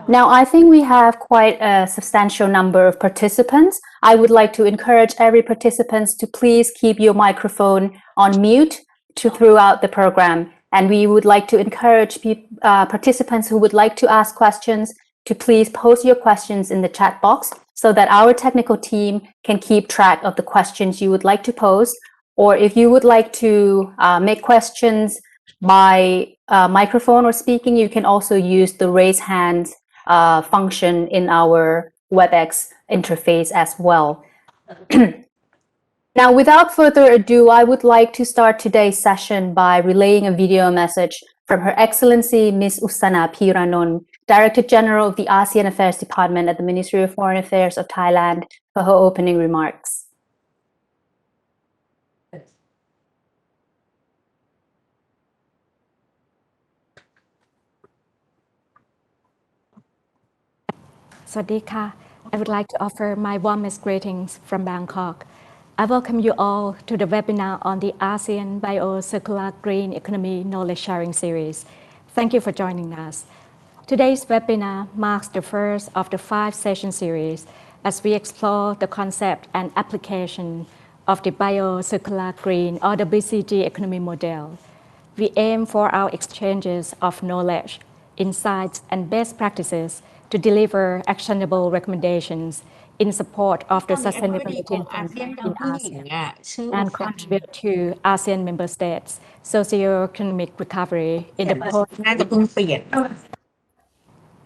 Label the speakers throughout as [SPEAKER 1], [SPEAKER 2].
[SPEAKER 1] Now, I think we have quite a substantial number of participants. I would like to encourage every participant to please keep your microphone on mute throughout the program. And we would like to encourage participants who would like to ask questions to please post your questions in the chat box so that our technical team can keep track of the questions you would like to pose. Or if you would like to make questions by microphone or speaking, you can also use the raise hand function in our WebEx interface as well. Now, without further ado, I would like to start today's session by relaying a video message from Her Excellency Ms. Usana Piranon, Director General of the ASEAN Affairs Department at the Ministry of Foreign Affairs of Thailand, for her opening remarks.
[SPEAKER 2] สวัสดีค่ะ I would like to offer my warmest greetings from Bangkok. I welcome you all to the webinar on the ASEAN Bio-Circular Green Economy Knowledge Sharing Series. Thank you for joining us. Today's webinar marks the first of the 5-session series as we explore the concept and application of the Bio-Circular Green or the BCG economy model. We aim for our exchanges of knowledge, insights, and best practices to deliver actionable recommendations in support of the sustainability agenda in ASEAN and contribute to ASEAN member states' socio-economic recovery in the post-pandemic.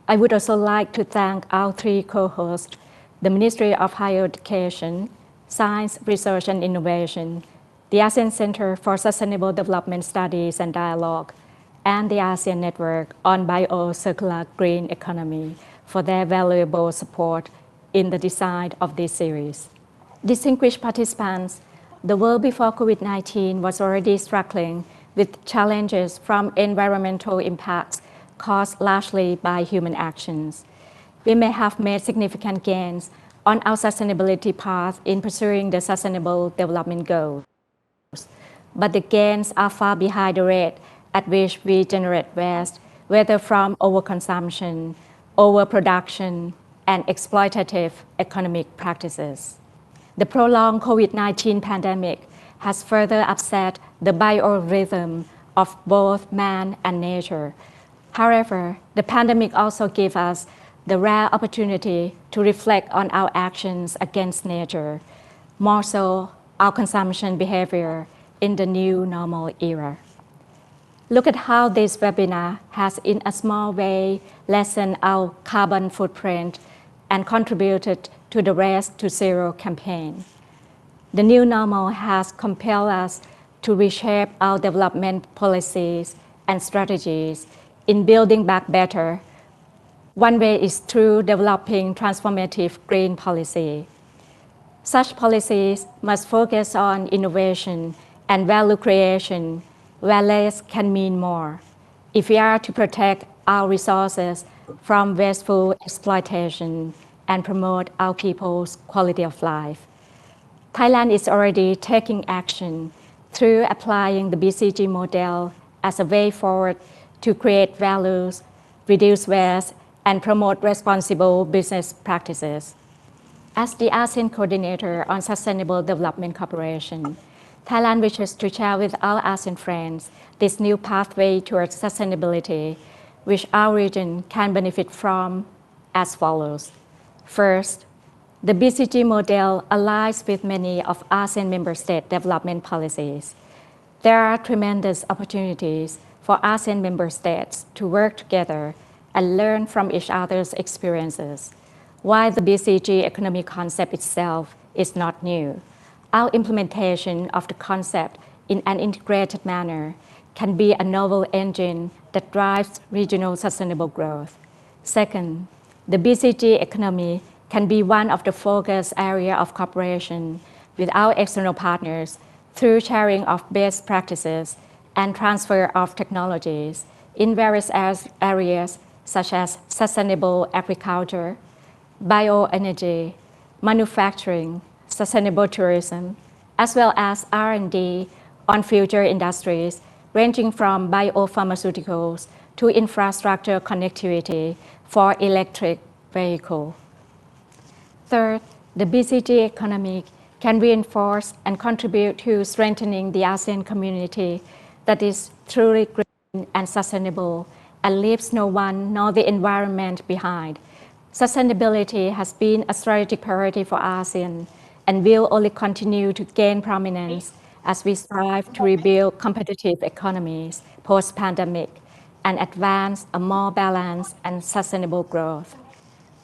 [SPEAKER 2] I would also like to thank our 3 co-hosts, the Ministry of Higher Education, Science, Research and Innovation, the ASEAN Center for Sustainable Development Studies and Dialogue, and the ASEAN Network on Bio-Circular Green Economy for their valuable support in the design of this series. Distinguished participants, the world before COVID-19 was already struggling with challenges from environmental impacts caused largely by human actions. We may have made significant gains on our sustainability path in pursuing the Sustainable Development Goals, but the gains are far behind the rate at which we generate waste, whether from overconsumption, overproduction, and exploitative economic practices. The prolonged COVID-19 pandemic has further upset the biorhythm of both man and nature. However, the pandemic also gave us the rare opportunity to reflect on our actions against nature, more so our consumption behavior in the new normal era. Look at how this webinar has in a small way lessened our carbon footprint and contributed to the Race to Zero campaign. The new normal has compelled us to reshape our development policies and strategies in building back better. One way is through developing transformative green policy. Such policies must focus on innovation and value creation, where less can mean more, if we are to protect our resources from wasteful exploitation and promote our people's quality of life. Thailand is already taking action through applying the BCG model as a way forward to create values, reduce waste, and promote responsible business practices. As the ASEAN Coordinator on Sustainable Development Cooperation, Thailand wishes to share with our ASEAN friends this new pathway towards sustainability, which our region can benefit from as follows. First, the BCG model aligns with many of ASEAN member state development policies. There are tremendous opportunities for ASEAN member states to work together and learn from each other's experiences. While the BCG economy concept itself is not new, our implementation of the concept in an integrated manner can be a novel engine that drives regional sustainable growth. Second, the BCG economy can be one of the focus areas of cooperation with our external partners through sharing of best practices and transfer of technologies in various areas such as sustainable agriculture, bioenergy, manufacturing, sustainable tourism, as well as R&D on future industries ranging from biopharmaceuticals to infrastructure connectivity for electric vehicles. Third, the BCG economy can reinforce and contribute to strengthening the ASEAN community that is truly green and sustainable and leaves no one nor the environment behind. Sustainability has been a strategic priority for ASEAN and will only continue to gain prominence as we strive to rebuild competitive economies post-pandemic and advance a more balanced and sustainable growth.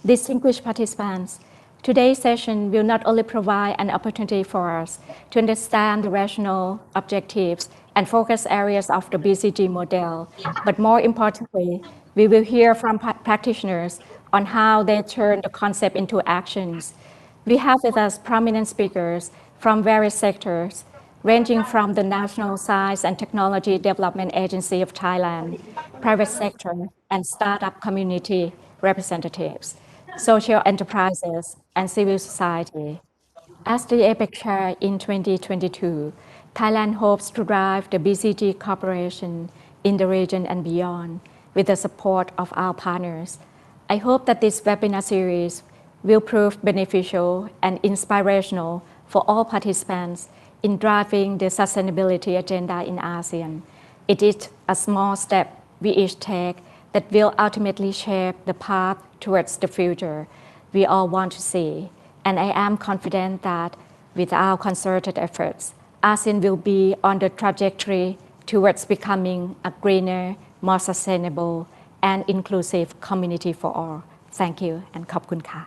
[SPEAKER 2] Distinguished participants, today's session will not only provide an opportunity for us to understand the rational objectives and focus areas of the BCG model, but more importantly, we will hear from practitioners on how they turn the concept into actions. We have with us prominent speakers from various sectors, ranging from the National Science and Technology Development Agency of Thailand, private sector, and startup community representatives, social enterprises, and civil society. As the APEC chair in 2022, Thailand hopes to drive the BCG cooperation in the region and beyond with the support of our partners. I hope that this webinar series will prove beneficial and inspirational for all participants in driving the sustainability agenda in ASEAN. It is a small step we each take that will ultimately shape the path towards the future we all want to see. And I am confident that with our concerted efforts, ASEAN will be on the trajectory towards becoming a greener, more sustainable, and inclusive community for all. Thank you and ขอบคุณค่ะ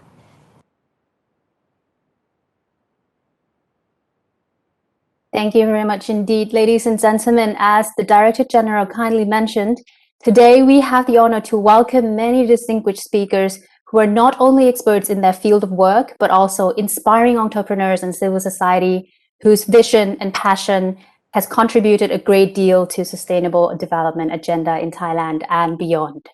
[SPEAKER 1] Thank you very much indeed, ladies and gentlemen. As the Director General kindly mentioned, today we have the honor to welcome many distinguished speakers who are not only experts in their field of work, but also inspiring entrepreneurs and civil society whose vision and passion has contributed a great deal to sustainable development agenda in Thailand and beyond.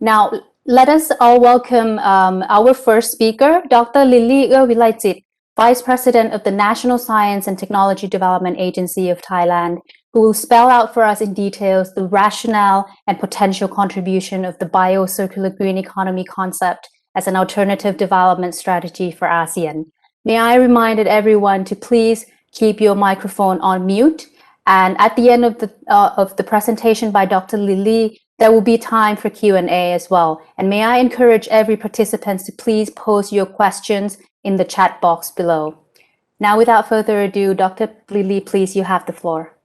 [SPEAKER 1] Now, let us all welcome our first speaker, Dr. Lily Vilaijit, Vice President of the National Science and Technology Development Agency of Thailand, who will spell out for us in details the rationale and potential contribution of the bio-circular green economy concept as an alternative development strategy for ASEAN. May I remind everyone to please keep your microphone on mute. And at the end of the presentation by Dr. Lily, there will be time for Q&A as well. And may I encourage every participant to please post your questions in the chat box below. Now, without further ado, Dr. Lily, please, you have the floor.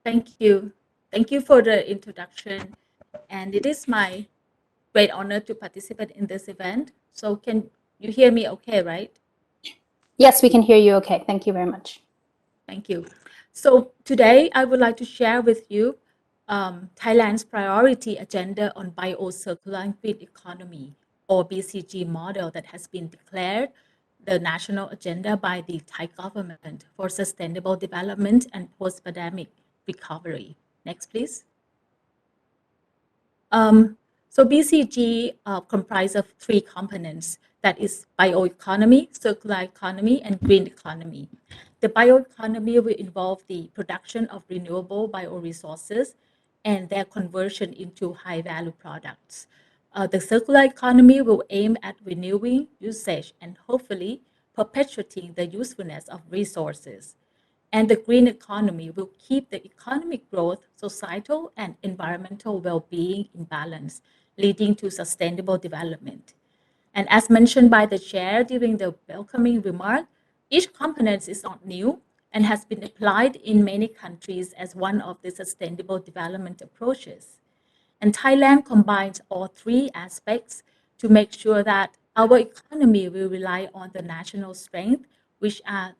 [SPEAKER 3] Thank you. Thank you for the introduction. And it is my great honor to participate in this event. So can you hear me okay, right?
[SPEAKER 1] Yes, we can hear you okay. Thank you very much.
[SPEAKER 3] Thank you. So today I would like to share with you Thailand's priority agenda on bio-circular and green economy, or BCG model that has been declared the national agenda by the Thai government for sustainable development and post-pandemic recovery. Next, please. So BCG comprises of three components, that is bioeconomy, circular economy, and green economy. The bioeconomy will involve the production of renewable bioresources and their conversion into high-value products. The circular economy will aim at renewing usage and hopefully perpetuating the usefulness of resources. And the green economy will keep the economic growth, societal, and environmental well-being in balance, leading to sustainable development. And as mentioned by the chair during the welcoming remark, each component is not new and has been applied in many countries as one of the sustainable development approaches. And Thailand combines all three aspects to make sure that our economy will rely on the national strength, which are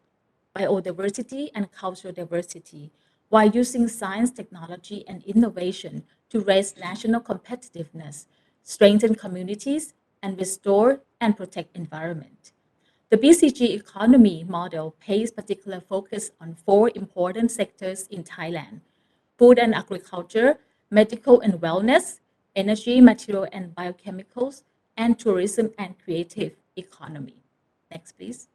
[SPEAKER 3] biodiversity and cultural diversity, while using science, technology, and innovation to raise national competitiveness, strengthen communities, and restore and protect environment. The BCG economy model pays particular focus on four important sectors in Thailand: food and agriculture, medical and wellness, energy, material and biochemicals, and tourism and creative economy. Next, please.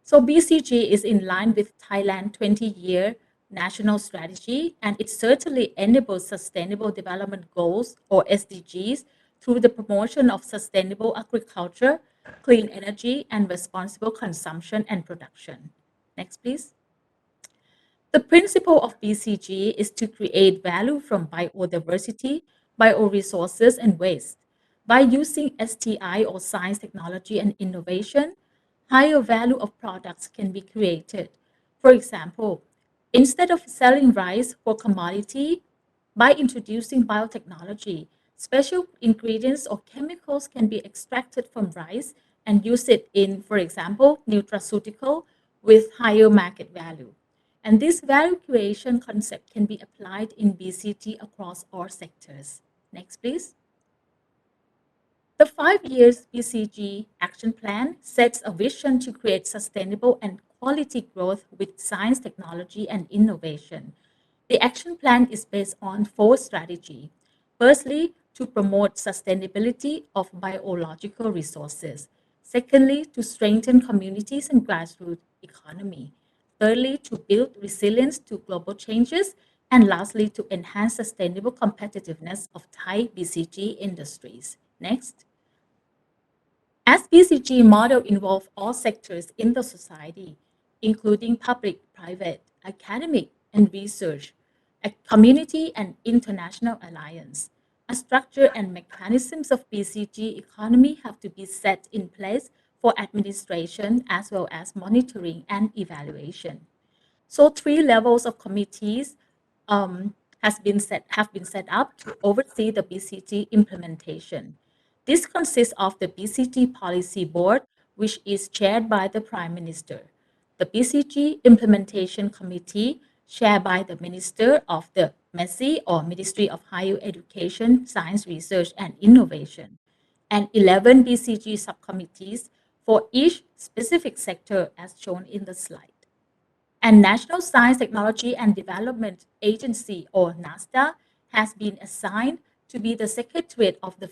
[SPEAKER 3] So BCG is in line with Thailand's 20-year national strategy, and it certainly enables Sustainable Development Goals or SDGs through the promotion of sustainable agriculture, clean energy, and responsible consumption and production. Next, please. The principle of BCG is to create value from biodiversity, bioresources, and waste. By using STI or science, technology, and innovation, higher value of products can be created. For example, instead of selling rice for commodity, by introducing biotechnology, special ingredients or chemicals can be extracted from rice and use it in, for example, nutraceutical with higher market value. And this value creation concept can be applied in BCG across all sectors. Next, please. The 5 years BCG action plan sets a vision to create sustainable and quality growth with science, technology, and innovation. The action plan is based on four strategies. Firstly, to promote sustainability of biological resources. Secondly, to strengthen communities and grassroots economy. Thirdly, to build resilience to global changes. And lastly, to enhance sustainable competitiveness of Thai BCG industries. Next. As BCG model involve all sectors in the society, including public, private, academic, and research, a community and international alliance. A structure and mechanisms of BCG economy have to be set in place for administration as well as monitoring and evaluation. So three levels of committees have been set up to oversee the BCG implementation. This consists of the BCG Policy Board, which is chaired by the Prime Minister, the BCG Implementation Committee, chaired by the Minister of the MESI or Ministry of Higher Education, Science, Research and Innovation, and 11 BCG subcommittees for each specific sector as shown in the slide. And National Science, Technology and Development Agency, or NASDA, has been assigned to be the secretariat of the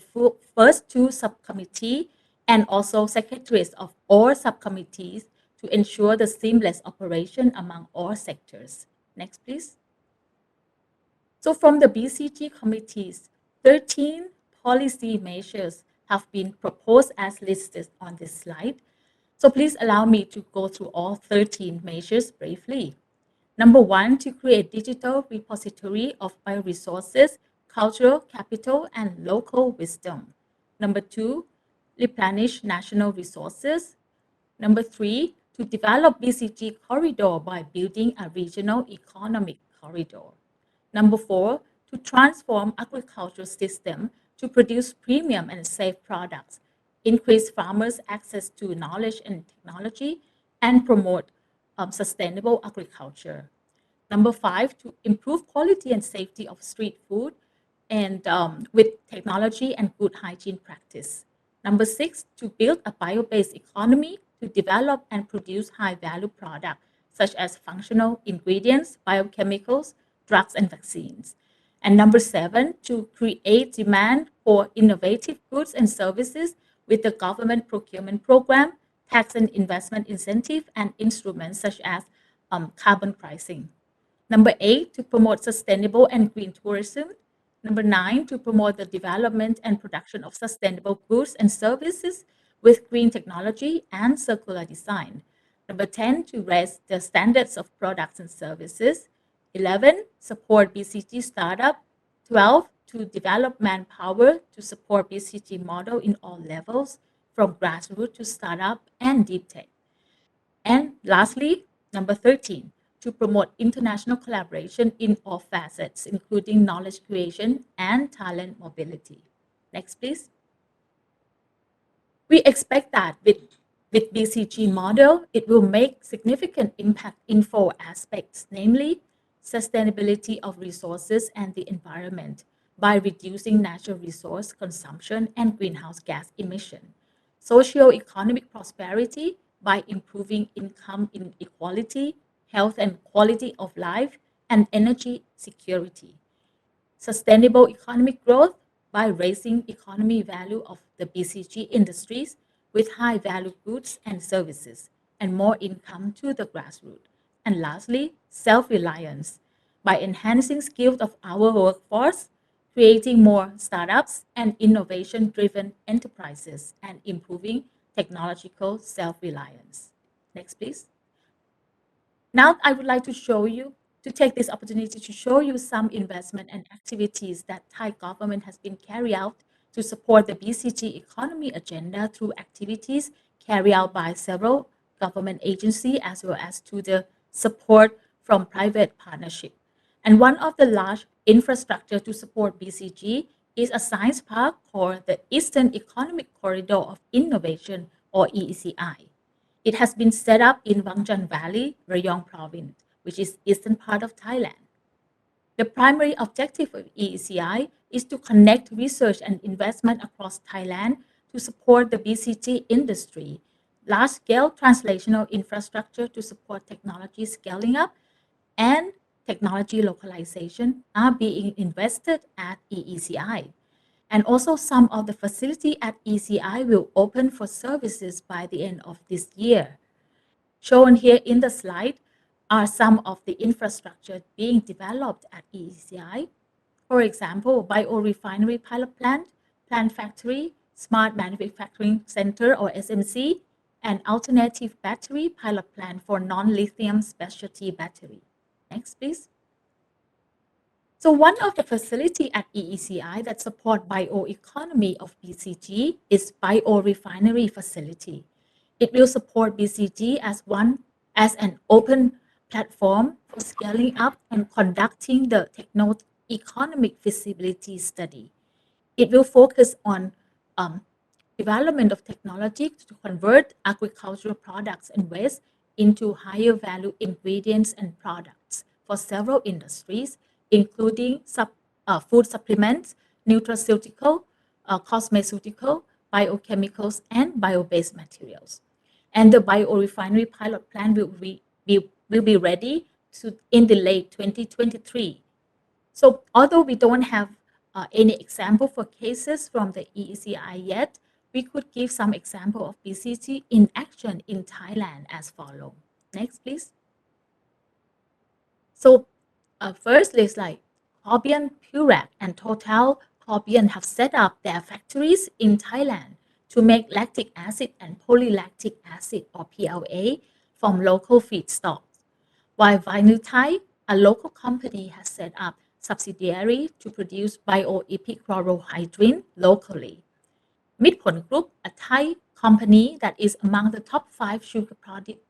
[SPEAKER 3] first two subcommittees and also secretaries of all subcommittees to ensure the seamless operation among all sectors. Next, please. So from the BCG committees, 13 policy measures have been proposed as listed on this slide. So please allow me to go through all 13 measures briefly. Number one, to create digital repository of bioresources, cultural capital, and local wisdom. Number two, replenish national resources. Number three, to develop BCG corridor by building a regional economic corridor. Number four, to transform agricultural system to produce premium and safe products, increase farmers' access to knowledge and technology, and promote sustainable agriculture. Number five, to improve quality and safety of street food and with technology and good hygiene practice. Number six, to build a bio-based economy to develop and produce high-value products such as functional ingredients, biochemicals, drugs, and vaccines. And number seven, to create demand for innovative goods and services with the government procurement program, tax and investment incentive, and instruments such as carbon pricing. Number eight, to promote sustainable and green tourism. Number nine, to promote the development and production of sustainable goods and services with green technology and circular design. Number 10, to raise the standards of products and services. 11, support BCG startup. 12, to develop manpower to support BCG model in all levels, from grassroots to startup and deep tech. And lastly, number 13, to promote international collaboration in all facets, including knowledge creation and talent mobility. Next, please. We expect that with BCG model, it will make significant impact in four aspects, namely sustainability of resources and the environment by reducing natural resource consumption and greenhouse gas emission, socio-economic prosperity by improving income inequality, health and quality of life, and energy security, sustainable economic growth by raising economy value of the BCG industries with high value goods and services and more income to the grassroots. And lastly, self-reliance by enhancing skills of our workforce, creating more startups and innovation-driven enterprises, and improving technological self-reliance. Next, please. Now, I would like to take this opportunity to show you some investment and activities that Thai government has been carried out to support the BCG economy agenda through activities carried out by several government agencies as well as to the support from private partnership. And one of the large infrastructure to support BCG is a science park called the Eastern Economic Corridor of Innovation, or EECI. It has been set up in Wangjan Valley, Rayong province, which is eastern part of Thailand. The primary objective of EECI is to connect research and investment across Thailand to support the BCG industry, large-scale translational infrastructure to support technology scaling up, and technology localization are being invested at EECI. And also some of the facility at ECI will open for services by the end of this year. Shown here in the slide are some of the infrastructure being developed at ECI. For example, biorefinery pilot plant, plant factory, smart manufacturing center or SMC, and alternative battery pilot plant for non-lithium specialty battery. Next, please. So one of the facility at EECI that support bioeconomy of BCG is biorefinery facility. It will support BCG as an open platform for scaling up and conducting the techno-economic feasibility study. It will focus on development of technology to convert agricultural products and waste into higher value ingredients and products for several industries, including food supplements, nutraceutical, cosmeceutical, biochemicals, and bio-based materials. And the biorefinery pilot plant will be ready in the late 2023. So although we don't have any example for cases from the EECI yet, we could give some example of BCG in action in Thailand as follow. Next, please. So first is like Corbion Purec and Total Corbion have set up their factories in Thailand to make lactic acid and polylactic acid or PLA from local feedstocks. While Vinyl Thai, a local company, has set up subsidiary to produce bioepichlorohydrin locally. Midpon Group, a Thai company that is among the top 5 sugar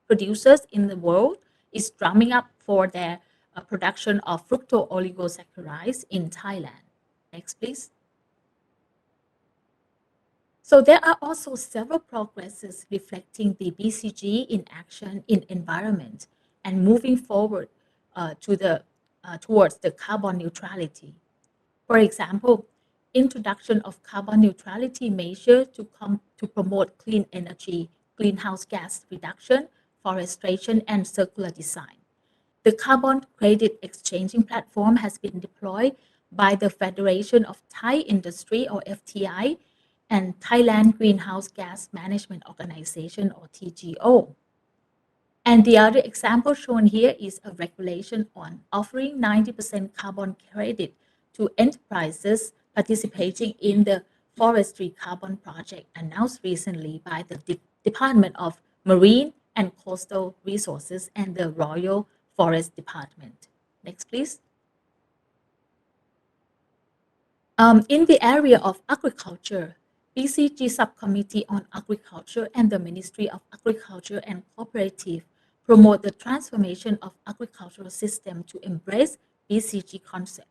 [SPEAKER 3] producers in the world, is drumming up for their production of fructooligosaccharides in Thailand. Next, please. So there are also several progresses reflecting the BCG in action in environment and moving forward towards the carbon neutrality. For example, introduction of carbon neutrality measure to promote clean energy, greenhouse gas reduction, forestation, and circular design. The carbon credit exchanging platform has been deployed by the Federation of Thai Industry or FTI and Thailand Greenhouse Gas Management Organization or TGO. And the other example shown here is a regulation on offering 90% carbon credit to enterprises participating in the forestry carbon project announced recently by the Department of Marine and Coastal Resources and the Royal Forest Department. Next, please. In the area of agriculture, BCG Subcommittee on Agriculture and the Ministry of Agriculture and Cooperative promote the transformation of agricultural system to embrace BCG concept.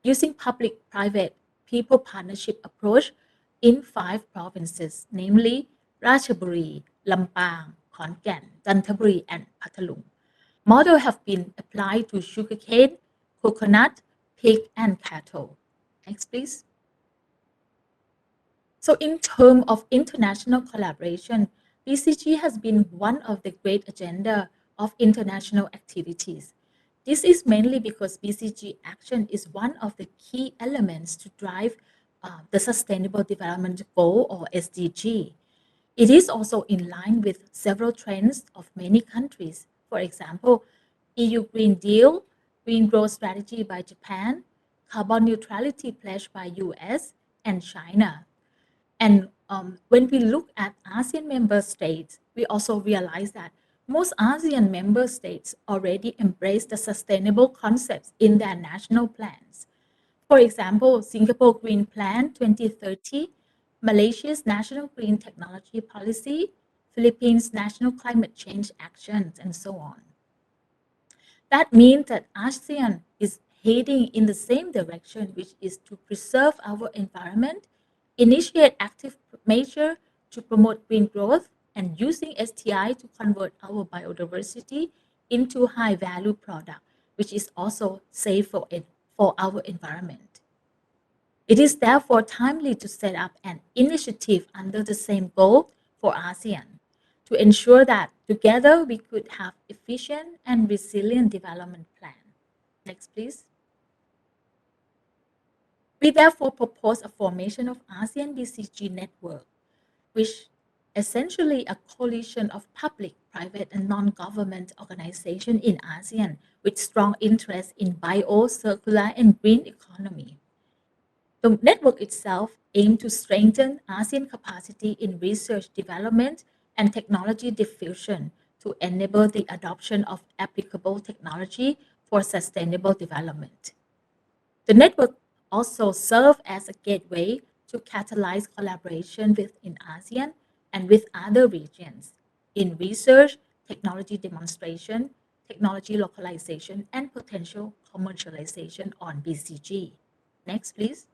[SPEAKER 3] Using public-private people partnership approach in 5 provinces, namely Ratchaburi, Lampang, Khon Kaen, Chanthaburi, and Phathalung. Model have been applied to sugarcane, coconut, pig, and cattle. Next, please. So in terms of international collaboration, BCG has been one of the great agenda of international activities. This is mainly because BCG action is one of the key elements to drive the Sustainable Development Goal or SDG. It is also in line with several trends of many countries. For example, EU Green Deal, Green Growth Strategy by Japan, carbon neutrality pledge by US and China. And when we look at ASEAN member states, we also realize that most ASEAN member states already embrace the sustainable concepts in their national plans. For example, Singapore Green Plan 2030, Malaysia's National Green Technology Policy, Philippines' National Climate Change Actions, and so on. That means that ASEAN is heading in the same direction, which is to preserve our environment, initiate active measures to promote green growth, and using STI to convert our biodiversity into high-value product, which is also safe for our environment. It is therefore timely to set up an initiative under the same goal for ASEAN to ensure that together we could have efficient and resilient development plan. Next, please. We therefore propose a formation of ASEAN BCG network, which essentially a coalition of public, private, and non-government organizations in ASEAN with strong interest in bio, circular, and green economy. The network itself aims to strengthen ASEAN capacity in research development and technology diffusion to enable the adoption of applicable technology for sustainable development. The network also serves as a gateway to catalyze collaboration within ASEAN and with other regions in research, technology demonstration, technology localization, and potential commercialization on BCG. Next, please.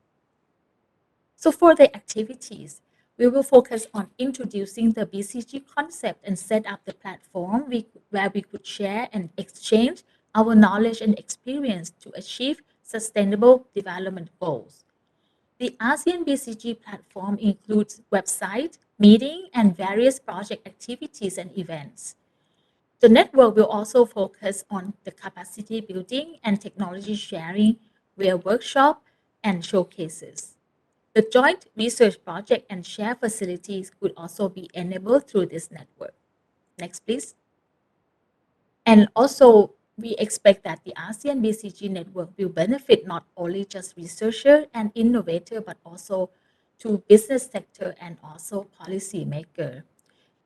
[SPEAKER 3] So for the activities, we will focus on introducing the BCG concept and set up the platform where we could share and exchange our knowledge and experience to achieve sustainable development goals. The ASEAN BCG platform includes website, meeting, and various project activities and events. The network will also focus on the capacity building and technology sharing via workshop and showcases. The joint research project and share facilities could also be enabled through this network. Next, please. And also, we expect that the ASEAN BCG network will benefit not only just researcher and innovator, but also to business sector and also policymaker.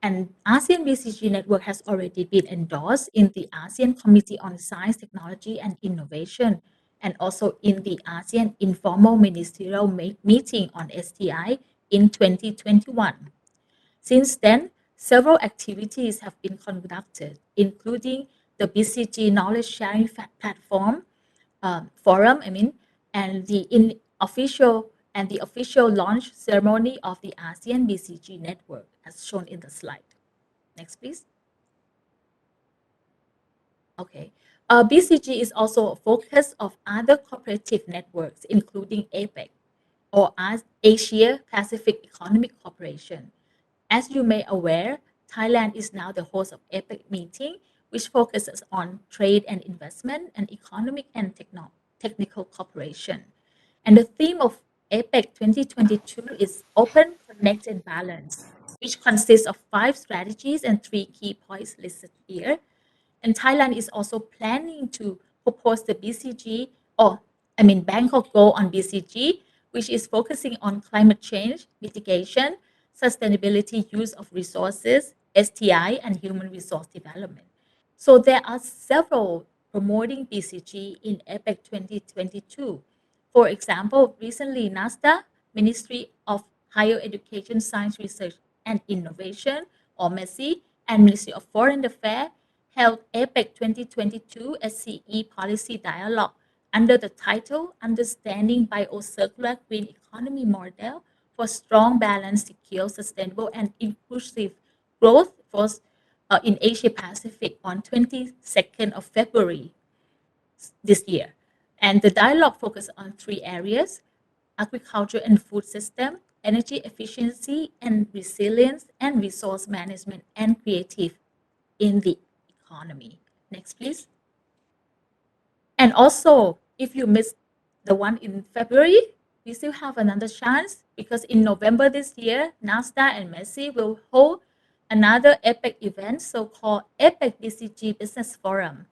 [SPEAKER 3] And ASEAN BCG network has already been endorsed in the ASEAN Committee on Science, Technology, and Innovation, and also in the ASEAN Informal Ministerial Meeting on STI in 2021. Since then, several activities have been conducted, including the BCG Knowledge Sharing Platform Forum, and the official launch ceremony of the ASEAN BCG network, as shown in the slide. Next, please. Okay. BCG is also a focus of other cooperative networks, including APEC, or Asia Pacific Economic Cooperation. As you may aware, Thailand is now the host of APEC meeting, which focuses on trade and investment and economic and technical cooperation. And the theme of APEC 2022 is Open, Connect, and Balance, which consists of 5 strategies and 3 key points listed here. And Thailand is also planning to propose the BCG, Bangkok Goal on BCG, which is focusing on climate change, mitigation, sustainability use of resources, STI, and human resource development. So there are several promoting BCG in APEC 2022. For example, recently NASDA, Ministry of Higher Education, Science, Research, and Innovation, or MESI, and Ministry of Foreign Affairs held APEC 2022 SCE Policy Dialogue under the title Understanding Biocircular Green Economy Model for Strong, Balanced, Secure, Sustainable, and Inclusive Growth in Asia Pacific on 22nd of February this year. And the dialogue focused on 3 areas: agriculture and food system, energy efficiency and resilience, and resource management and creative in the economy. Next, please. And also, if you missed the one in February, we still have another chance, because in November this year, NASDA and MESI will hold another APEC event, so-called APEC BCG Business Forum.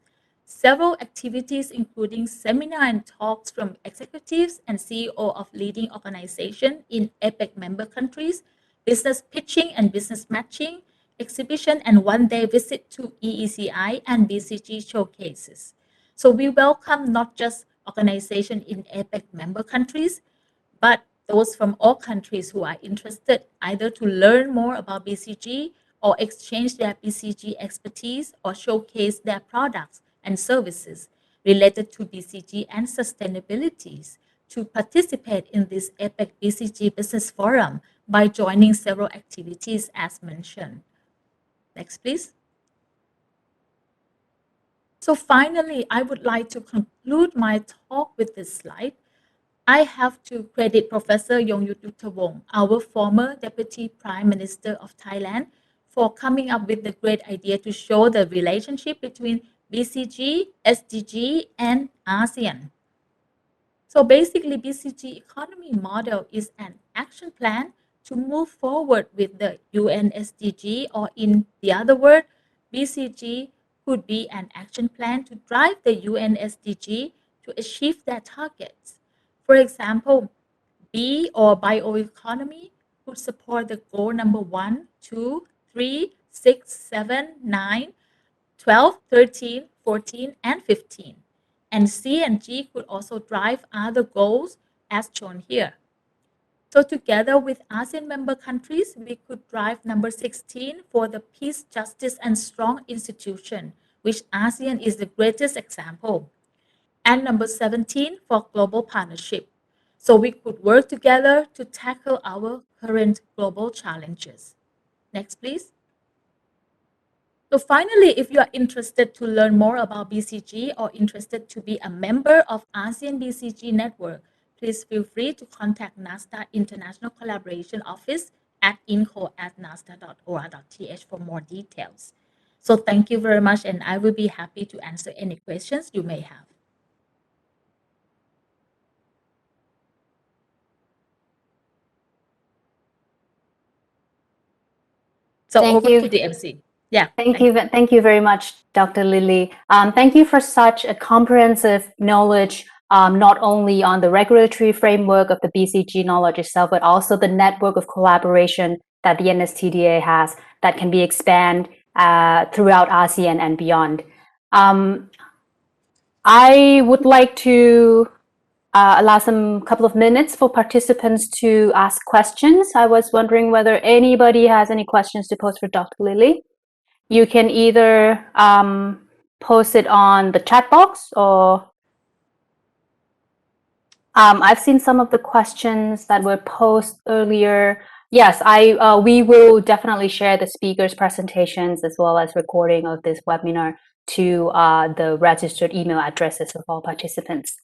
[SPEAKER 3] several activities, including seminar and talks from executives and CEO of leading organizations in APEC member countries, business pitching and business matching, exhibition and one-day visit to EECI and BCG showcases. So we welcome not just organizations in APEC member countries, but those from all countries who are interested either to learn more about BCG or exchange their BCG expertise or showcase their products and services related to BCG and sustainabilities to participate in this APEC BCG Business Forum by joining several activities as mentioned. Next, please. So finally, I would like to conclude my talk with this slide. I have to credit Professor Yonghyut Yuttawong, our former Deputy Prime Minister of Thailand, for coming up with the great idea to show the relationship between BCG, SDG, and ASEAN. So basically, BCG economy model is an action plan to move forward with the UN SDG, or in the other word, BCG could be an action plan to drive the UN SDG to achieve their targets. For example, B or bioeconomy could support the goal number 1, 2, 3, 6, 7, 9, 12, 13, 14, and 15. And C and G could also drive other goals as shown here. So together with ASEAN member countries, we could drive number 16 for the peace, justice, and strong institution, which ASEAN is the greatest example. And number 17 for global partnership. So we could work together to tackle our current global challenges. Next, please. So finally, if you are interested to learn more about BCG or interested to be a member of ASEAN BCG Network, please feel free to contact NASDAQ International Collaboration Office at info@nasdaq.or.th for more details. So thank you very much, and I will be happy to answer any questions you may have. So
[SPEAKER 1] Thank
[SPEAKER 3] over
[SPEAKER 1] you.
[SPEAKER 3] to the MC. Yeah.
[SPEAKER 1] Thank you very much, Dr. Lily. Thank you for such a comprehensive knowledge, not only on the regulatory framework of the BCG knowledge itself, but also the network of collaboration that the NSTDA has that can be expanded throughout ASEAN and beyond. I would like to allow some couple of minutes for participants to ask questions. I was wondering whether anybody has any questions to pose for Dr. Lily. You can either post it on the chat box, or I've seen some of the questions that were posted earlier. Yes, we will definitely share the speakers' presentations as well as recording of this webinar to the registered email addresses of all participants.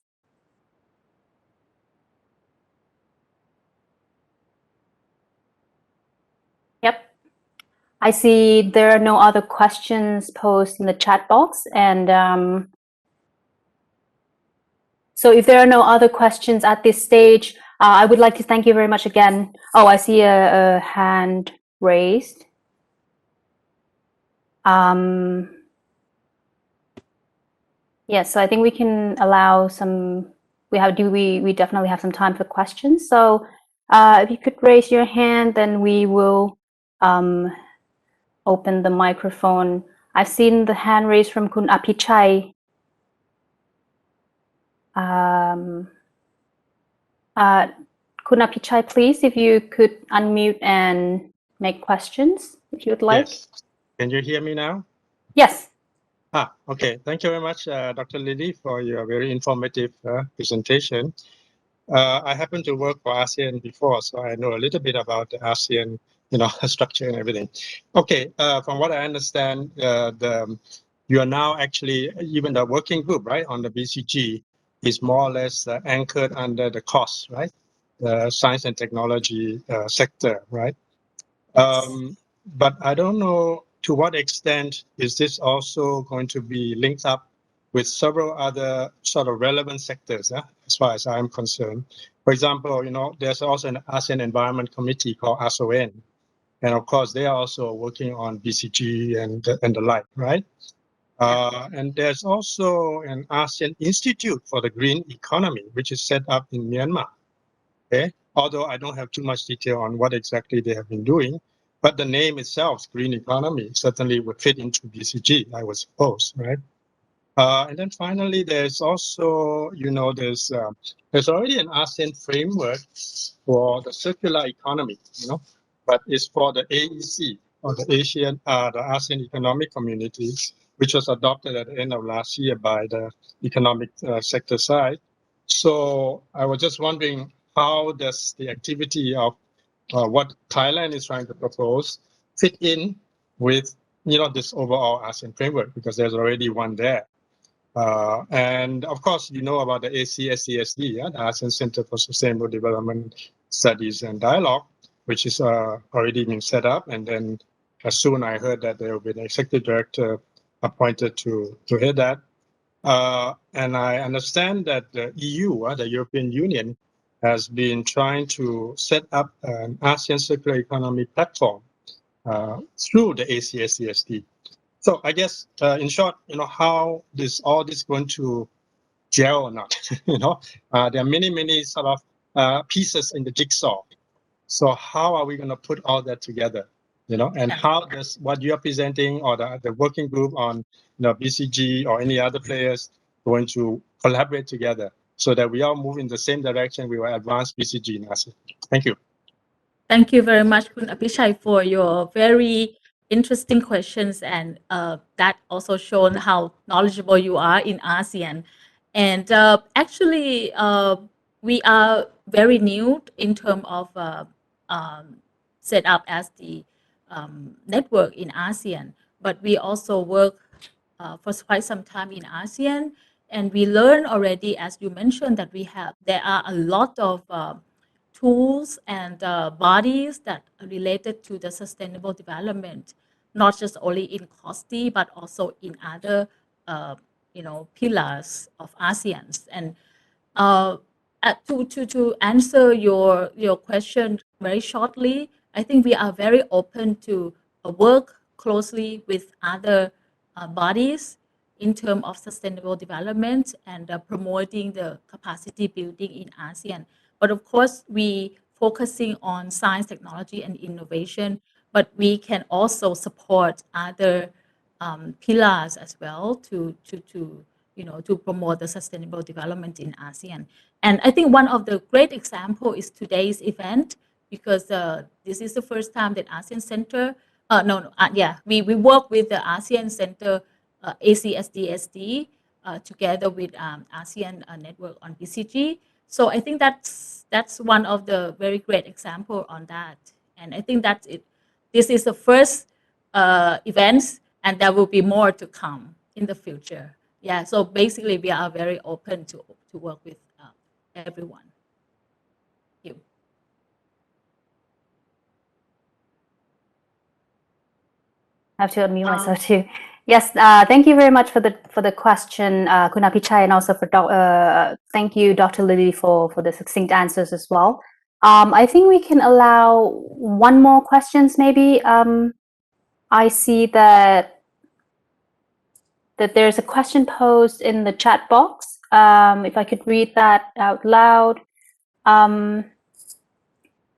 [SPEAKER 1] Yep. I see there are no other questions posted in the chat box, and so if there are no other questions at this stage, I would like to thank you very much again. Oh, I see a hand raised. Yes, so I think we can allow some. We definitely have some time for questions. So if you could raise your hand, then we will open the microphone. I've seen the hand raised from Kun Apichai. Kun Apichai, please, if you could unmute and make questions, if you would like.
[SPEAKER 4] Yes. Can you hear me now?
[SPEAKER 1] Yes.
[SPEAKER 4] Okay. Thank you very much, Dr. Lily, for your very informative presentation. I happen to work for ASEAN before, so I know a little bit about the ASEAN, structure and everything. Okay. From what I understand, you are now actually, even the working group, right, on the BCG is more or less anchored under the COS, right? The science and technology sector, right? But I don't know to what extent is this also going to be linked up with several other sort of relevant sectors, as far as I'm concerned. For example, there's also an ASEAN Environment Committee called ASON. And of course, they are also working on BCG and the like, right? And there's also an ASEAN Institute for the Green Economy, which is set up in Myanmar. Okay, although I don't have too much detail on what exactly they have been doing, but the name itself, Green Economy, certainly would fit into BCG, I would suppose, right? And then finally, there's also, there's already an ASEAN framework for the circular economy, but it's for the AEC, or the ASEAN Economic Community, which was adopted at the end of last year by the economic sector side. So I was just wondering, how does the activity of what Thailand is trying to propose fit in with, this overall ASEAN framework, because there's already one there. And of course, you know about the ACSDSD, the ASEAN Center for Sustainable Development Studies and Dialogue, which is already being set up. And then soon I heard that there will be an executive director appointed to head that. And I understand that the EU, the European Union, has been trying to set up an ASEAN circular economy platform through the ACSDSD. So I guess, in short, how all this going to gel or not? There are many sort of pieces in the jigsaw. So how are we going to put all that together? And how does what you are presenting, or the working group on BCG or any other players going to collaborate together so that we all move in the same direction, we will advance BCG in ASEAN? Thank you.
[SPEAKER 3] Thank you very much, Khun Apichai, for your very interesting questions, and that also shown how knowledgeable you are in ASEAN. And actually, we are very new in terms of set up as the network in ASEAN, but we also work for quite some time in ASEAN, and we learn already, as you mentioned, that there are a lot of tools and bodies that are related to the sustainable development, not just only in COSTI, but also in other, pillars of ASEAN. And to answer your question very shortly, I think we are very open to work closely with other bodies in terms of sustainable development and promoting the capacity building in ASEAN. But of course, we focusing on science, technology, and innovation, but we can also support other pillars as well to promote the sustainable development in ASEAN. And I think one of the great example is today's event, because this is the first time that ASEAN Center, we work with the ASEAN Center, ACSDSD, together with ASEAN Network on BCG. So I think that's one of the very great example on that. And I think that's it. This is the first events, and there will be more to come in the future. Yeah, so basically we are very open to work with everyone. Thank you.
[SPEAKER 1] I have to unmute myself too. Yes, thank you very much for the question, Khun Apichai, and also for thank you, Dr. Lily, for the succinct answers as well. I think we can allow one more questions maybe. I see that there's a question posed in the chat box. If I could read that out loud.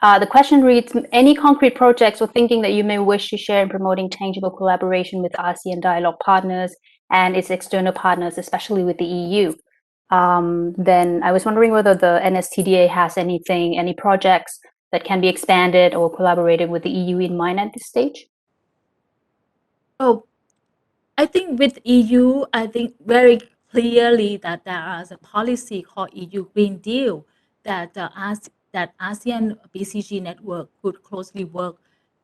[SPEAKER 1] The question reads, any concrete projects or thinking that you may wish to share in promoting tangible collaboration with ASEAN dialogue partners and its external partners, especially with the EU? Then I was wondering whether the NSTDA has any projects that can be expanded or collaborated with the EU in mind at this stage?
[SPEAKER 3] Oh, I think with EU, I think very clearly that there is a policy called EU Green Deal that that ASEAN BCG network could closely work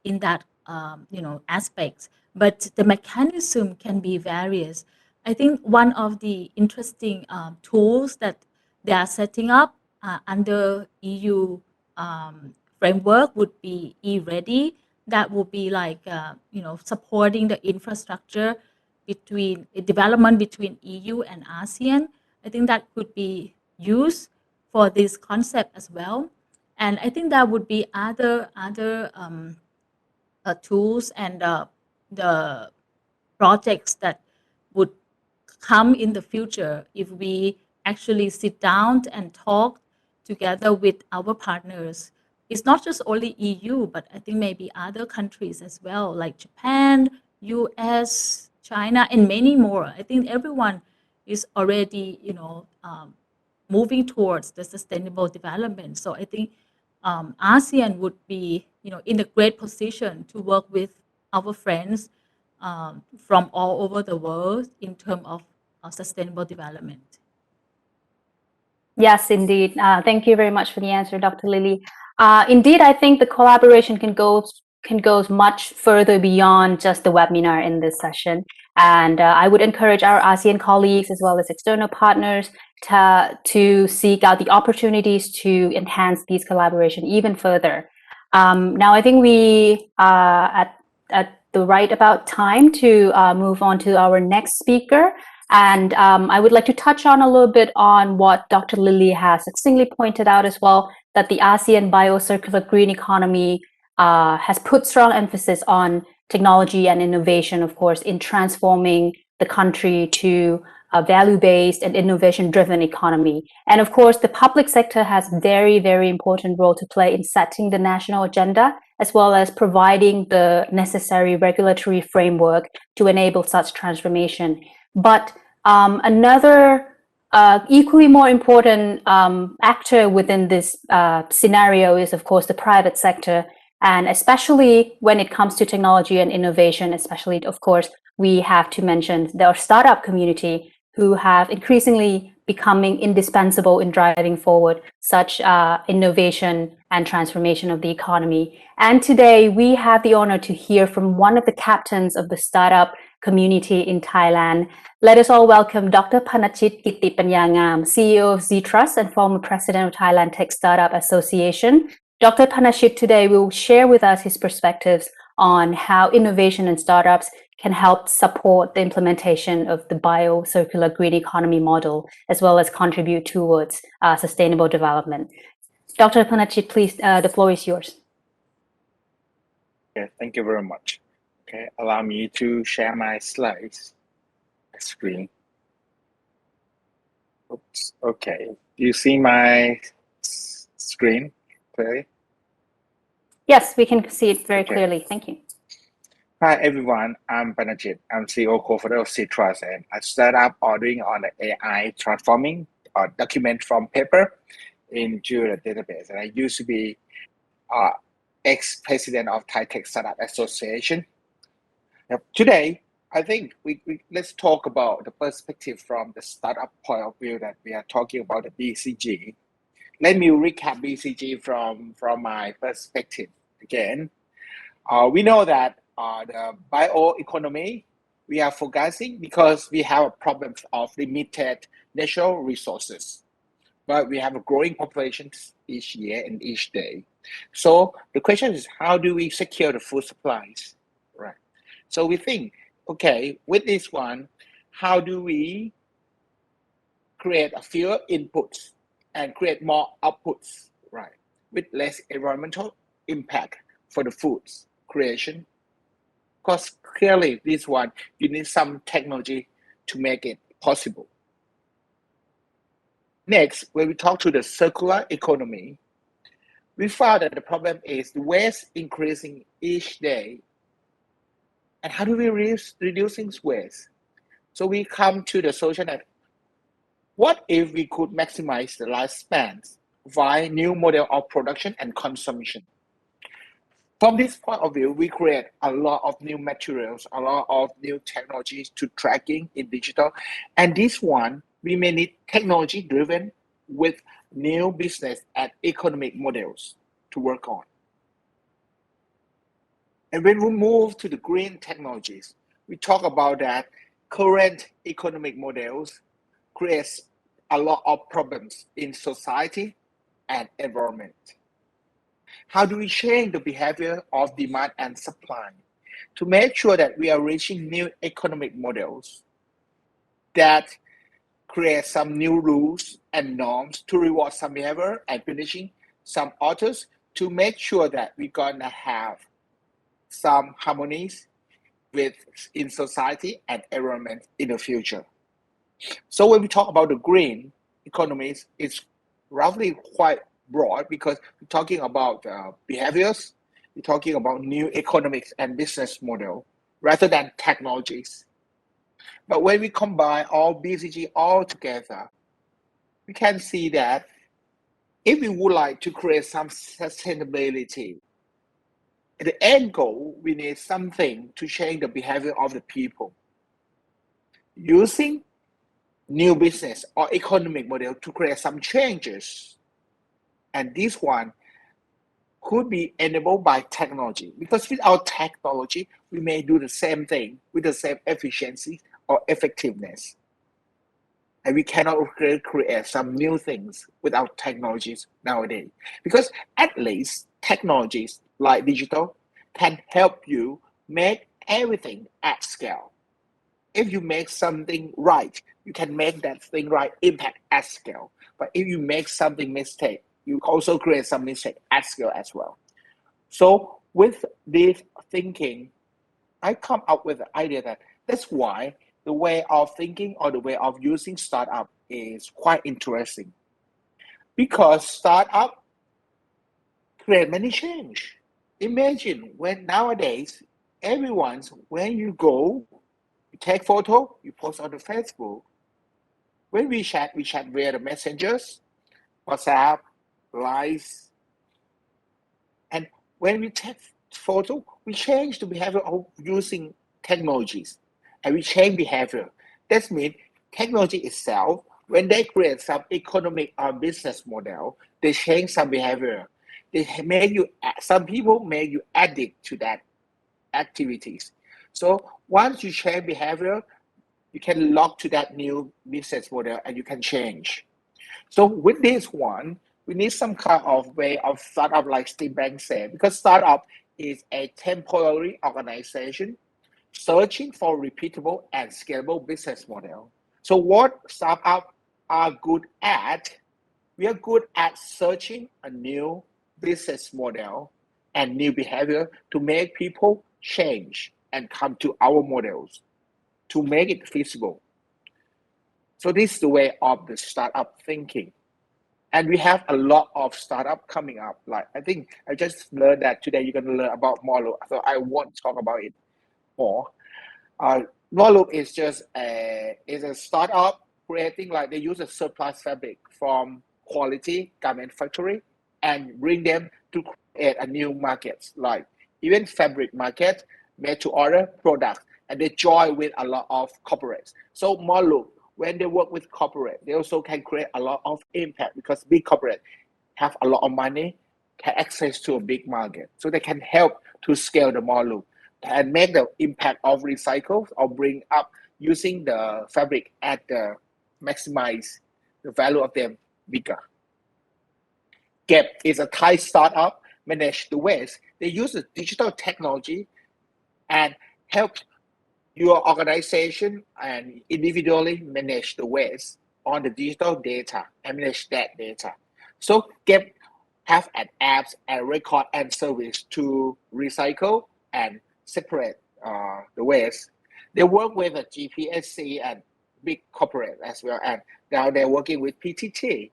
[SPEAKER 3] in that aspects. But the mechanism can be various. I think one of the interesting tools that they are setting up under EU framework would be e-ready. That would be like supporting the infrastructure between development between EU and ASEAN. I think that could be used for this concept as well. And I think there would be other tools and the projects that would come in the future if we actually sit down and talk together with our partners. It's not just only EU, but I think maybe other countries as well, like Japan, US, China, and many more. I think everyone is already, moving towards the sustainable development. So I think ASEAN would be, in a great position to work with our friends from all over the world in terms of sustainable development.
[SPEAKER 1] Yes, indeed. Thank you very much for the answer, Dr. Lily. Indeed, I think the collaboration can go much further beyond just the webinar in this session. And I would encourage our ASEAN colleagues as well as external partners to seek out the opportunities to enhance these collaboration even further. Now, I think we are at the right about time to move on to our next speaker. And I would like to touch on a little bit on what Dr. Lily has succinctly pointed out as well, that the ASEAN Bio-Circular Green Economy has put strong emphasis on technology and innovation, of course, in transforming the country to a value-based and innovation-driven economy. And of course, the public sector has very, very important role to play in setting the national agenda, as well as providing the necessary regulatory framework to enable such transformation. But another equally more important actor within this scenario is, of course, the private sector. And especially when it comes to technology and innovation, especially, of course, we have to mention the startup community who have increasingly becoming indispensable in driving forward such innovation and transformation of the economy. And today we have the honor to hear from one of the captains of the startup community in Thailand. Let us all welcome Dr. Panachit Kittipanyangam, CEO of Z-Trust and former president of Thailand Tech Startup Association. Dr. Panachit today will share with us his perspectives on how innovation and startups can help support the implementation of the bio-circular green economy model, as well as contribute towards sustainable development. Dr. Panachit, please, the floor is yours.
[SPEAKER 5] Okay, thank you very much. Okay, allow me to share my slides, screen. Oops, okay. Do you see my screen clearly?
[SPEAKER 1] Yes, we can see it very clearly. Thank you.
[SPEAKER 5] Hi, everyone. I'm Panachit. I'm CEO co-founder of Z-Trust and a startup ordering on the AI transforming document from paper into the database. And I used to be ex-president of Thai Tech Startup Association. Today, I think let's talk about the perspective from the startup point of view that we are talking about the BCG. Let me recap BCG from my perspective again. We know that the bioeconomy, we are focusing because we have a problem of limited natural resources, but we have a growing population each year and each day. So the question is, how do we secure the food supplies, right? So we think, okay, with this one, how do we create a fewer inputs and create more outputs, right? With less environmental impact for the foods creation. Because clearly this one, you need some technology to make it possible. Next, when we talk to the circular economy, we found that the problem is the waste increasing each day. And how do we reducing waste? So we come to the solution that what if we could maximize the lifespans via new model of production and consumption? From this point of view, we create a lot of new materials, a lot of new technologies to tracking in digital. And this one, we may need technology driven with new business and economic models to work on. And when we move to the green technologies, we talk about that current economic models creates a lot of problems in society and environment. How do we change the behavior of demand and supply to make sure that we are reaching new economic models that create some new rules and norms to reward some behavior and punishing some others to make sure that we're gonna have some harmonies in society and environment in the future. So when we talk about the green economies, it's roughly quite broad because we're talking about behaviors, we're talking about new economics and business model rather than technologies. But when we combine all BCG all together, we can see that if we would like to create some sustainability, the end goal, we need something to change the behavior of the people. Using new business or economic model to create some changes. And this one could be enabled by technology because without technology, we may do the same thing with the same efficiency or effectiveness. And we cannot create some new things without technologies nowadays. Because at least technologies like digital can help you make everything at scale. If you make something right, you can make that thing right impact at scale. But if you make something mistake, you also create some mistake at scale as well. So with this thinking, I come up with the idea that that's why the way of thinking or the way of using startup is quite interesting. Because startup create many change. Imagine when nowadays when you go, you take photo, you post on the Facebook. When we chat via the messengers, WhatsApp, Lines, and when we take photo, we change the behavior of using technologies, and we change behavior. That means technology itself, when they create some economic or business model, they change some behavior. Some people make you addict to that activities. So once you change behavior, you can lock to that new business model and you can change. So with this one, we need some kind of way of startup like Steve Banks said, because startup is a temporary organization searching for repeatable and scalable business model. So what startups are good at? We are good at searching a new business model and new behavior to make people change and come to our models to make it feasible. So this is the way of the startup thinking. And we have a lot of startup coming up. Like I think I just learned that today you're gonna learn about Molo, so I won't talk about it more. Molo is just a startup creating like they use a surplus fabric from quality garment factory and bring them to create a new market, like even fabric market, made to order products, and they join with a lot of corporates. So Molo, when they work with corporate, they also can create a lot of impact because big corporate have a lot of money, can access to a big market. So they can help to scale the Molo and make the impact of recycle or bring up using the fabric at the maximize the value of them bigger. Gap is a Thai startup manage the waste. They use the digital technology and help your organization and individually manage the waste on the digital data and manage that data. So Gap have an apps and record and service to recycle and separate the waste. They work with a GPSC and big corporate as well, and now they're working with PTT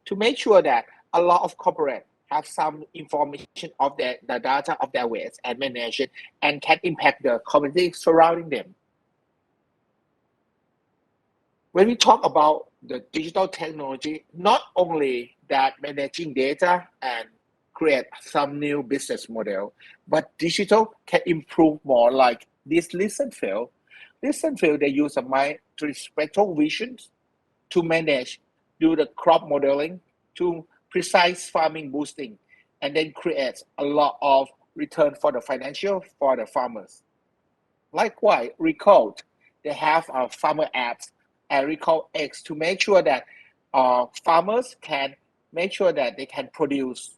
[SPEAKER 5] to make sure that a lot of corporate have some information of the data of their waste and manage it and can impact the community surrounding them. When we talk about the digital technology, not only that managing data and create some new business model, but digital can improve more like this listen field. Listen field, they use a multi-spectral visions to manage, do the crop modeling, to precise farming boosting, and then create a lot of return for the financial for the farmers. Likewise, Recode, they have farmer apps and Recode X to make sure that farmers can make sure that they can produce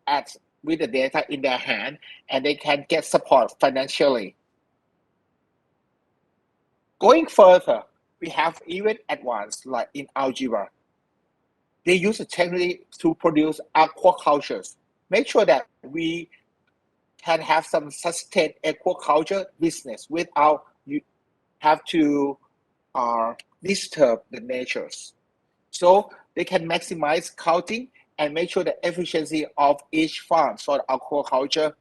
[SPEAKER 5] ads with the data in their hand and they can get support financially. Going further, we have even advanced like in algebra. They use the technology to produce aquacultures. Make sure that we can have some sustained aquaculture business without you have to disturb the natures. So they can maximize counting and make sure the efficiency of each farm, so aquaculture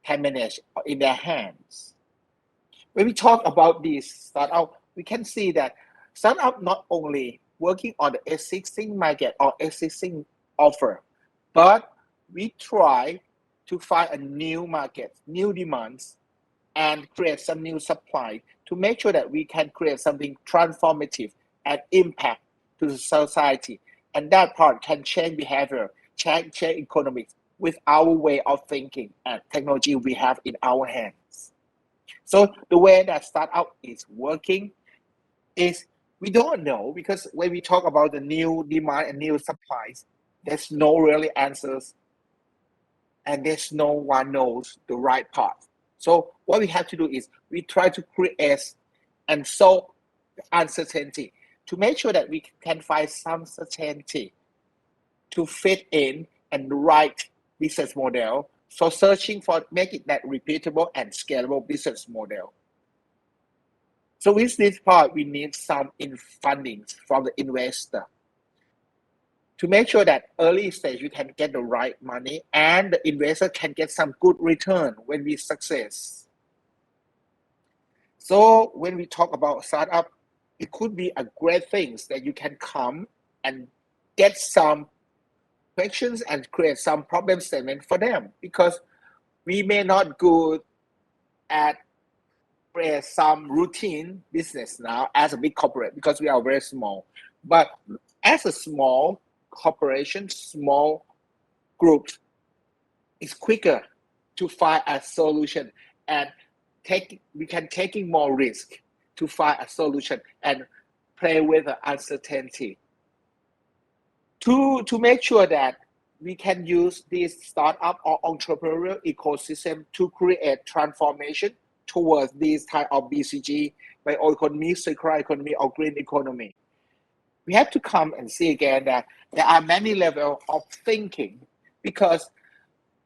[SPEAKER 5] can manage in their hands. When we talk about these startup, we can see that startup not only working on the existing market or existing offer, but we try to find a new market, new demands, and create some new supply to make sure that we can create something transformative and impact to the society. And that part can change behavior, change economics with our way of thinking and technology we have in our hands. So the way that startup is working is we don't know, because when we talk about the new demand and new supplies, there's no really answers and there's no one knows the right path. So what we have to do is we try to create and solve uncertainty to make sure that we can find some certainty to fit in and the right business model. So searching for make it that repeatable and scalable business model. So with this part, we need some funding from the investor to make sure that early stage we can get the right money and the investor can get some good return when we success. So when we talk about startup, it could be a great things that you can come and get some questions and create some problem statement for them, because we may not good at some routine business now as a big corporate because we are very small. But as a small corporation, small group, it's quicker to find a solution and we can taking more risk to find a solution and play with the uncertainty to make sure that we can use this startup or entrepreneurial ecosystem to create transformation towards this type of BCG, bioeconomy, circular economy, or green economy. We have to come and see again that there are many levels of thinking, because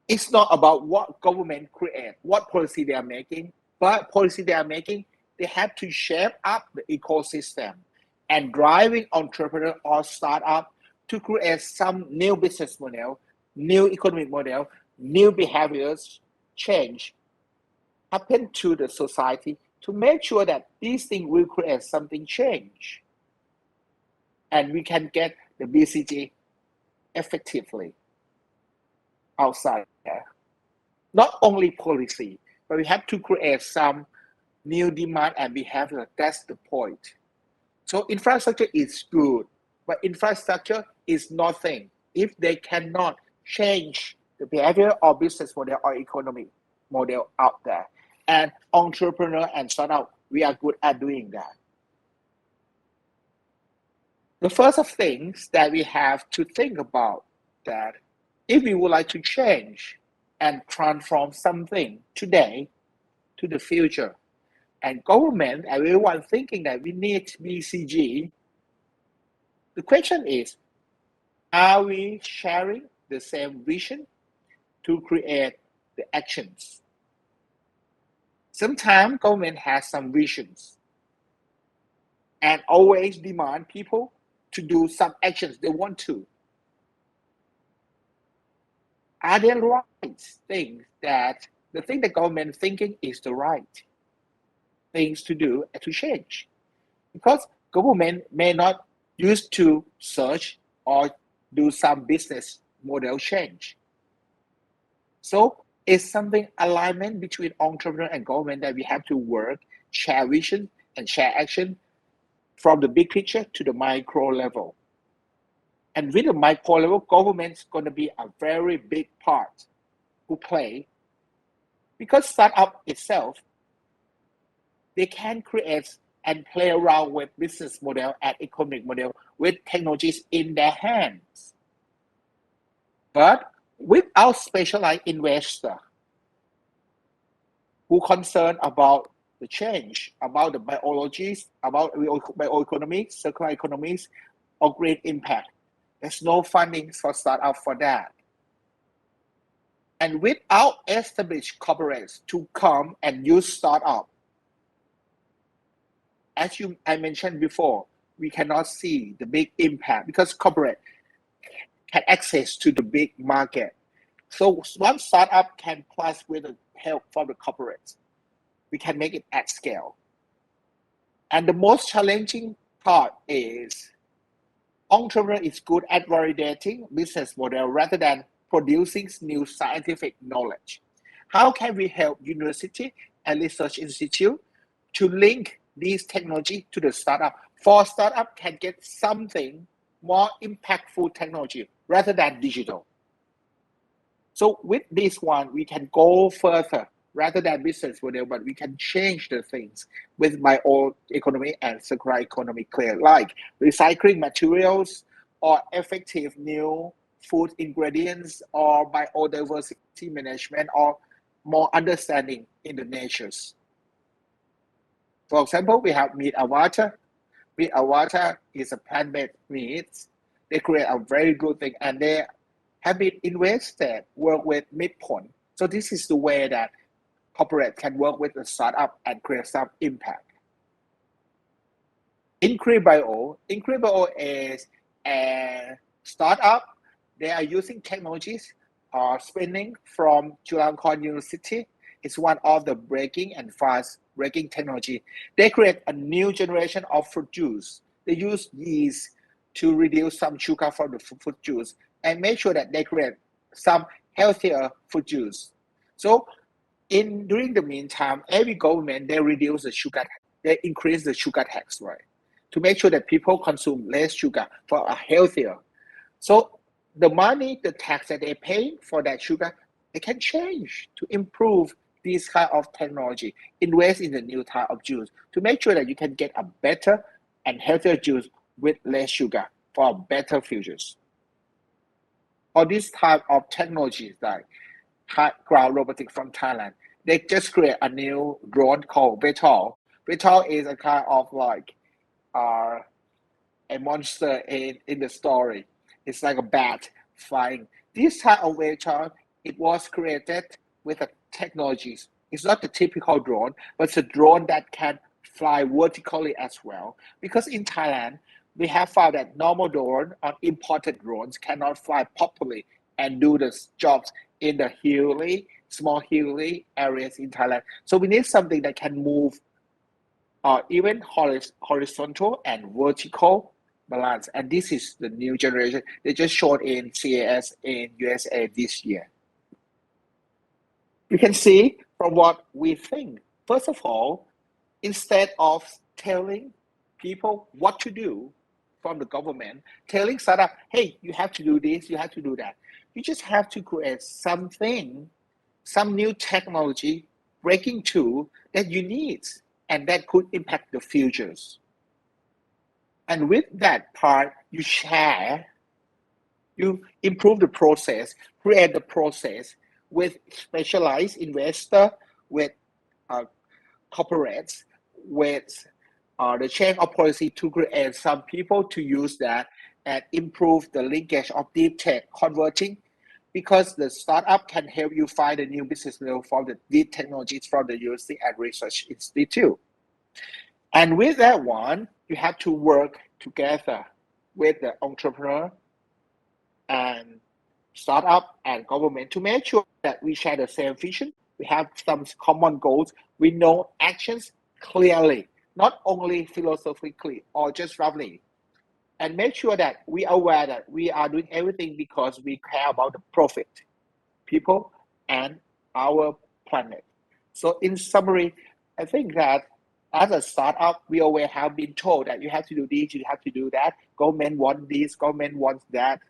[SPEAKER 5] it's not about what government create, what policy they are making, but policy they are making, they have to shape up the ecosystem and driving entrepreneur or startup to create some new business model, new economic model, new behaviors change happen to the society to make sure that these things will create something change. And we can get the BCG effectively outside there. Not only policy, but we have to create some new demand and behavior. That's the point. So infrastructure is good, but infrastructure is nothing if they cannot change the behavior or business model or economic model out there. And entrepreneur and startup, we are good at doing that. The first of things that we have to think about that if we would like to change and transform something today to the future, and government, everyone thinking that we need BCG, the question is, are we sharing the same vision to create the actions? Sometimes government has some visions and always demand people to do some actions they want to. Are they right things that the thing the government thinking is the right things to do and to change? Because government may not used to search or do some business model change. So it's something alignment between entrepreneur and government that we have to work, share vision and share action from the big picture to the micro level. And with the micro level, government's going to be a very big part to play, because startup itself, they can create and play around with business model and economic model with technologies in their hands. But without specialized investor who concerned about the change, about the biologies, about bioeconomics, circular economies, or great impact, there's no funding for startup for that. And without established corporates to come and use startup, as I mentioned before, we cannot see the big impact because corporate can access to the big market. So one startup can plus with the help from the corporates, we can make it at scale. And the most challenging part is entrepreneur is good at validating business model rather than producing new scientific knowledge. How can we help university and research institute to link these technology to the startup? For startup can get something more impactful technology rather than digital. So with this one, we can go further rather than business model, but we can change the things with my own economy and circular economy clear, like recycling materials or effective new food ingredients or biodiversity management or more understanding in the natures. For example, we have meat avatar. Meat avatar is a plant-based meat. They create a very good thing and they have been invested, work with midpoint. So this is the way that corporate can work with the startup and create some impact. Increbio is a startup. They are using technologies spinning from Chulalongkorn University. It's one of the breaking and fast breaking technology. They create a new generation of fruit juice. They use yeast to reduce some sugar from the fruit juice and make sure that they create some healthier fruit juice. So during the meantime, every government, they reduce the sugar, they increase the sugar tax, right? To make sure that people consume less sugar for a healthier. So the money, the tax that they pay for that sugar, they can change to improve this kind of technology, invest in the new type of juice to make sure that you can get a better and healthier juice with less sugar for better futures. Or this type of technologies like ground robotics from Thailand, they just create a new drone called Betal. Betal is a kind of like a monster in the story. It's like a bat flying. This type of Betal, it was created with a technologies. It's not the typical drone, but it's a drone that can fly vertically as well. Because in Thailand, we have found that normal drone or imported drones cannot fly properly and do the jobs in the hilly, small hilly areas in Thailand. So we need something that can move even horizontal and vertical balance. And this is the new generation. They just showed in CAS in USA this year. You can see from what we think. First of all, instead of telling people what to do from the government, telling startup, hey, you have to do this, you have to do that. You just have to create something, some new technology, breaking tool that you need and that could impact the futures. And with that part, you share, you improve the process, create the process with specialized investor, with corporates, with the change of policy to create some people to use that and improve the linkage of deep tech converting, because the startup can help you find a new business model from the deep technologies from the university and research institute. And with that one, you have to work together with the entrepreneur and startup and government to make sure that we share the same vision. We have some common goals. We know actions clearly, not only philosophically or just roughly. And make sure that we are aware that we are doing everything because we care about the profit, people, and our planet. So in summary, I think that as a startup, we always have been told that you have to do this, you have to do that. Government wants this, government wants that.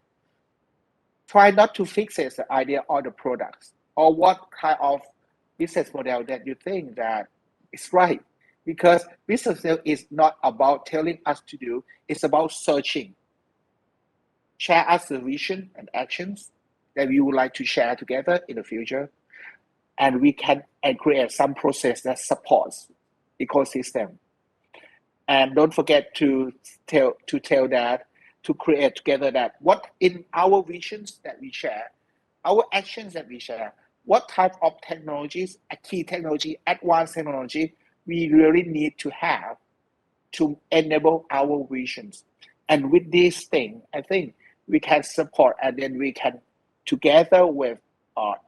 [SPEAKER 5] Try not to fixate the idea or the products or what kind of business model that you think that is right. Because business model is not about telling us to do, it's about searching. Share us the vision and actions that we would like to share together in the future. And we can create some process that supports ecosystem. And don't forget to tell that, to create together that what in our visions that we share, our actions that we share, what type of technologies, a key technology, advanced technology we really need to have to enable our visions. And with this thing, I think we can support, and then we can, together with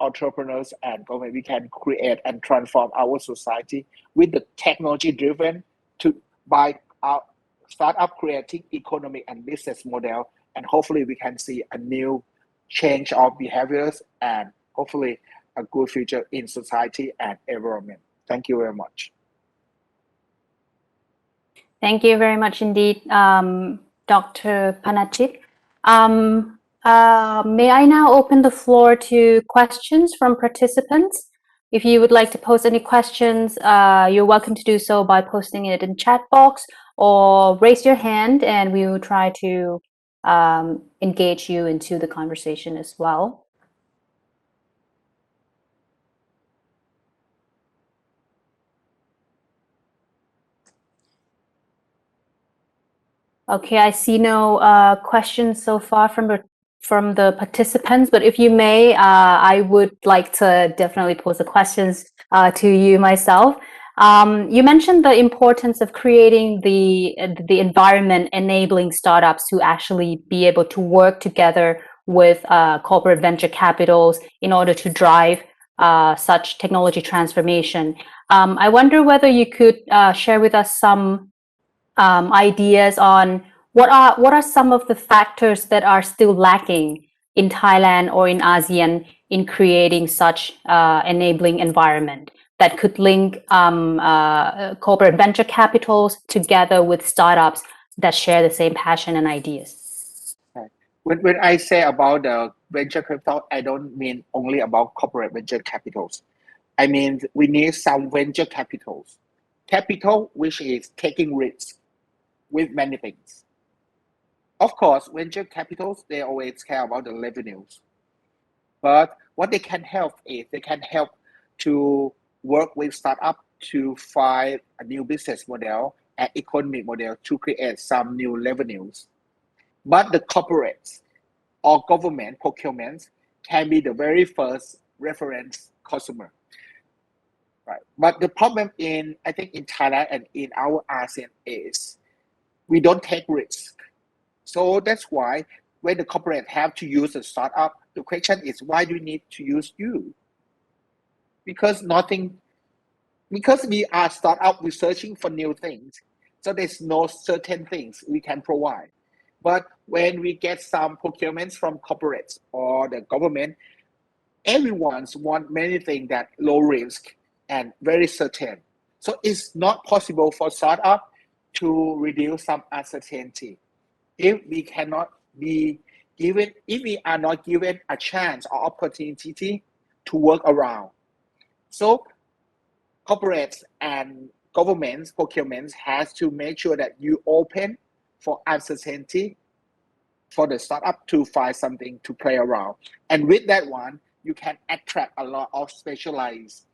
[SPEAKER 5] entrepreneurs and government, we can create and transform our society with the technology driven to by our startup creating economic and business model, and hopefully we can see a new change of behaviors and hopefully a good future in society and environment. Thank you very much.
[SPEAKER 1] Thank you very much indeed, Dr. Panachit. May I now open the floor to questions from participants? If you would like to post any questions, you're welcome to do so by posting it in chat box or raise your hand, and we will try to engage you into the conversation as well. Okay, I see no questions so far from the participants, but if you may, I would like to definitely pose the questions to you myself. You mentioned the importance of creating the environment enabling startups to actually be able to work together with corporate venture capitals in order to drive such technology transformation. I wonder whether you could share with us some ideas on what are some of the factors that are still lacking in Thailand or in ASEAN in creating such enabling environment that could link corporate venture capitals together with startups that share the same passion and ideas.
[SPEAKER 5] When I say about the venture capital, I don't mean only about corporate venture capitals. I mean, we need some venture capitals. Capital which is taking risks with many things. Of course, venture capitals, they always care about the revenues. But what they can help is they can help to work with startup to find a new business model and economic model to create some new revenues. But the corporates or government procurements can be the very first reference customer. Right. But the problem I think in Thailand and in our ASEAN is we don't take risks. So that's why when the corporate have to use a startup, the question is, why do we need to use you? Because we are startup, we're searching for new things. So there's no certain things we can provide. But when we get some procurements from corporates or the government, everyone's want many things that low risk and very certain. So it's not possible for startup to reduce some uncertainty. If we are not given a chance or opportunity to work around. So corporates and governments, procurements has to make sure that you open for uncertainty for the startup to find something to play around. And with that one, you can attract a lot of specialized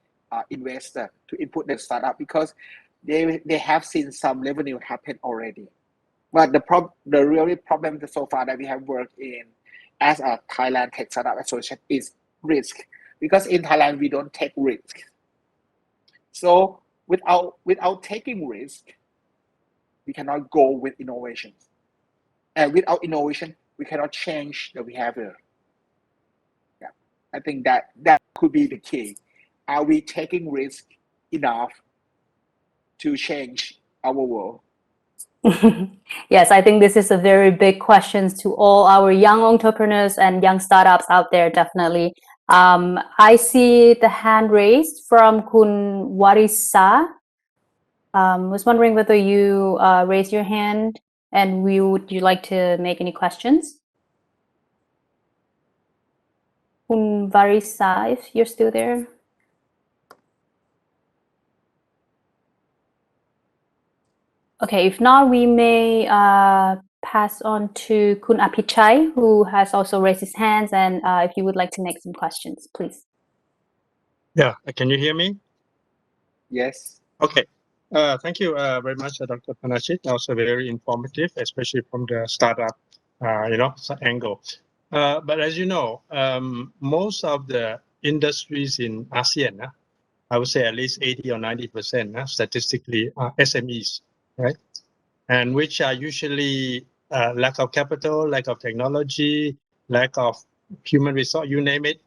[SPEAKER 5] investor to input the startup because they have seen some revenue happen already. But the really problem so far that we have worked in as a Thailand Tech Startup Association is risk, because in Thailand we don't take risk. So without taking risk, we cannot go with innovations, and without innovation, we cannot change the behavior. Yeah, I think that could be the key. Are we taking risk enough to change our world?
[SPEAKER 1] Yes, I think this is a very big question to all our young entrepreneurs and young startups out there, definitely. I see the hand raised from Kun Warisa. Was wondering whether you raise your hand and would you like to make any questions? Kun Warisa, if you're still there. Okay, if not, we may pass on to Kun Apichai, who has also raised his hands, and if you would like to make some questions, please.
[SPEAKER 4] Yeah, can you hear me?
[SPEAKER 5] Yes.
[SPEAKER 4] Okay. Thank you very much, Dr. Panachit. Also very informative, especially from the startup, angle. But as you know, most of the industries in ASEAN, I would say at least 80 or 90% statistically are SMEs, right? and which are usually lack of capital, lack of technology, lack of human resource, you name it,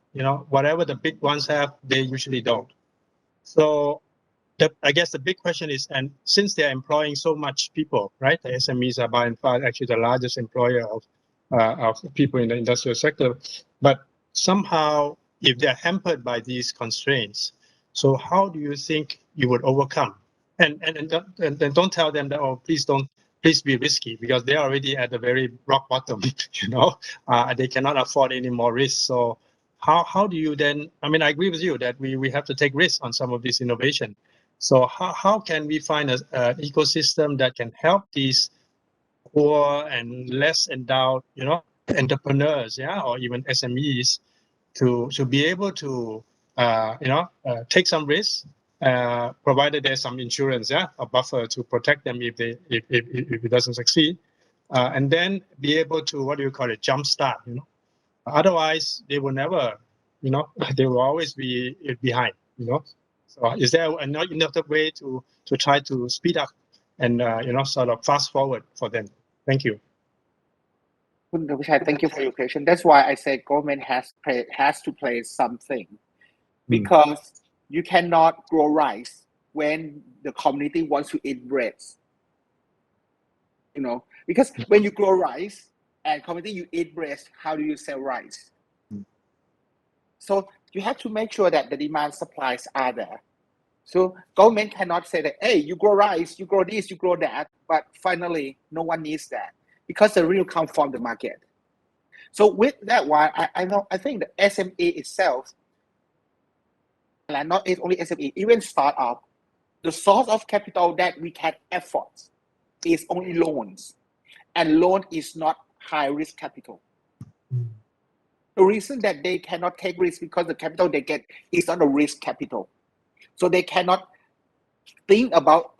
[SPEAKER 4] whatever the big ones have, they usually don't. So I guess the big question is, and since they're employing so much people, right? The SMEs are by and far actually the largest employer of people in the industrial sector. But somehow, if they're hampered by these constraints, so how do you think you would overcome? And don't tell them that, oh, please be risky, because they're already at the very rock bottom. They cannot afford any more risk. So how do you then? I mean, I agree with you that we have to take risks on some of this innovation. So how can we find an ecosystem that can help these poor and less endowed, entrepreneurs, or even SMEs to be able to, take some risks, provided there's some insurance, a buffer to protect them if it doesn't succeed, and then be able to, what do you call it, jumpstart. Otherwise, they will never, they will always be behind. So is there another way to try to speed up and sort of fast forward for them? Thank you.
[SPEAKER 5] Thank you for your question. That's why I say government has to play something, because you cannot grow rice when the community wants to eat bread. Because when you grow rice and community you eat bread, how do you sell rice? So you have to make sure that the demand supplies are there. So government cannot say that, hey, you grow rice, you grow this, you grow that, but finally no one needs that, because the real come from the market. So with that one, I think the SME itself, and not only SME, even startup, the source of capital that we can afford is only loans, and loan is not high risk capital. The reason that they cannot take risk because the capital they get is not a risk capital. So they cannot think about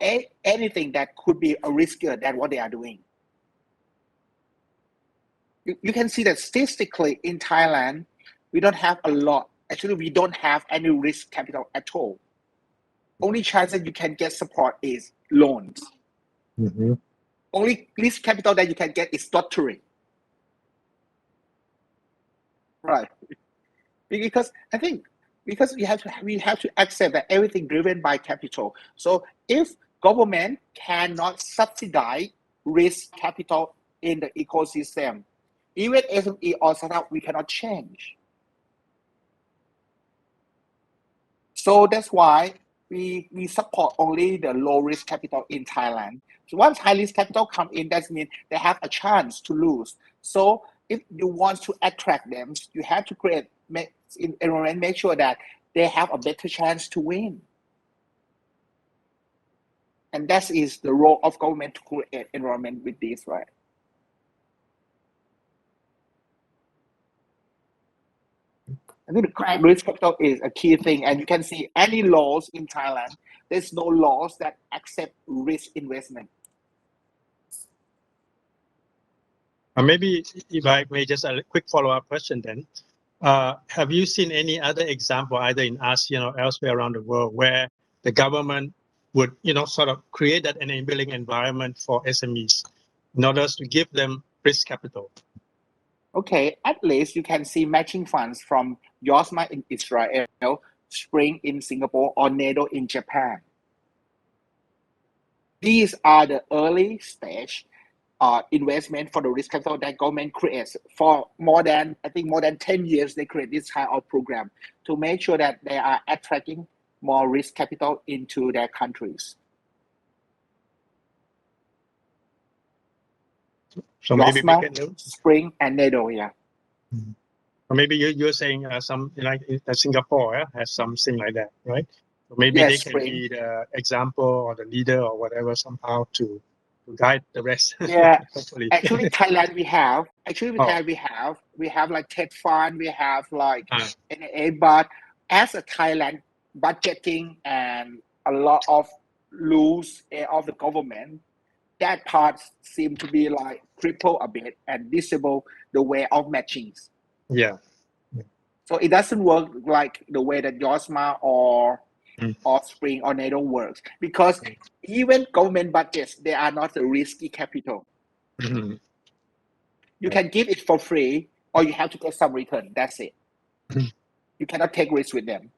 [SPEAKER 5] anything that could be a riskier than what they are doing. You can see that statistically in Thailand, we don't have a lot. Actually, we don't have any risk capital at all. Only chance that you can get support is loans.
[SPEAKER 4] Mm-hmm.
[SPEAKER 5] Only risk capital that you can get is lottery. Right. Because I think we have to accept that everything driven by capital. So if government cannot subsidize risk capital in the ecosystem, even SME or startup, we cannot change. So that's why we support only the low risk capital in Thailand. So once high risk capital come in, that means they have a chance to lose. So if you want to attract them, you have to create environment, make sure that they have a better chance to win. And that is the role of government to create environment with this, right? I think the risk capital is a key thing, and you can see any laws in Thailand, there's no laws that accept risk investment.
[SPEAKER 4] Maybe if I may, just a quick follow-up question then. Have you seen any other example, either in ASEAN or elsewhere around the world, where the government would, sort of create that enabling environment for SMEs in order to give them risk capital?
[SPEAKER 5] Okay, at least you can see matching funds from YOSMA in Israel, Spring in Singapore, or NATO in Japan. These are the early stage investment for the risk capital that government creates for more than 10 years. They create this kind of program to make sure that they are attracting more risk capital into their countries.
[SPEAKER 4] So
[SPEAKER 5] YOSMA,
[SPEAKER 4] maybe we can
[SPEAKER 5] Spring, and NATO, yeah.
[SPEAKER 4] Or maybe you're saying some, like Singapore has something like that, right? So maybe
[SPEAKER 5] Yes,
[SPEAKER 4] they can
[SPEAKER 5] Spring.
[SPEAKER 4] be the example or the leader or whatever somehow to guide the rest.
[SPEAKER 5] Yeah,
[SPEAKER 4] Hopefully.
[SPEAKER 5] actually Thailand we have like TED Fund, we have like NAA, but as a Thailand budgeting and a lot of rules of the government, that part seem to be like crippled a bit and disable the way of matchings.
[SPEAKER 4] Yeah.
[SPEAKER 5] So it doesn't work like the way that YOSMA or offspring or they don't work, because even government budgets, they are not a risky capital. You can give it for free, or you have to get some return. That's it. You cannot take risks with them.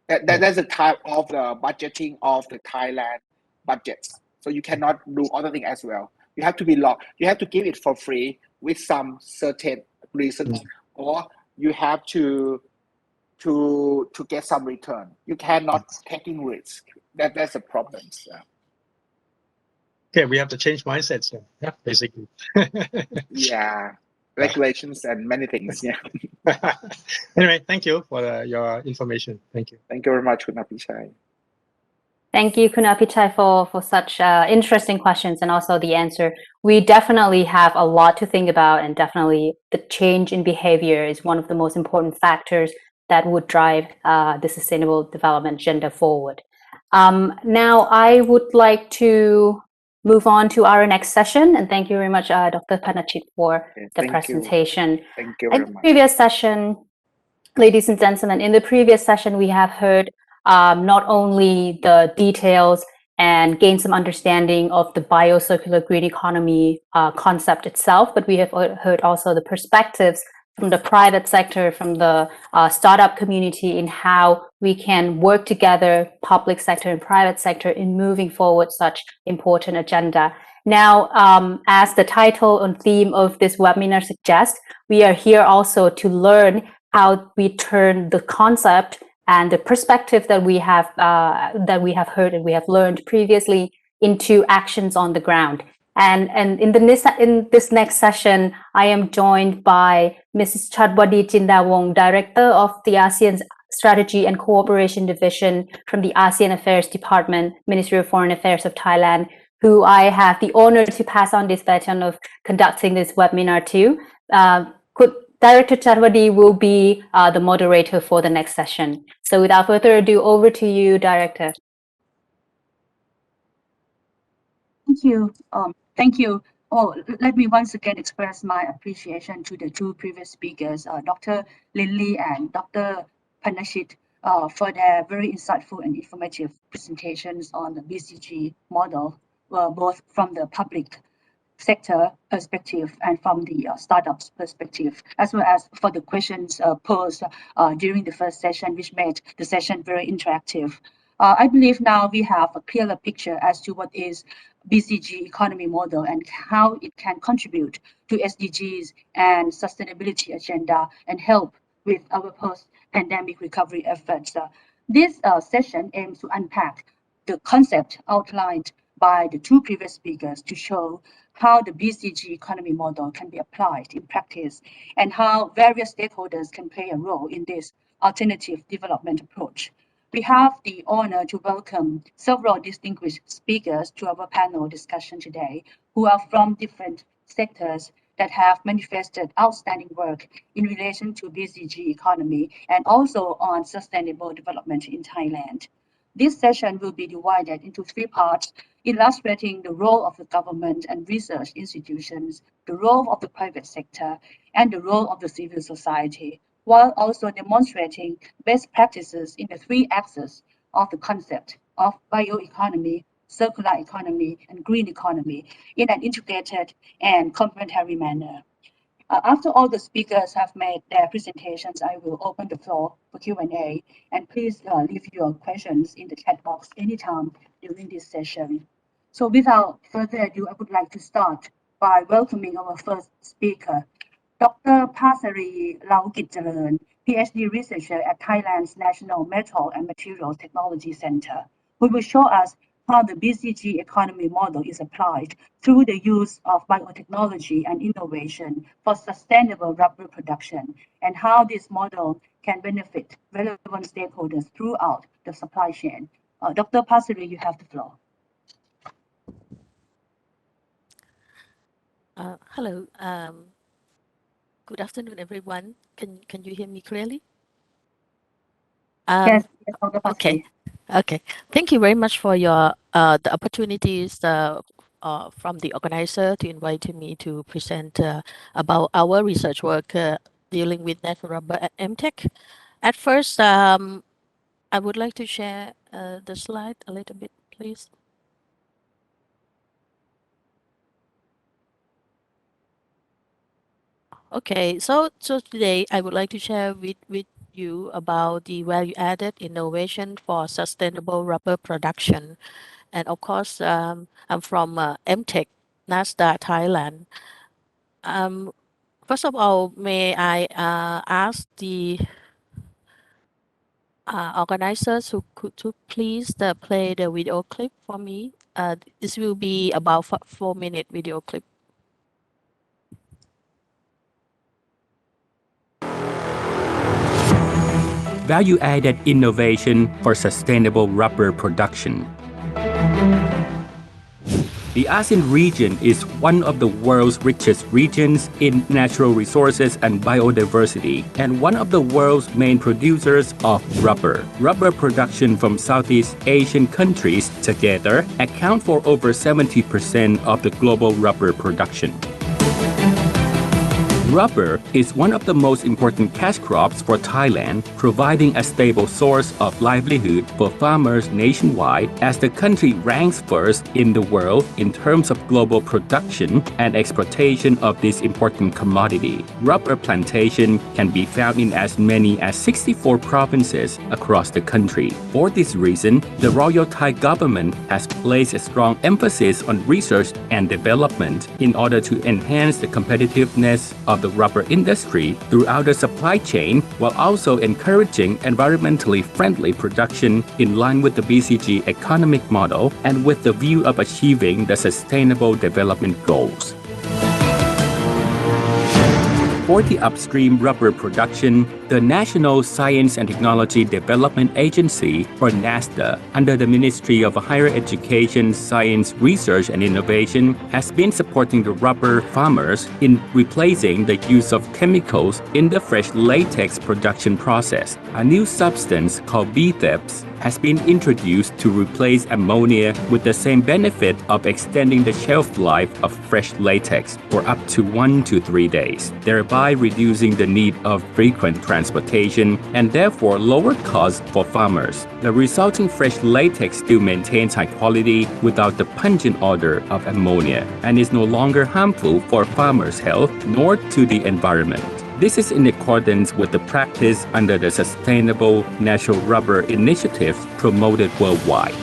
[SPEAKER 5] That's the type of the budgeting of the Thailand budgets. So you cannot do other things as well. You have to be locked. You have to give it for free with some certain reasons, or you have to get some return. You cannot taking risk. That's a problem. Yeah.
[SPEAKER 4] Okay, we have to change mindsets. Yeah, basically.
[SPEAKER 5] Yeah, regulations and many things. Yeah.
[SPEAKER 4] Anyway, thank you for your information. Thank you.
[SPEAKER 5] Thank you very much, Khun Apichai.
[SPEAKER 1] Thank you, Khun Apichai, for such interesting questions and also the answer. We definitely have a lot to think about, and definitely the change in behavior is one of the most important factors that would drive the Sustainable Development Agenda forward. Now, I would like to move on to our next session, and thank you very much, Dr. Panachit, for the presentation.
[SPEAKER 5] Thank you very much.
[SPEAKER 1] Previous session, ladies and gentlemen, in the previous session, we have heard not only the details and gain some understanding of the biocircular green economy concept itself, but we have heard also the perspectives from the private sector, from the startup community, in how we can work together, public sector and private sector, in moving forward such important agenda. Now, as the title and theme of this webinar suggests, we are here also to learn how we turn the concept and the perspective that we have heard and we have learned previously into actions on the ground. And in this next session, I am joined by Mrs. Chadwadi Jindawong, Director of the ASEAN Strategy and Cooperation Division from the ASEAN Affairs Department, Ministry of Foreign Affairs of Thailand, who I have the honor to pass on this baton of conducting this webinar to. Director Chadwadi will be the moderator for the next session. So without further ado, over to you, Director.
[SPEAKER 6] Thank you. Thank you. Oh, let me once again express my appreciation to the two previous speakers, Dr. Lily and Dr. Panachit, for their very insightful and informative presentations on the BCG model, both from the public sector perspective and from the startups perspective, as well as for the questions posed during the first session, which made the session very interactive. I believe now we have a clearer picture as to what is BCG economy model and how it can contribute to SDGs and sustainability agenda and help with our post-pandemic recovery efforts. This session aims to unpack the concept outlined by the two previous speakers to show how the BCG economy model can be applied in practice and how various stakeholders can play a role in this alternative development approach. We have the honor to welcome several distinguished speakers to our panel discussion today, who are from different sectors that have manifested outstanding work in relation to BCG economy and also on sustainable development in Thailand. This session will be divided into three parts, illustrating the role of the government and research institutions, the role of the private sector, and the role of the civil society, while also demonstrating best practices in the three axes of the concept of bioeconomy, circular economy, and green economy in an integrated and complementary manner. After all the speakers have made their presentations, I will open the floor for Q&A, and please leave your questions in the chat box anytime during this session. So without further ado, I would like to start by welcoming our first speaker, Dr. Pasari Laukitjaran, PhD researcher at Thailand's National Metal and Materials Technology Center, who will show us how the BCG economy model is applied through the use of biotechnology and innovation for sustainable rubber production, and how this model can benefit relevant stakeholders throughout the supply chain. Dr. Pasari, you have the floor.
[SPEAKER 7] Hello. Good afternoon, everyone. Can you hear me clearly?
[SPEAKER 6] Yes, Dr. Pasari.
[SPEAKER 7] Okay. Thank you very much for your the opportunities from the organizer to invite me to present about our research work dealing with natural rubber at MTech. At first, I would like to share the slide a little bit, please. Okay, so today I would like to share with you about the value added innovation for sustainable rubber production. And of course, I'm from MTech, NASDAQ, Thailand. First of all, may I ask the organizers who could to please play the video clip for me. This will be about 4-minute video clip.
[SPEAKER 8] Value-added innovation for sustainable rubber production. The ASEAN region is one of the world's richest regions in natural resources and biodiversity, and one of the world's main producers of rubber. Rubber production from Southeast Asian countries together account for over 70% of the global rubber production. Rubber is one of the most important cash crops for Thailand, providing a stable source of livelihood for farmers nationwide as the country ranks first in the world in terms of global production and exportation of this important commodity. Rubber plantation can be found in as many as 64 provinces across the country. For this reason, the Royal Thai government has placed a strong emphasis on research and development in order to enhance the competitiveness of the rubber industry throughout the supply chain, while also encouraging environmentally friendly production in line with the BCG economic model and with the view of achieving the Sustainable Development Goals. For the upstream rubber production, the National Science and Technology Development Agency, or NASDA, under the Ministry of Higher Education, Science, Research and Innovation, has been supporting the rubber farmers in replacing the use of chemicals in the fresh latex production process. A new substance called BTEPS has been introduced to replace ammonia with the same benefit of extending the shelf life of fresh latex for up to 1 to 3 days, thereby reducing the need of frequent transportation and therefore lower costs for farmers. The resulting fresh latex still maintains high quality without the pungent odor of ammonia and is no longer harmful for farmers' health nor to the environment. This is in accordance with the practice under the Sustainable Natural Rubber Initiative promoted worldwide.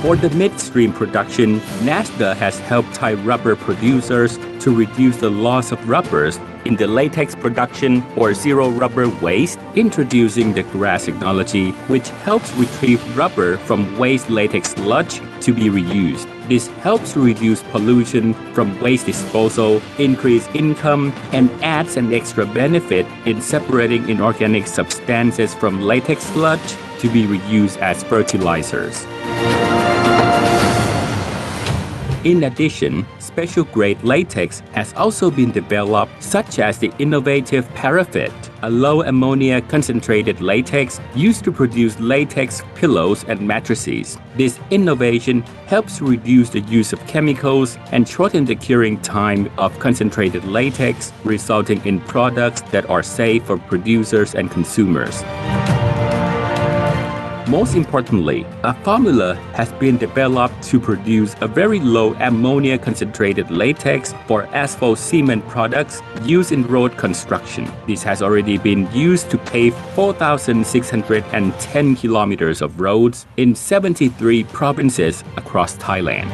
[SPEAKER 8] For the midstream production, NASDA has helped Thai rubber producers to reduce the loss of rubbers in the latex production or zero rubber waste, introducing the GRASS technology, which helps retrieve rubber from waste latex sludge to be reused. This helps to reduce pollution from waste disposal, increase income, and adds an extra benefit in separating inorganic substances from latex sludge to be reused as fertilizers. In addition, special grade latex has also been developed, such as the innovative Parafit, a low ammonia concentrated latex used to produce latex pillows and mattresses. This innovation helps reduce the use of chemicals and shorten the curing time of concentrated latex, resulting in products that are safe for producers and consumers. Most importantly, a formula has been developed to produce a very low ammonia concentrated latex for asphalt cement products used in road construction. This has already been used to pave 4,610 kilometers of roads in 73 provinces across Thailand.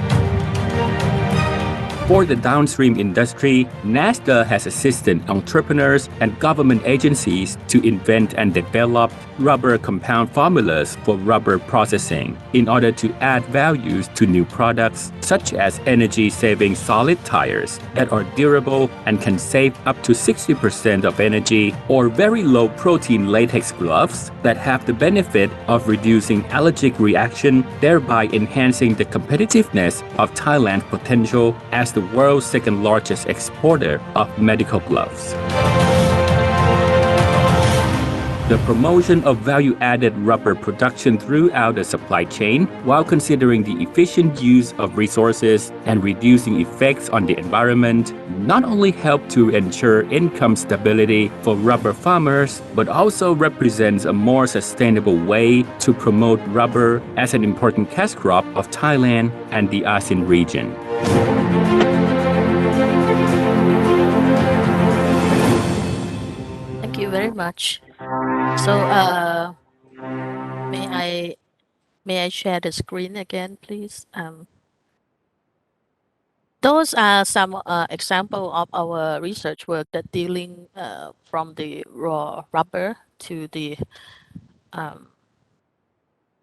[SPEAKER 8] For the downstream industry, NASDA has assisted entrepreneurs and government agencies to invent and develop rubber compound formulas for rubber processing in order to add values to new products, such as energy-saving solid tires that are durable and can save up to 60% of energy, or very low protein latex gloves that have the benefit of reducing allergic reaction, thereby enhancing the competitiveness of Thailand's potential as the world's second largest exporter of medical gloves. the promotion of value-added rubber production throughout the supply chain, while considering the efficient use of resources and reducing effects on the environment, not only help to ensure income stability for rubber farmers, but also represents a more sustainable way to promote rubber as an important cash crop of Thailand and the ASEAN region.
[SPEAKER 7] Thank you very much. So, may I share the screen again, please? Those are some example of our research work that dealing from the raw rubber to the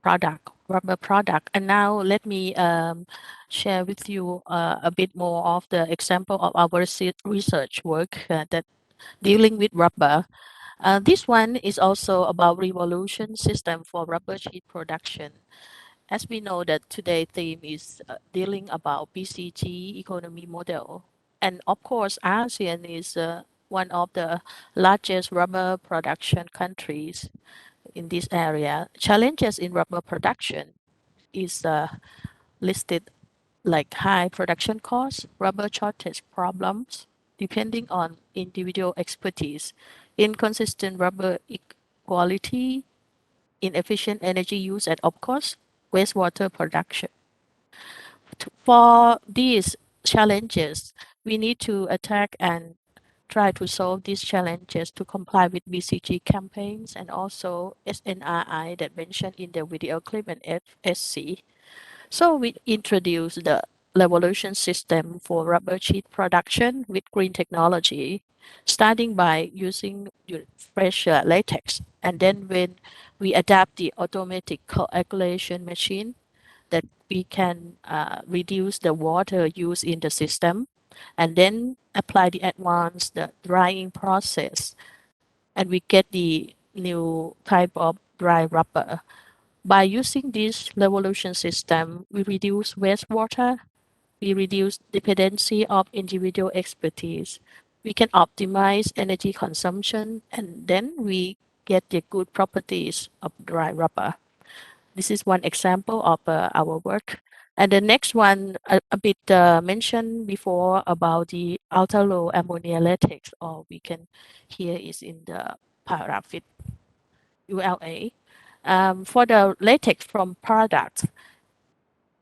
[SPEAKER 7] rubber product. And now let me share with you a bit more of the example of our research work that dealing with rubber. This one is also about revolution system for rubber sheet production. As we know that today theme is dealing about BCG economy model. And of course, ASEAN is one of the largest rubber production countries in this area. Challenges in rubber production is listed like high production costs, rubber shortage problems, depending on individual expertise, inconsistent rubber quality, inefficient energy use, and of course, wastewater production. For these challenges, we need to attack and try to solve these challenges to comply with BCG campaigns and also SNRI that mentioned in the video clip and FSC. So we introduced the revolution system for rubber sheet production with green technology, starting by using fresh latex. And then when we adapt the automatic coagulation machine, that we can reduce the water use in the system and then apply the advanced drying process, and we get the new type of dry rubber. By using this revolution system, we reduce wastewater, we reduce dependency of individual expertise, we can optimize energy consumption, and then we get the good properties of dry rubber. This is one example of our work. And the next one, a bit mentioned before about the ultra-low ammonia latex, or we can here is in the paragraph ULA. For the latex from products,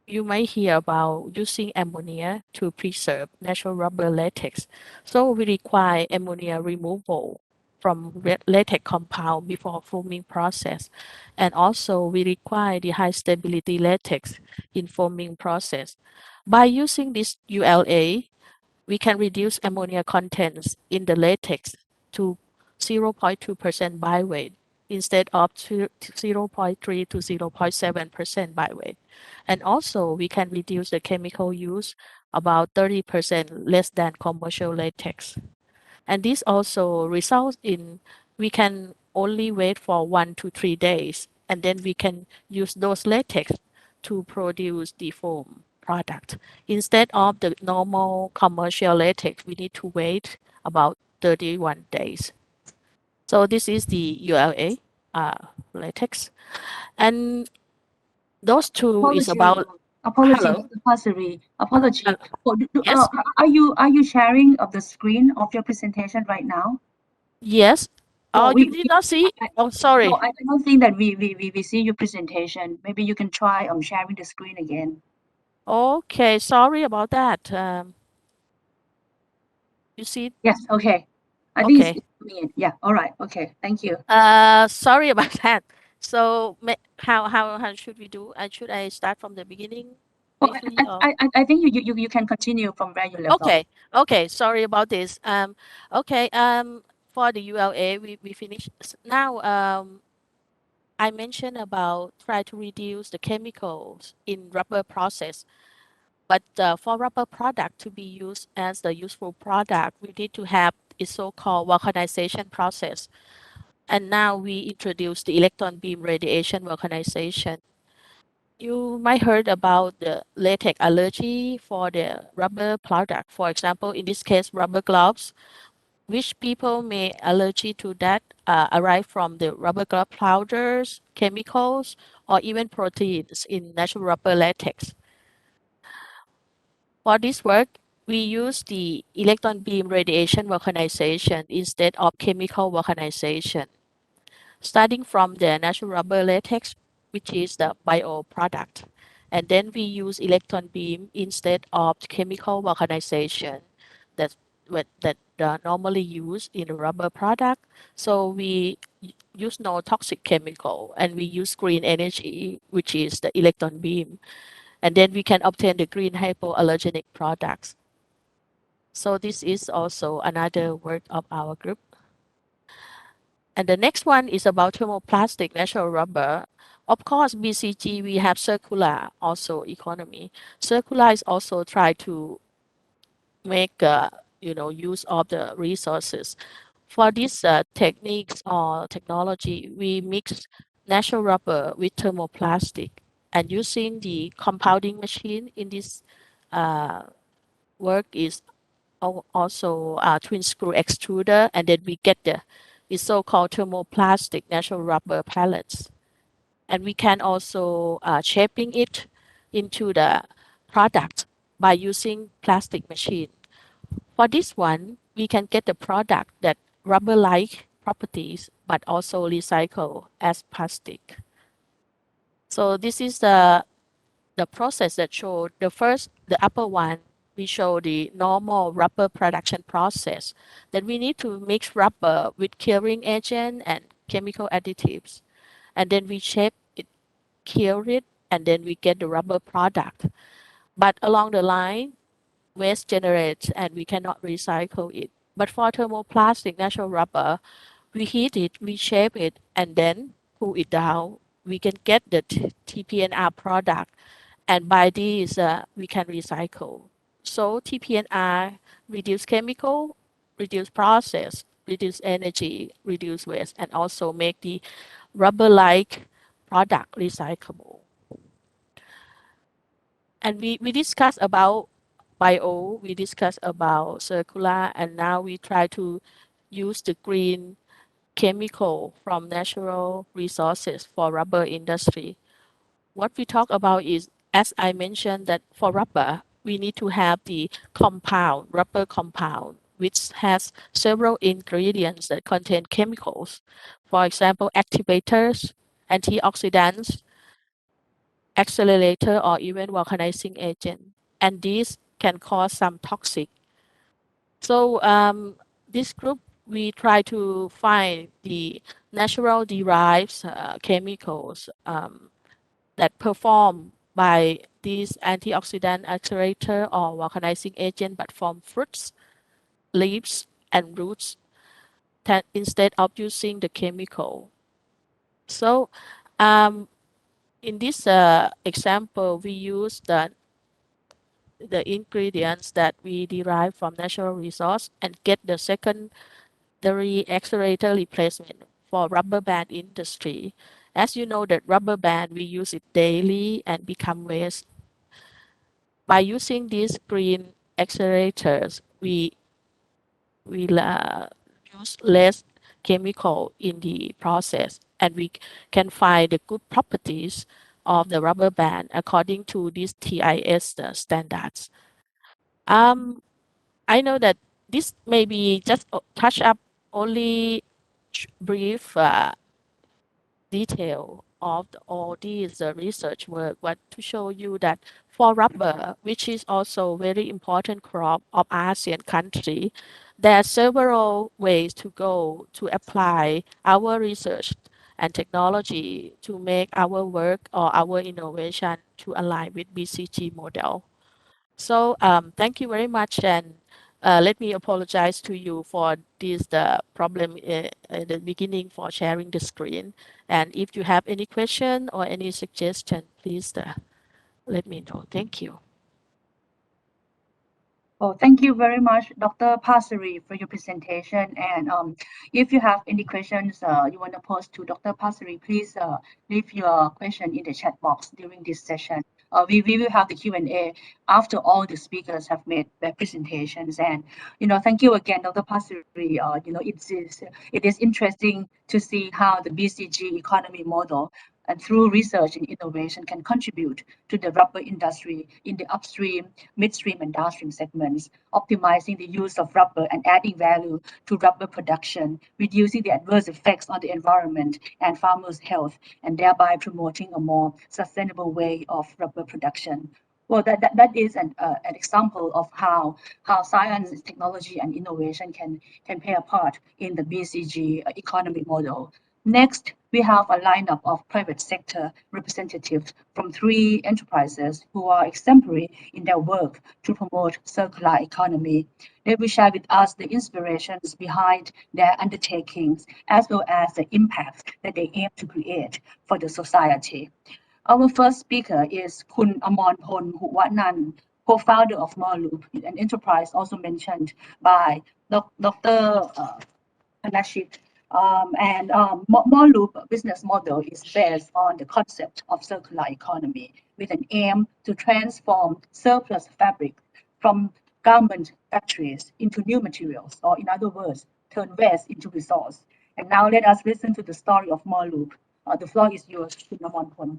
[SPEAKER 7] you may hear about using ammonia to preserve natural rubber latex. So we require ammonia removal from latex compound before foaming process. And also we require the high stability latex in foaming process. By using this ULA, we can reduce ammonia contents in the latex to 0.2% by weight instead of 0.3 to 0.7% by weight. And also, we can reduce the chemical use about 30% less than commercial latex. And this also results in we can only wait for 1 to 3 days, and then we can use those latex to produce the foam product. Instead of the normal commercial latex, we need to wait about 31 days. So this is the ULA latex. And those two is about
[SPEAKER 6] Apology,
[SPEAKER 7] hello.
[SPEAKER 6] Dr. Pasari. Apology.
[SPEAKER 7] Yes.
[SPEAKER 6] Are you sharing of the screen of your presentation right now?
[SPEAKER 7] Yes. Oh, you did not see? Oh, sorry.
[SPEAKER 6] No, I don't think that we see your presentation. Maybe you can try sharing the screen again.
[SPEAKER 7] Okay, sorry about that. You see?
[SPEAKER 6] Yes, okay. I think it's me. Yeah, all right. Okay, thank you.
[SPEAKER 7] Sorry about that. So how should we do? Should I start from the beginning briefly?
[SPEAKER 6] I think you can continue from where you left off.
[SPEAKER 7] Okay. Sorry about this. Okay. For the ULA, we finished now. I mentioned about try to reduce the chemicals in rubber process. But for rubber product to be used as the useful product, we need to have a so-called vulcanization process. And now we introduce the electron beam radiation vulcanization. You might heard about the latex allergy for the rubber product. For example, in this case, rubber gloves. which people may allergy to that arrive from the rubber glove powders, chemicals, or even proteins in natural rubber latex. For this work, we use the electron beam radiation vulcanization instead of chemical vulcanization. Starting from the natural rubber latex, which is the bioproduct, and then we use electron beam instead of chemical vulcanization that normally used in a rubber product. So we use no toxic chemical, and we use green energy, which is the electron beam, and then we can obtain the green hypoallergenic products. So this is also another work of our group. And the next one is about thermoplastic natural rubber. Of course, BCG, we have circular also economy. Circular is also try to make use of the resources. For these techniques or technology, we mix natural rubber with thermoplastic, and using the compounding machine in this work is also a twin screw extruder, and then we get the so-called thermoplastic natural rubber pellets. And we can also shaping it into the product by using plastic machine. For this one, we can get the product that rubber-like properties, but also recycle as plastic. So this is the process that showed the upper one, we show the normal rubber production process. Then we need to mix rubber with curing agent and chemical additives. And then we shape it, cure it, and then we get the rubber product. But along the line, waste generates and we cannot recycle it. But for thermoplastic natural rubber, we heat it, we shape it, and then cool it down. We can get the TPNR product, and by these we can recycle. So TPNR reduce chemical, reduce process, reduce energy, reduce waste, and also make the rubber-like product recyclable. And we discuss about bio, we discuss about circular, and now we try to use the green chemical from natural resources for rubber industry. What we talk about is, as I mentioned, that for rubber, we need to have the compound, rubber compound, which has several ingredients that contain chemicals. For example, activators, antioxidants, accelerator, or even vulcanizing agent. And these can cause some toxic. So this group, we try to find the natural derived chemicals that perform by these antioxidant accelerator or vulcanizing agent, but from fruits, leaves, and roots instead of using the chemical. So in this example, we use the ingredients that we derive from natural resource and get the secondary accelerator replacement for rubber band industry. As you know that rubber band, we use it daily and become waste. By using these green accelerators, we will use less chemical in the process, and we can find the good properties of the rubber band according to these TIS standards. I know that this may be just touch up only brief detail of all these research work, but to show you that for rubber, which is also very important crop of ASEAN country, there are several ways to go to apply our research and technology to make our work or our innovation to align with BCG model. So thank you very much, and let me apologize to you for this the problem at the beginning for sharing the screen. And if you have any question or any suggestion, please let me know. Thank you.
[SPEAKER 6] Well, thank you very much, Dr. Pasari, for your presentation. And if you have any questions you want to pose to Dr. Pasari, please leave your question in the chat box during this session. we will have the Q&A after all the speakers have made their presentations. And thank you again, Dr. Pasuri. It is interesting to see how the BCG economy model and through research and innovation can contribute to the rubber industry in the upstream, midstream, and downstream segments, optimizing the use of rubber and adding value to rubber production, reducing the adverse effects on the environment and farmers' health, and thereby promoting a more sustainable way of rubber production. Well, that is an example of how science, technology, and innovation can play a part in the BCG economy model. Next, we have a lineup of private sector representatives from 3 enterprises who are exemplary in their work to promote circular economy. They will share with us the inspirations behind their undertakings, as well as the impact that they aim to create for the society. Our first speaker is Kun Amonpon Huwanan, co-founder of Morloop, an enterprise also mentioned by Dr. Panashit. Morloop business model is based on the concept of circular economy with an aim to transform surplus fabric from garment factories into new materials, or in other words, turn waste into resource. And now let us listen to the story of Morloop. The floor is yours, Kun Amonpon.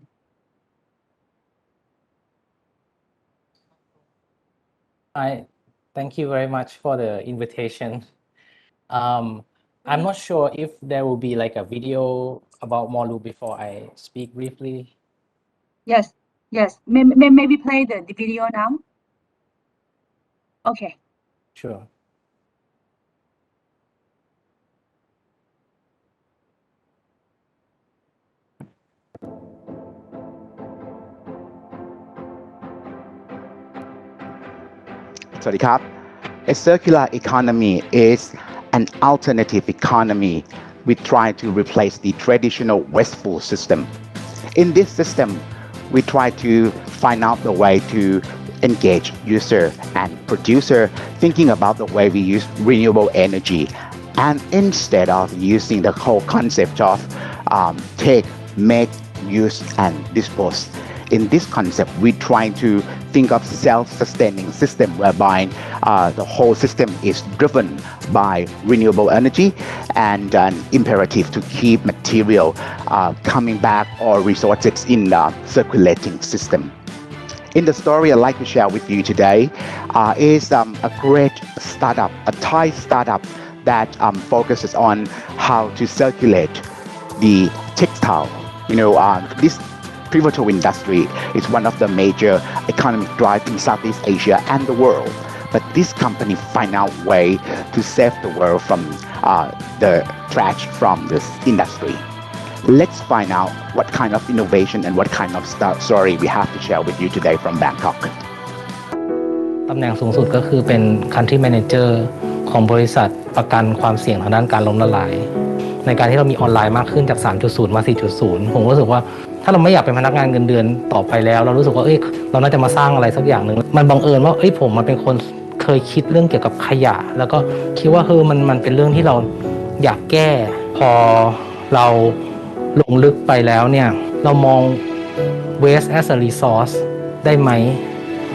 [SPEAKER 9] Thank you very much for the invitation. I'm not sure if there will be like a video about Morloop before I speak briefly.
[SPEAKER 6] Yes. Maybe play the video now. Okay.
[SPEAKER 9] Sure.
[SPEAKER 10] A circular economy is an alternative economy. We try to replace the traditional wasteful system. In this system, we try to find out the way to engage user and producer, thinking about the way we use renewable energy. And instead of using the whole concept of take, make, use, and dispose, in this concept, we try to think of self-sustaining system whereby the whole system is driven by renewable energy and an imperative to keep material coming back or resources in the circulating system. In the story I'd like to share with you today is a great startup, a Thai startup that focuses on how to circulate the textile. This pivotal industry is one of the major economic drives in Southeast Asia and the world. But this company find out a way to save the world from the trash from this industry. Let's find out what kind of innovation and what kind of story we have to share with you today from Bangkok.
[SPEAKER 9] ตำแหน่งสูงสุดก็คือเป็น Country Manager ของบริษัทประกันความเสี่ยงทางด้านการล้มละลายในการที่เรามีออนไลน์มากขึ้นจาก 3.0 มา 4.0 ผมรู้สึกว่าถ้าเราไม่อยากเป็นพนักงานเงินเดือนต่อไปแล้วเรารู้สึกว่าเราน่าจะมาสร้างอะไรสักอย่างหนึ่งมันบังเอิญว่าผมมันเป็นคนเคยคิดเรื่องเกี่ยวกับขยะแล้วก็คิดว่ามันเป็นเรื่องที่เราอยากแก้พอเราลงลึกไปแล้วเนี่ยเรามอง waste as a resource ได้ไหม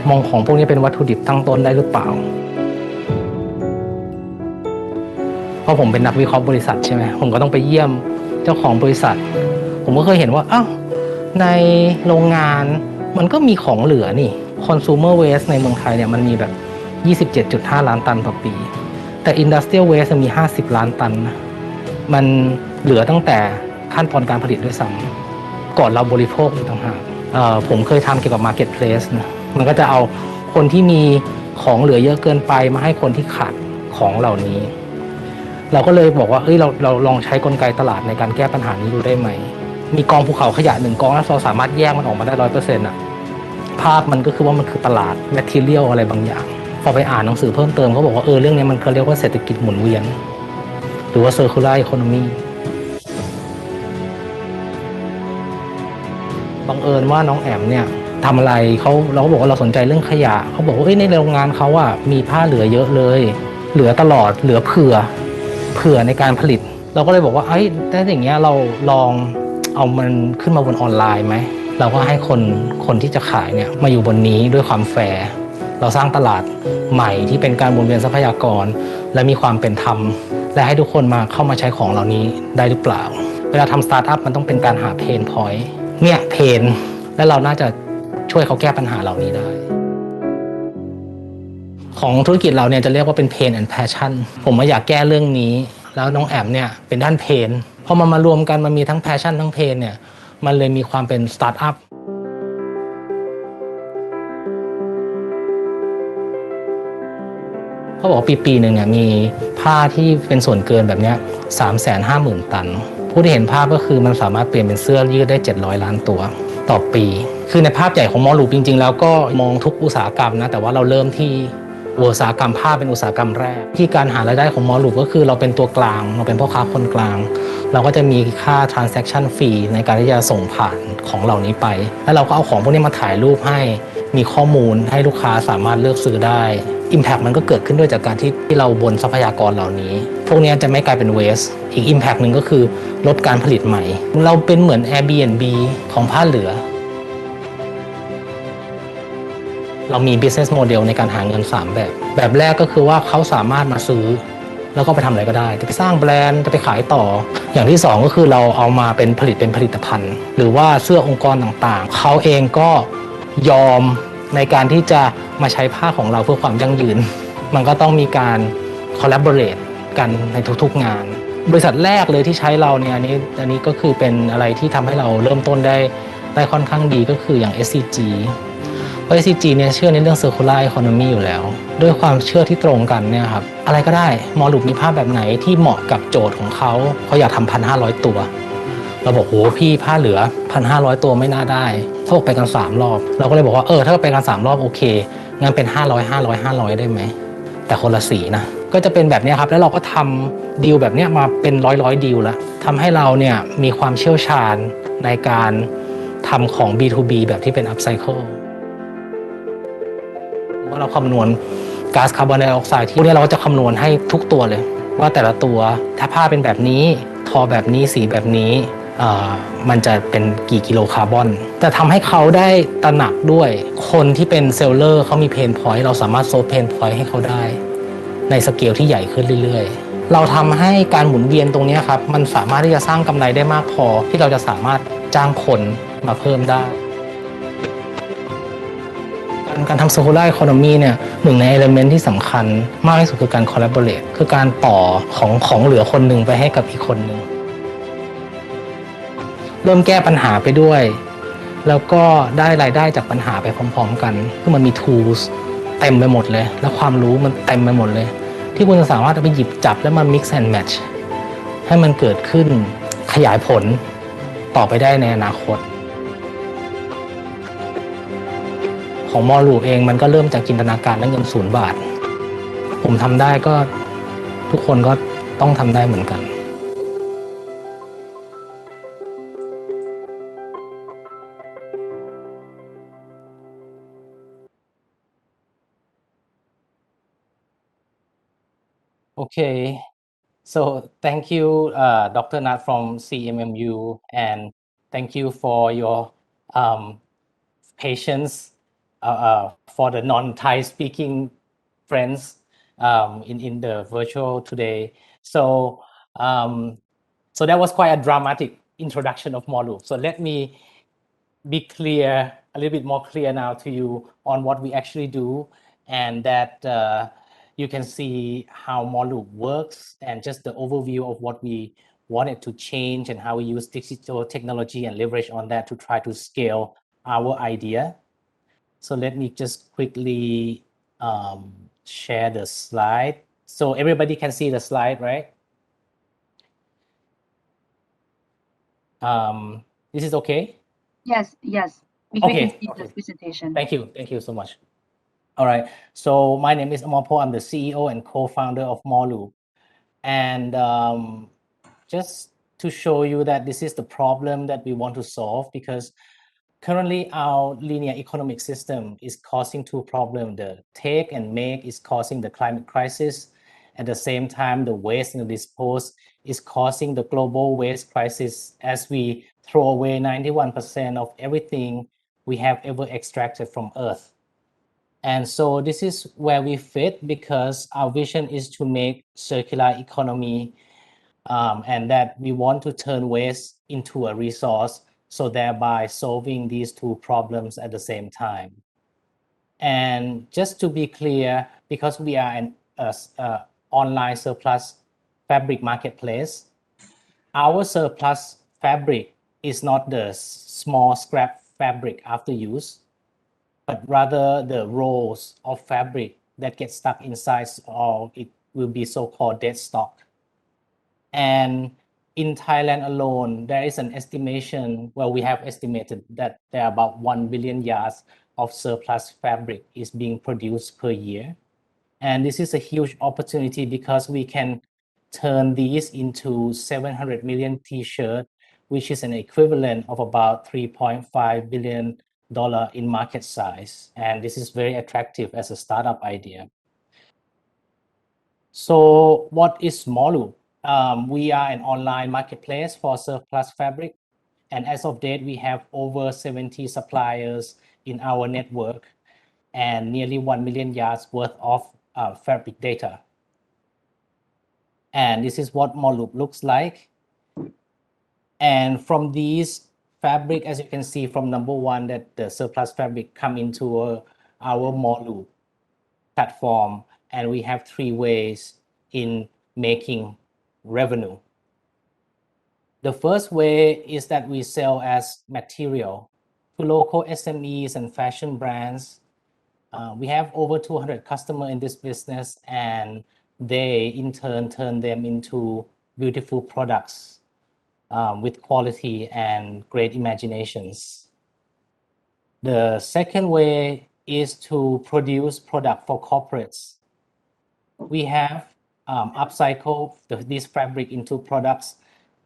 [SPEAKER 9] มองของพวกนี้เป็นวัตถุดิบตั้งต้นได้หรือเปล่าเพราะผมเป็นนักวิเคราะห์บริษัทใช่ไหมผมก็ต้องไปเยี่ยมเจ้าของบริษัทผมก็เคยเห็นว่าในโรงงานมันก็มีของเหลือนี่ consumer waste ในเมืองไทยเนี่ยมันมีแบบ 27.5 ล้านตันต่อปีแต่ industrial waste มี50ล้านตันนะมันเหลือตั้งแต่ขั้นตอนการผลิตด้วยซ้ำก่อนเราบริโภคอีกต่างหากผมเคยทำเกี่ยวกับ marketplace นะมันก็จะเอาคนที่มีของเหลือเยอะเกินไปมาให้คนที่ขาดของเหล่านี้เราก็เลยบอกว่าเราลองใช้กลไกตลาดในการแก้ปัญหานี้ดูได้ไหมมีกองภูเขาขยะ1กองแล้วเราสามารถแยกมันออกมาได้ 100% อ่ะภาพมันก็คือว่ามันคือตลาด material อะไรบางอย่างพอไปอ่านหนังสือเพิ่มเติมเขาบอกว่าเรื่องนี้มันเขาเรียกว่าเศรษฐกิจหมุนเวียนหรือว่า circular economy บังเอิญว่าน้องแอมเนี่ยทำอะไรเราก็บอกว่าเราสนใจเรื่องขยะเขาบอกว่าในโรงงานเขาอ่ะมีผ้าเหลือเยอะเลยเหลือตลอดเหลือเผื่อในการผลิต เราก็เลยบอกว่าถ้าอย่างเงี้ยเราลองเอามันขึ้นมาบนออนไลน์ไหม เราก็ให้คนที่จะขายเนี่ยมาอยู่บนนี้ด้วยความแฟร์เราสร้างตลาดใหม่ที่เป็นการหมุนเวียนทรัพยากรและมีความเป็นธรรมและให้ทุกคนมาเข้ามาใช้ของเหล่านี้ได้หรือเปล่าเวลาทำสตาร์ทอัพมันต้องเป็นการหาเพนพอยต์เนี่ยเพนและเราน่าจะช่วยเขาแก้ปัญหาเหล่านี้ได้ของธุรกิจเราเนี่ยจะเรียกว่าเป็น Pain and Passion ผมอยากแก้เรื่องนี้แล้วน้องแอมเนี่ยเป็นด้าน Pain พอมันมารวมกันมันมีทั้ง Passion ทั้ง Pain เนี่ยมันเลยมีความเป็นสตาร์ทอัพเขาบอกปีหนึ่งเนี่ยมีผ้าที่เป็นส่วนเกินแบบนี้ 350,000 ตันผู้ที่เห็นภาพก็คือมันสามารถเปลี่ยนเป็นเสื้อยืดได้700 ล้านตัวต่อปีคือในภาพใหญ่ของมอลลูปจริงๆแล้วก็มองทุกอุตสาหกรรมนะแต่ว่าเราเริ่มที่อุตสาหกรรมผ้าเป็นอุตสาหกรรมแรกที่การหารายได้ของมอลลูปก็คือเราเป็นตัวกลางเราเป็นพ่อค้าคนกลางเราก็จะมีค่า transaction fee ในการที่จะส่งผ่านของเหล่านี้ไปแล้วเราก็เอาของพวกนี้มาถ่ายรูปให้มีข้อมูลให้ลูกค้าสามารถเลือกซื้อได้ Impact มันก็เกิดขึ้นด้วยจากการที่เราบนทรัพยากรเหล่านี้พวกนี้จะไม่กลายเป็น waste อีก Impact หนึ่งก็คือลดการผลิตใหม่เราเป็นเหมือน Airbnb ของผ้าเหลือเรามี business model ในการหาเงิน3แบบแรกก็คือว่าเขาสามารถมาซื้อแล้วก็ไปทำอะไรก็ได้จะไปสร้างแบรนด์จะไปขายต่ออย่างที่2ก็คือเราเอามาเป็นผลิตภัณฑ์หรือว่าเสื้อองค์กรต่างๆเขาเองก็ยอมในการที่จะมาใช้ผ้าของเราเพื่อความยั่งยืนมันก็ต้องมีการ collaborate กันในทุกๆงานบริษัทแรกเลยที่ใช้เราเนี่ยอันนี้ก็คือเป็นอะไรที่ทำให้เราเริ่มต้นได้ค่อนข้างดีก็คืออย่าง SCGเพราะ SCG เนี่ยเชื่อในเรื่อง circular economy อยู่แล้วด้วยความเชื่อที่ตรงกันเนี่ยครับอะไรก็ได้มอลลูปมีผ้าแบบไหนที่เหมาะกับโจทย์ของเขาอยากทำ 1,500 ตัวเราบอกโหพี่ผ้าเหลือ 1,500 ตัวไม่น่าได้เขาบอกไปกัน3รอบเราก็เลยบอกว่าถ้าไปกัน3รอบโอเคงั้นเป็น500ได้ไหมแต่คนละสีนะก็จะเป็นแบบนี้ครับแล้วเราก็ทำดีลแบบนี้มาเป็นร้อยดีลแล้วทำให้เราเนี่ยมีความเชี่ยวชาญในการทำของ B2B แบบที่เป็น upcycleว่าเราคำนวณก๊าซคาร์บอนไดออกไซด์ที่พวกนี้เราก็จะคำนวณให้ทุกตัวเลยว่าแต่ละตัวถ้าผ้าเป็นแบบนี้ทอแบบนี้สีแบบนี้มันจะเป็นกี่กิโลคาร์บอนแต่ทำให้เขาได้ตระหนักด้วยคนที่เป็นเซลเลอร์เขามีเพนพอยต์เราสามารถโซฟเพนพอยต์ให้เขาได้ในสเกลที่ใหญ่ขึ้นเรื่อยๆเราทำให้การหมุนเวียนตรงนี้ครับมันสามารถที่จะสร้างกำไรได้มากพอที่เราจะสามารถจ้างคนมาเพิ่มได้การทำ circular economy เนี่ยหนึ่งใน element ที่สำคัญมากที่สุดคือการ collaborate คือการต่อของเหลือคนหนึ่งไปให้กับอีกคนหนึ่งเริ่มแก้ปัญหาไปด้วยแล้วก็ได้รายได้จากปัญหาไปพร้อมๆกันคือมันมี tools เต็มไปหมดเลยและความรู้มันเต็มไปหมดเลยที่คุณจะสามารถเอาไปหยิบจับแล้วมา mix and match ให้มันเกิดขึ้นขยายผลต่อไปได้ในอนาคตของมอลลูเองมันก็เริ่มจากจินตนาการและเงิน0 บาทผมทำได้ก็ทุกคนก็ต้องทำได้เหมือนกันOkay, so thank you, Dr. Nat from CMMU, and thank you for your patience for the non-Thai speaking friends in the virtual today. So that was quite a dramatic introduction of Molu. So let me be clear, a little bit more clear now to you on what we actually do, and that you can see how Molu works and just the overview of what we wanted to change and how we use digital technology and leverage on that to try to scale our idea. So let me just quickly share the slide. So everybody can see the slide, right? This is okay?
[SPEAKER 6] Yes. We
[SPEAKER 9] Okay,
[SPEAKER 6] can see
[SPEAKER 9] okay.
[SPEAKER 6] the presentation.
[SPEAKER 9] Thank you so much. All right, so my name is Amorpo. I'm the CEO and co-founder of Molu. And just to show you that this is the problem that we want to solve, because currently our linear economic system is causing two problems. The take and make is causing the climate crisis. At the same time, the waste and the dispose is causing the global waste crisis as we throw away 91% of everything we have ever extracted from Earth. And so this is where we fit, because our vision is to make circular economy, and that we want to turn waste into a resource, so thereby solving these two problems at the same time. And just to be clear, because we are an online surplus fabric marketplace, our surplus fabric is not the small scrap fabric after use, but rather the rolls of fabric that get stuck inside, or it will be so-called dead stock. And in Thailand alone, there is an estimation, well, we have estimated that there are about 1 billion yards of surplus fabric is being produced per year. And this is a huge opportunity, because we can turn these into 700 million t-shirts, which is an equivalent of about $3.5 billion in market size. And this is very attractive as a startup idea. So what is Molu? We are an online marketplace for surplus fabric. And as of date, we have over 70 suppliers in our network and nearly 1 million yards worth of fabric data. And this is what Molu looks like. And from these fabric, as you can see from number one, that the surplus fabric come into our Molu platform. And we have 3 ways in making revenue. The first way is that we sell as material to local SMEs and fashion brands. We have over 200 customers in this business, and they in turn turn them into beautiful products with quality and great imaginations. The second way is to produce product for corporates. We have upcycled this fabric into products,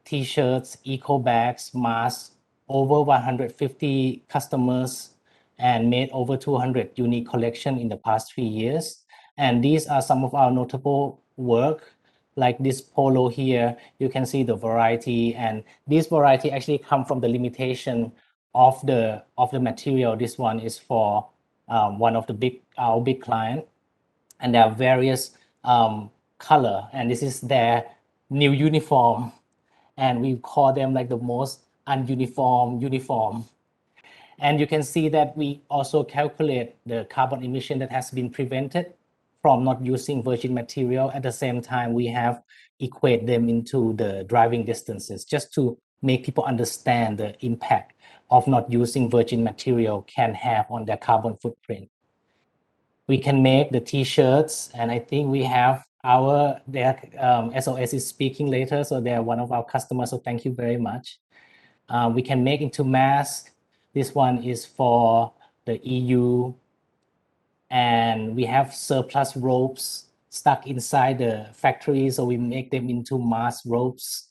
[SPEAKER 9] t-shirts, eco bags, masks, over 150 customers, and made over 200 unique collections in the past 3 years. And these are some of our notable work, like this polo here. You can see the variety, and this variety actually come from the limitation of the material. This one is for one of our big client, and there are various color, and this is their new uniform, and we call them like the most ununiform uniform. And you can see that we also calculate the carbon emission that has been prevented from not using virgin material. At the same time, we have equate them into the driving distances, just to make people understand the impact of not using virgin material can have on their carbon footprint. We can make the t-shirts, and I think we have their SOS is speaking later, so they're one of our customers, so thank you very much. We can make into masks. This one is for the EU, and we have surplus ropes stuck inside the factory, so we make them into mask ropes.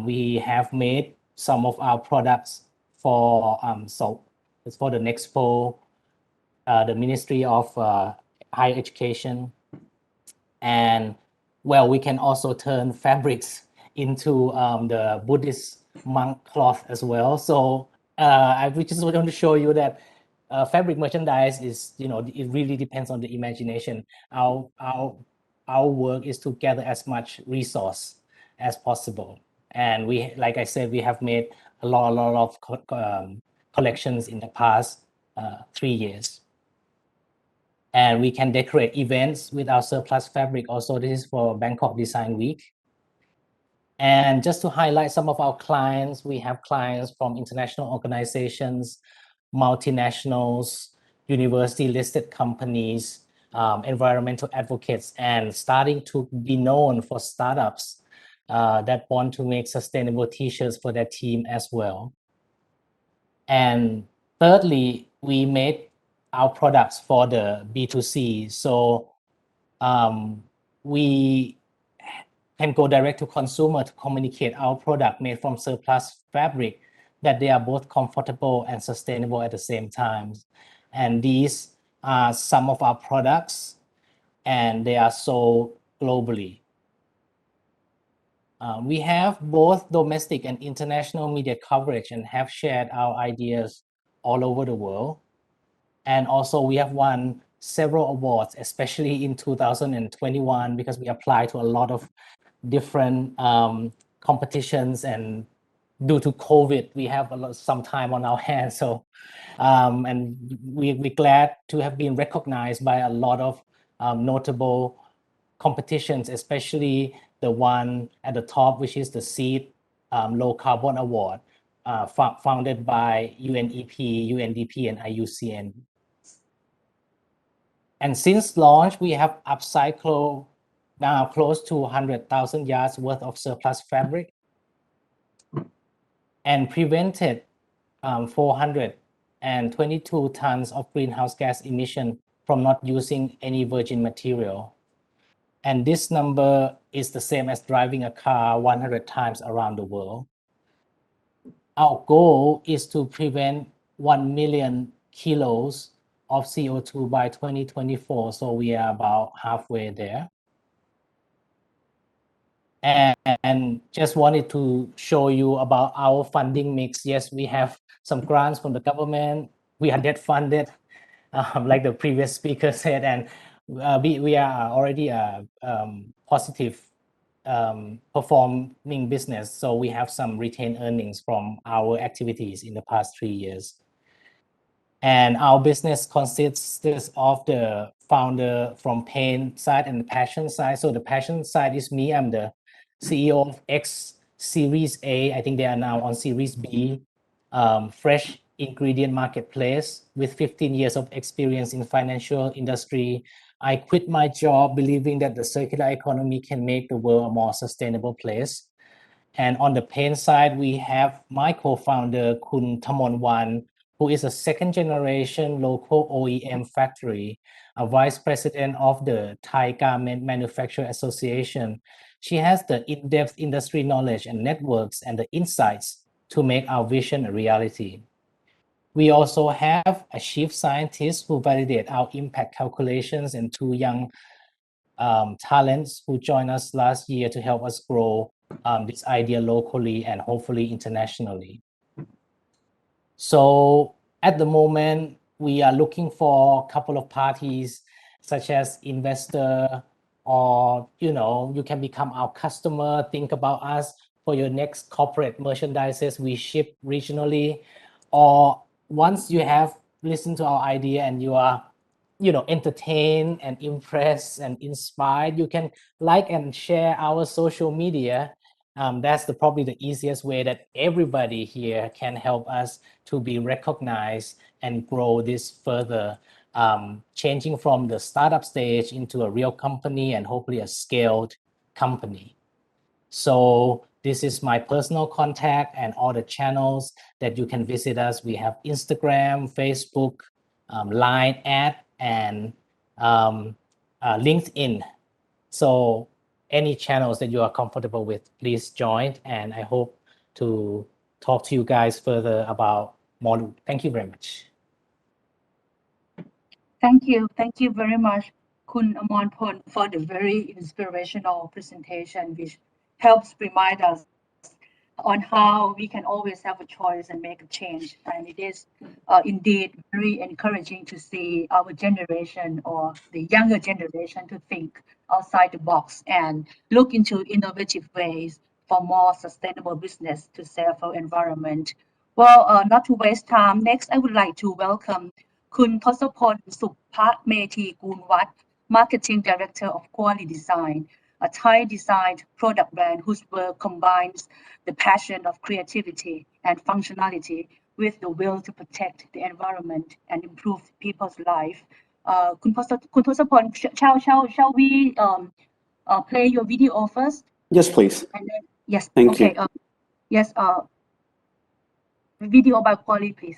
[SPEAKER 9] We have made some of our products for so it's for the Nexpo, the Ministry of Higher Education. And well, we can also turn fabrics into the Buddhist monk cloth as well. So I just want to show you that fabric merchandise is, it really depends on the imagination. Our work is to gather as much resource as possible. And we, like I said, we have made a lot of collections in the past 3 years. And we can decorate events with our surplus fabric. Also, this is for Bangkok Design Week. And just to highlight some of our clients, we have clients from international organizations, multinationals, university-listed companies, environmental advocates, and starting to be known for startups that want to make sustainable t-shirts for their team as well. And thirdly, we made our products for the B2C. So we can go direct to consumer to communicate our product made from surplus fabric, that they are both comfortable and sustainable at the same time. And these are some of our products, and they are sold globally. We have both domestic and international media coverage and have shared our ideas all over the world. And also we have won several awards, especially in 2021, because we applied to a lot of different competitions, and due to COVID, we have some time on our hands. So, and we're glad to have been recognized by a lot of notable competitions, especially the one at the top, which is the SEED Low Carbon Award, founded by UNEP, UNDP, and IUCN. And since launch, we have upcycled now close to 100,000 yards worth of surplus fabric and prevented 422 tons of greenhouse gas emission from not using any virgin material. And this number is the same as driving a car 100 times around the world. Our goal is to prevent 1 million kilos of CO2 by 2024. So we are about halfway there. And just wanted to show you about our funding mix. Yes, we have some grants from the government. We are debt funded, like the previous speaker said, and we are already a positive performing business. So we have some retained earnings from our activities in the past 3 years. And our business consists of the founder from pain side and the passion side. So the passion side is me. I'm the CEO of X Series A. I think they are now on Series B, fresh ingredient marketplace with 15 years of experience in financial industry. I quit my job believing that the circular economy can make the world a more sustainable place. And on the paint side, we have my co-founder, Kun Thamonwan, who is a second generation local OEM factory, a vice president of the Thai Garment Manufacturer Association. She has the in-depth industry knowledge and networks and the insights to make our vision a reality. We also have a chief scientist who validate our impact calculations, and two young talents who joined us last year to help us grow this idea locally and hopefully internationally. So at the moment, we are looking for a couple of parties, such as investor, or you can become our customer. Think about us for your next corporate merchandises we ship regionally. Or once you have listened to our idea and you are entertained and impressed and inspired, you can like and share our social media. That's probably the easiest way that everybody here can help us to be recognized and grow this further, changing from the startup stage into a real company and hopefully a scaled company. So this is my personal contact and all the channels that you can visit us. We have Instagram, Facebook, Line and LinkedIn. So any channels that you are comfortable with, please join. And I hope to talk to you guys further about more. Thank you very much.
[SPEAKER 6] Thank you. Thank you very much, Kun Amonpon, for the very inspirational presentation, which helps remind us on how we can always have a choice and make a change. And it is indeed very encouraging to see our generation or the younger generation to think outside the box and look into innovative ways for more sustainable business to save our environment. Well, not to waste time, next I would like to welcome Kun Thosapon Suphamethi Kunwat, Marketing Director of Quality Design, a Thai design product brand whose work combines the passion of creativity and functionality with the will to protect the environment and improve people's life. Kun Thosapon, shall we play your video first?
[SPEAKER 11] Yes, please.
[SPEAKER 6] And then, yes.
[SPEAKER 11] Thank
[SPEAKER 6] okay.
[SPEAKER 11] you.
[SPEAKER 6] Yes. Video about quality, please.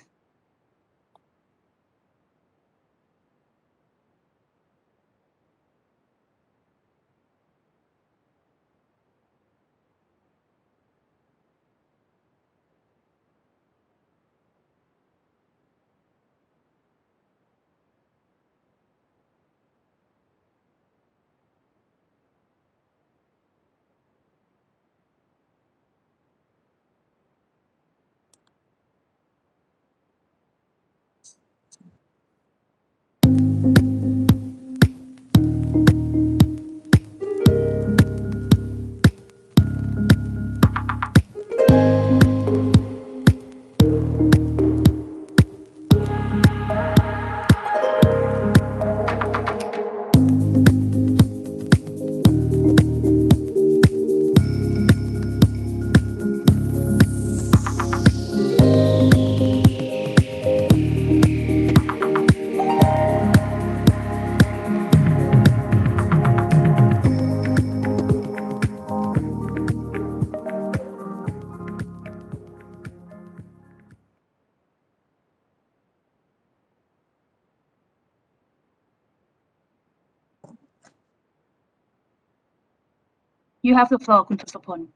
[SPEAKER 6] You have the floor, Khun Thusapon.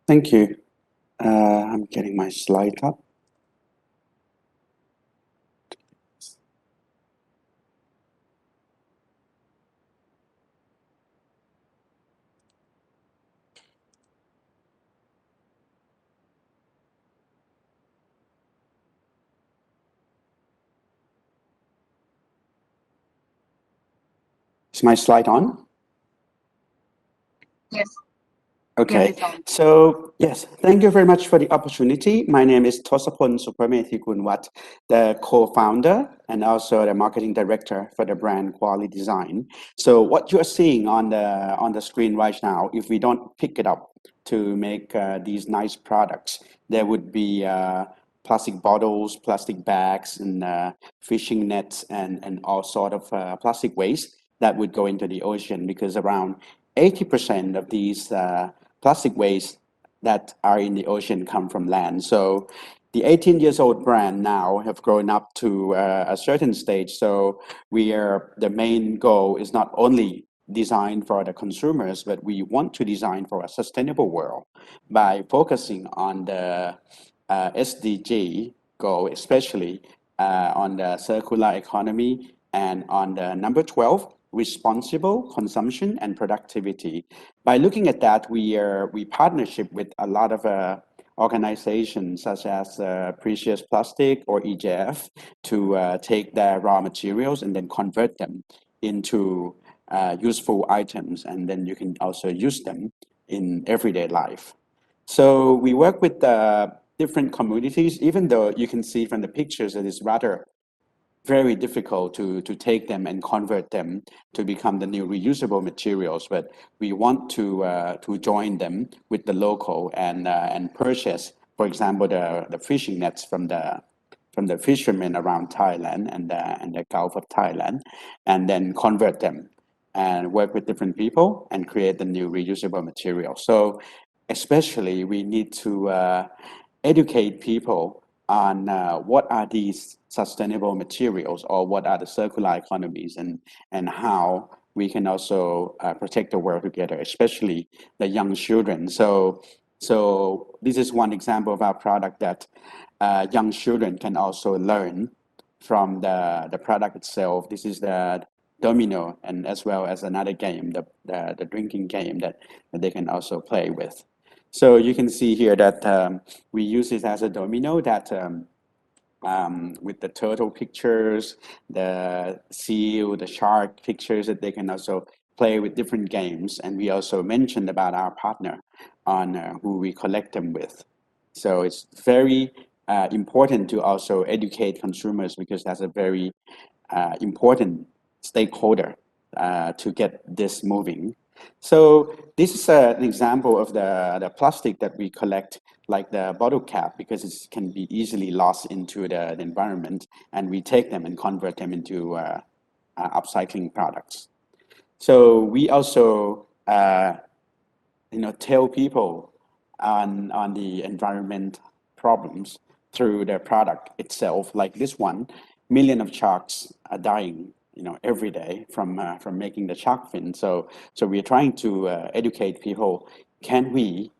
[SPEAKER 11] Thank you. I'm getting my slide up. Is my slide on?
[SPEAKER 6] Yes.
[SPEAKER 11] Okay,
[SPEAKER 6] Yes, it's on.
[SPEAKER 11] so yes, thank you very much for the opportunity. My name is Thosapon Supramethi-Kunwat, the co-founder and also the marketing director for the brand Quality Design. So what you're seeing on the screen right now, if we don't pick it up to make these nice products, there would be plastic bottles, plastic bags, and fishing nets, and all sort of plastic waste that would go into the ocean, because around 80% of these plastic waste that are in the ocean come from land. So the 18 years old brand now have grown up to a certain stage. So the main goal is not only design for the consumers, but we want to design for a sustainable world by focusing on the SDG goal, especially on the circular economy, and on the number 12, responsible consumption and productivity. By looking at that, we partnership with a lot of organizations such as Precious Plastic or EJF to take their raw materials and then convert them into useful items, and then you can also use them in everyday life. So we work with different communities, even though you can see from the pictures that it's rather very difficult to take them and convert them to become the new reusable materials, but we want to join them with the local and purchase, for example, the fishing nets from the fishermen around Thailand and the Gulf of Thailand, and then convert them and work with different people and create the new reusable material. So especially we need to educate people on what are these sustainable materials, or what are the circular economies, and how we can also protect the world together, especially the young children. So this is one example of our product that young children can also learn from the product itself. This is the domino, and as well as another game, the drinking game that they can also play with. So you can see here that we use this as a domino that with the turtle pictures, the seal, the shark pictures, that they can also play with different games. And we also mentioned about our partner on who we collect them with. So it's very important to also educate consumers, because that's a very important stakeholder to get this moving. So this is an example of the plastic that we collect, like the bottle cap, because it can be easily lost into the environment, and we take them and convert them into upcycling products. So we also tell people on the environment problems through the product itself. Like this one, millions of sharks are dying every day from making the shark fin. So we're trying to educate people, can we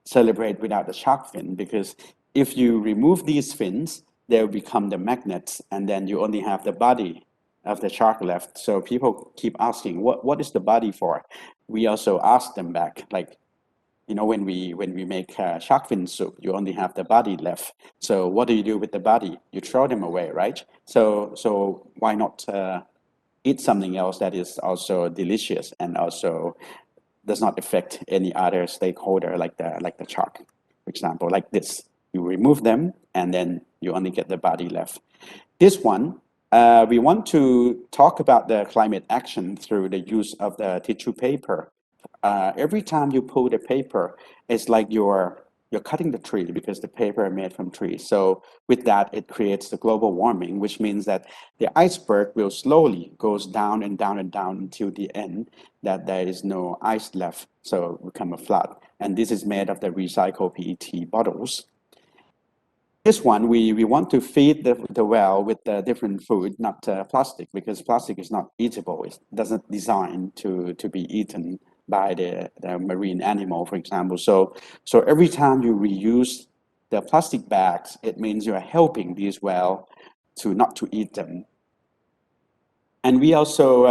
[SPEAKER 11] celebrate without the shark fin? Because if you remove these fins, they'll become the magnets, and then you only have the body of the shark left. So people keep asking, what is the body for? We also ask them back, like, when we make shark fin soup, you only have the body left. So what do you do with the body? You throw them away, right? So why not eat something else that is also delicious and also does not affect any other stakeholder, like the shark, for example, like this. You remove them, and then you only get the body left. This one, we want to talk about the climate action through the use of the tissue paper. Every time you pull the paper, it's like you're cutting the tree, because the paper is made from trees. So with that, it creates the global warming, which means that the iceberg will slowly goes down and down and down until the end, that there is no ice left, so it become a flood. And this is made of the recycled PET bottles. This one, we want to feed the well with different food, not plastic, because plastic is not eatable. It doesn't design to be eaten by the marine animal, for example. So every time you reuse the plastic bags, it means you are helping these whales to not to eat them. And we also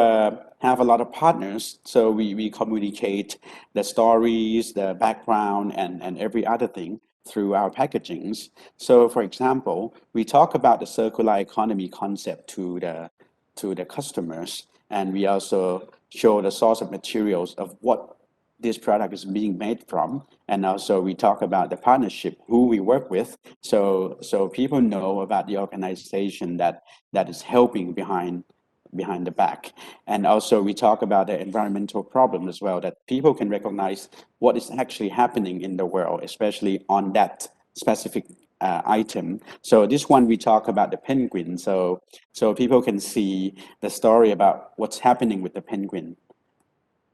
[SPEAKER 11] have a lot of partners, so we communicate the stories, the background, and every other thing through our packagings. So for example, we talk about the circular economy concept to the customers, and we also show the source of materials of what this product is being made from, and also we talk about the partnership, who we work with, so people know about the organization that is helping behind the back. And also we talk about the environmental problem as well, that people can recognize what is actually happening in the world, especially on that specific item. So this one we talk about the penguin, so people can see the story about what's happening with the penguin.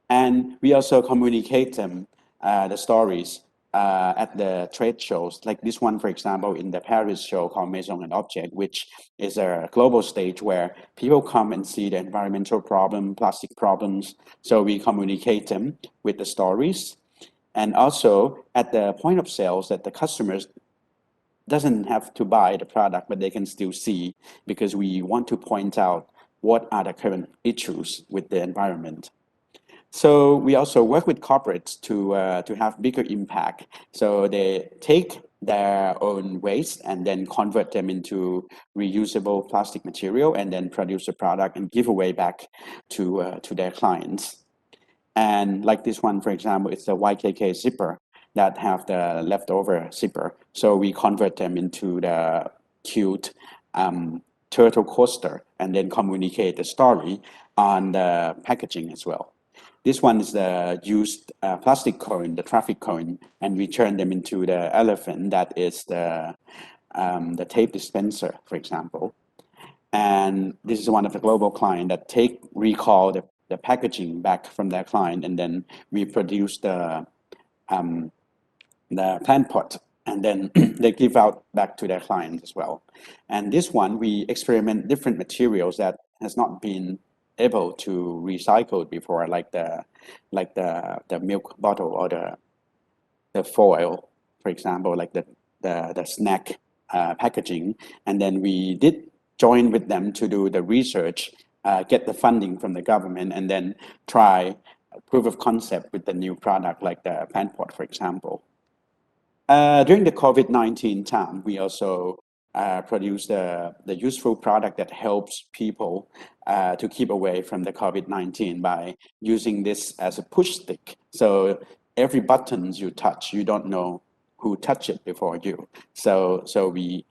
[SPEAKER 11] And we also communicate them the stories at the trade shows, like this one, for example, in the Paris show called Maison and Object, which is a global stage where people come and see the environmental problem, plastic problems. So we communicate them with the stories. And also at the point of sales, that the customers doesn't have to buy the product, but they can still see, because we want to point out what are the current issues with the environment. So we also work with corporates to have bigger impact. So they take their own waste and then convert them into reusable plastic material, and then produce a product and give away back to their clients. And like this one, for example, it's the YKK zipper that have the leftover zipper. So we convert them into the cute turtle coaster, and then communicate the story on the packaging as well. This one is the used plastic cone, the traffic cone, and we turn them into the elephant that is the tape dispenser, for example. And this is one of the global client that recall the packaging back from their client, and then we produce the plant pot, and then they give out back to their clients as well. And this one, we experiment different materials that has not been able to recycle before, like the milk bottle, or the foil, for example, like the snack packaging. And then we did join with them to do the research, get the funding from the government, and then try proof of concept with the new product, like the plant pot, for example. During the COVID-19 time, we also produced the useful product that helps people to keep away from the COVID-19 by using this as a push stick. So every button you touch, you don't know who touched it before you. So we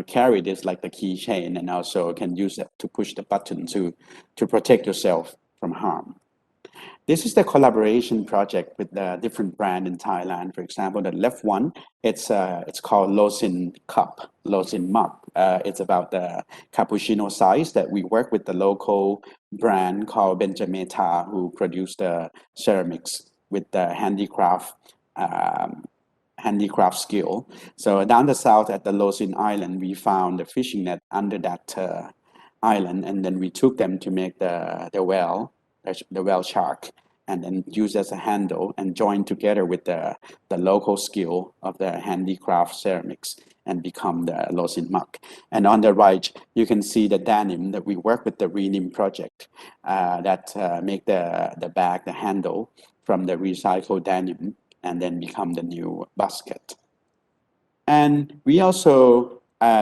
[SPEAKER 11] carry this like the keychain, and also can use it to push the button to protect yourself from harm. This is the collaboration project with the different brand in Thailand. For example, the left one, it's called Losin Cup, Losin Mug. It's about the cappuccino size that we work with the local brand called Benjameta, who produce the ceramics with the handicraft skill. So down the south at the Losin Island, we found the fishing net under that island, and then we took them to make the whale shark, and then use as a handle and join together with the local skill of the handicraft ceramics and become the Losin mug. And on the right, you can see the denim that we work with the Renim project that make the bag, the handle from the recycled denim, and then become the new basket. And we also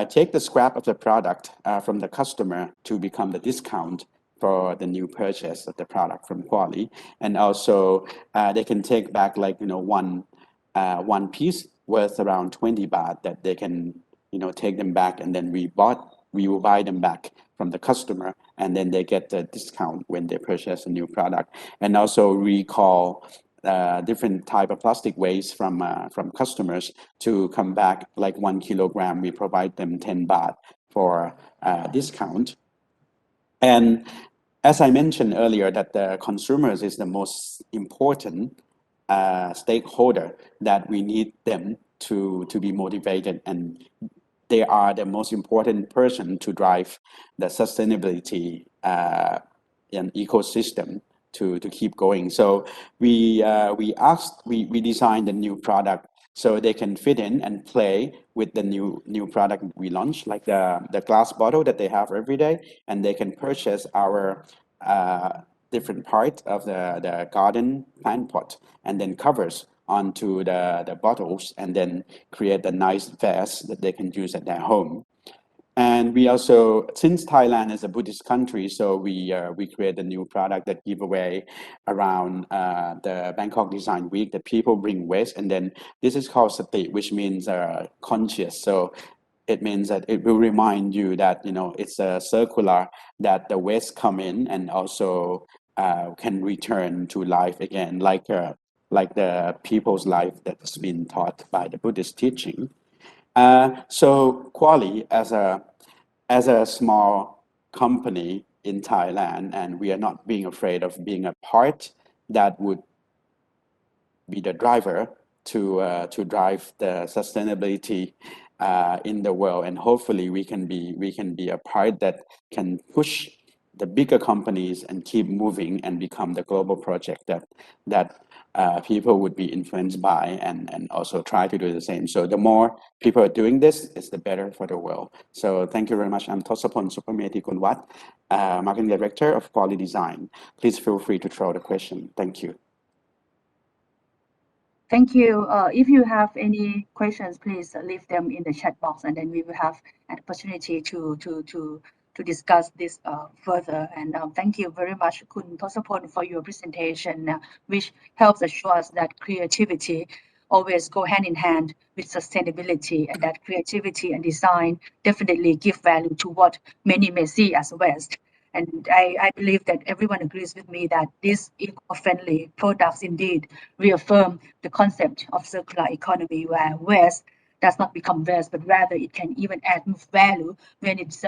[SPEAKER 11] take the scrap of the product from the customer to become the discount for the new purchase of the product from Quali. And also they can take back like, one piece worth around 20 baht that they can, take them back, and then we will buy them back from the customer, and then they get the discount when they purchase a new product. And also recall different type of plastic waste from customers to come back, like 1 kilogram, we provide them 10 baht for discount. And as I mentioned earlier, that the consumers is the most important stakeholder, that we need them to be motivated, and they are the most important person to drive the sustainability and ecosystem to keep going. So we designed a new product so they can fit in and play with the new product we launched, like the glass bottle that they have every day, and they can purchase our different parts of the garden plant pot and then covers onto the bottles and then create a nice vase that they can use at their home. And we also, since Thailand is a Buddhist country, so we create a new product that give away around the Bangkok Design Week that people bring waste, and then this is called sati, which means conscious. So it means that it will remind you that it's a circular, that the waste come in and also can return to life again, like the people's life that's been taught by the Buddhist teaching. So Quali, as a small company in Thailand, and we are not being afraid of being a part that would be the driver to drive the sustainability in the world, and hopefully we can be a part that can push the bigger companies and keep moving and become the global project that people would be influenced by, and also try to do the same. So the more people are doing this, it's the better for the world. So thank you very much. I'm Tosapon Supameti Kunwat, Marketing Director of Quality Design. Please feel free to throw the question. Thank you.
[SPEAKER 6] Thank you. If you have any questions, please leave them in the chat box, and then we will have an opportunity to discuss this further. And thank you very much, Kun Thosapon, for your presentation, which helps assure us that creativity always go hand in hand with sustainability, and that creativity and design definitely give value to what many may see as waste. And I believe that everyone agrees with me that these eco-friendly products indeed reaffirm the concept of circular economy, where waste does not become waste, but rather it can even add value when it's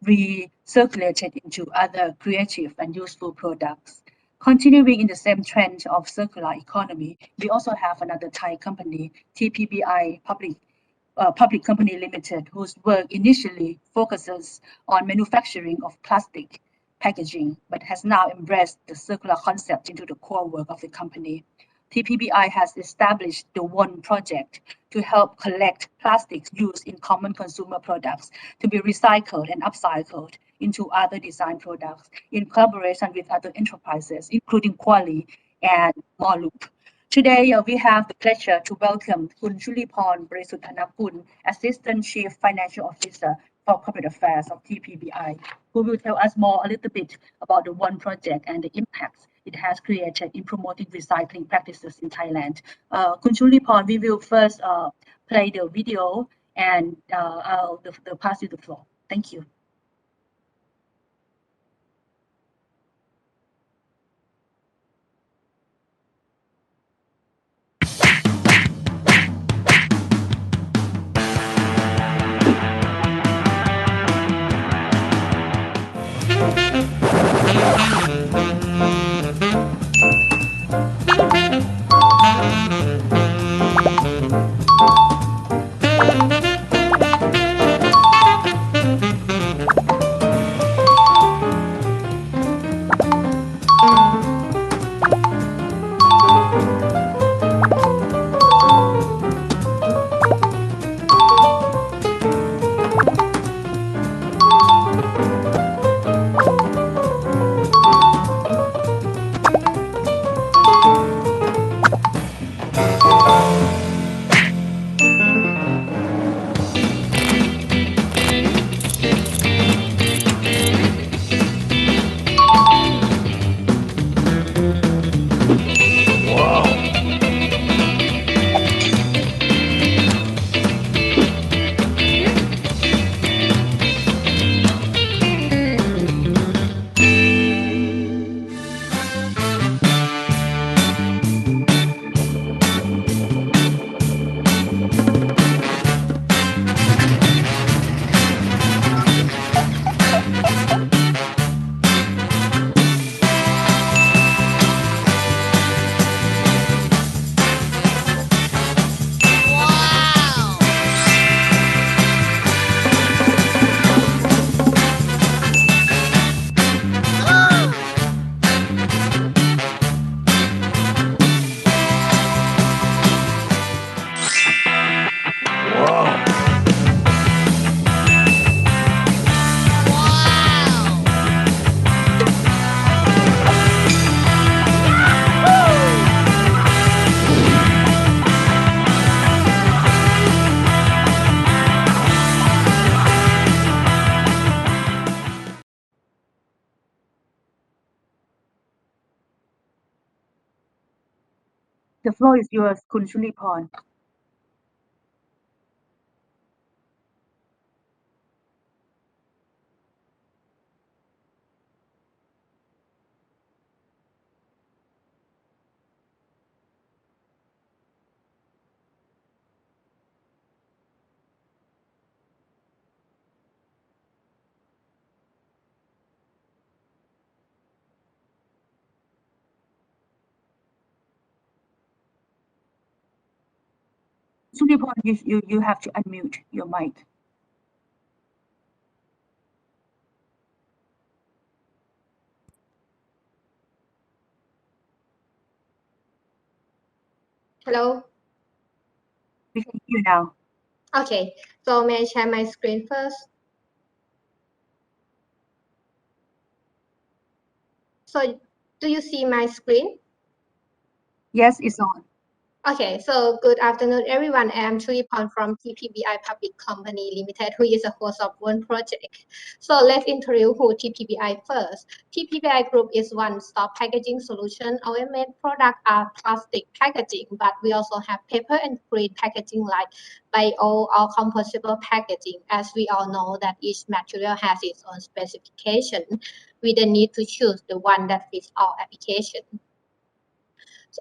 [SPEAKER 6] recirculated into other creative and useful products. Continuing in the same trend of circular economy, we also have another Thai company, TPBI Public Company Limited, whose work initially focuses on manufacturing of plastic packaging, but has now embraced the circular concept into the core work of the company. TPBI has established the One Project to help collect plastics used in common consumer products to be recycled and upcycled into other design products in collaboration with other enterprises, including Quali and Morloop. Today, we have the pleasure to welcome Kun Chuliporn Bresuthanakun, Assistant Chief Financial Officer for Corporate Affairs of TPBI, who will tell us more a little bit about the One Project and the impacts it has created in promoting recycling practices in Thailand. Kun Chuliporn, we will first play the video, and I'll pass you the floor. Thank you. The floor is yours, Kun Chuliporn. Chuliporn, you have to unmute your mic.
[SPEAKER 12] Hello.
[SPEAKER 6] We can hear you now.
[SPEAKER 12] Okay, so may I share my screen first? So do you see my screen?
[SPEAKER 6] Yes, it's on.
[SPEAKER 12] Okay, so good afternoon, everyone. I am Chulipon from TPBI Public Company Limited, who is a host of one project. So let's introduce who TPBI first. TPBI Group is one-stop packaging solution. Our main product are plastic packaging, but we also have paper and green packaging like bio or compostable packaging. As we all know that each material has its own specification, we then need to choose the one that fits our application.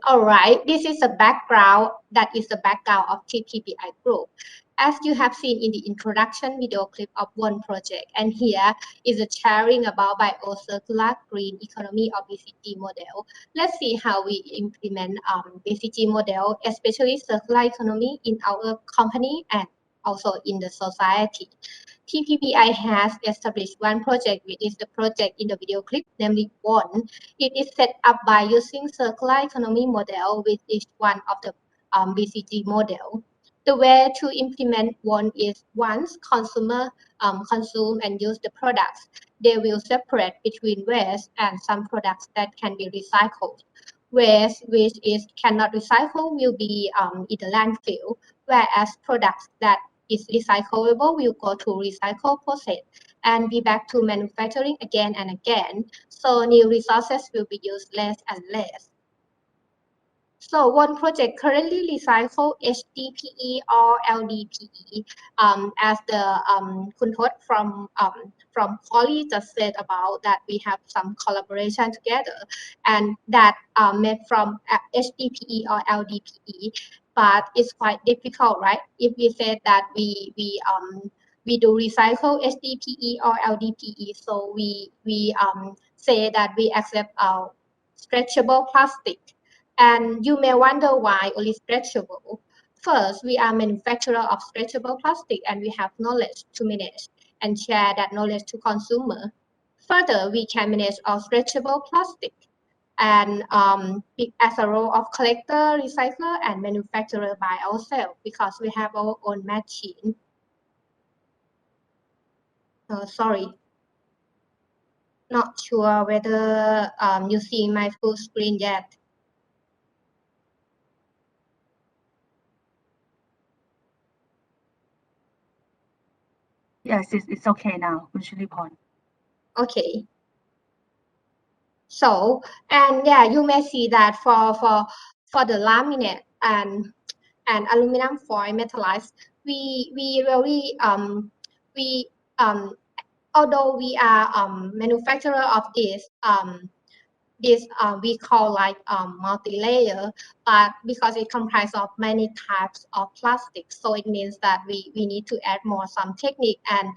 [SPEAKER 12] All right, this is the background. That is the background of TPBI Group. As you have seen in the introduction video clip of one project, and here is a sharing about bio-circular green economy or BCG model. Let's see how we implement BCG model, especially circular economy in our company and also in the society. TPBI has established one project, which is the project in the video clip, namely one. It is set up by using circular economy model, which is one of the BCG model. The way to implement one is once consumer consume and use the products, they will separate between waste and some products that can be recycled. Waste which is cannot recycle will be in the landfill, whereas products that is recyclable will go to recycle process and be back to manufacturing again and again. So new resources will be used less and less. So one project currently recycle HDPE or LDPE, as the Kun Thot from Poly just said about that we have some collaboration together, and that made from HDPE or LDPE, but it's quite difficult, right? If we said that we do recycle HDPE or LDPE, so we say that we accept stretchable plastic. And you may wonder why only stretchable. First, we are manufacturer of stretchable plastic and we have knowledge to manage and share that knowledge to consumer. Further, we can manage our stretchable plastic and as a role of collector, recycler, and manufacturer by ourselves because we have our own machine. Sorry, not sure whether you see my full screen yet.
[SPEAKER 6] Yes, it's okay now, Kun Chuliporn.
[SPEAKER 12] Okay. So, and yeah, you may see that for the laminate and aluminum foil metallized, we really we although we are manufacturer of this we call like multi-layer, but because it comprises of many types of plastic, so it means that we need to add more some technique, and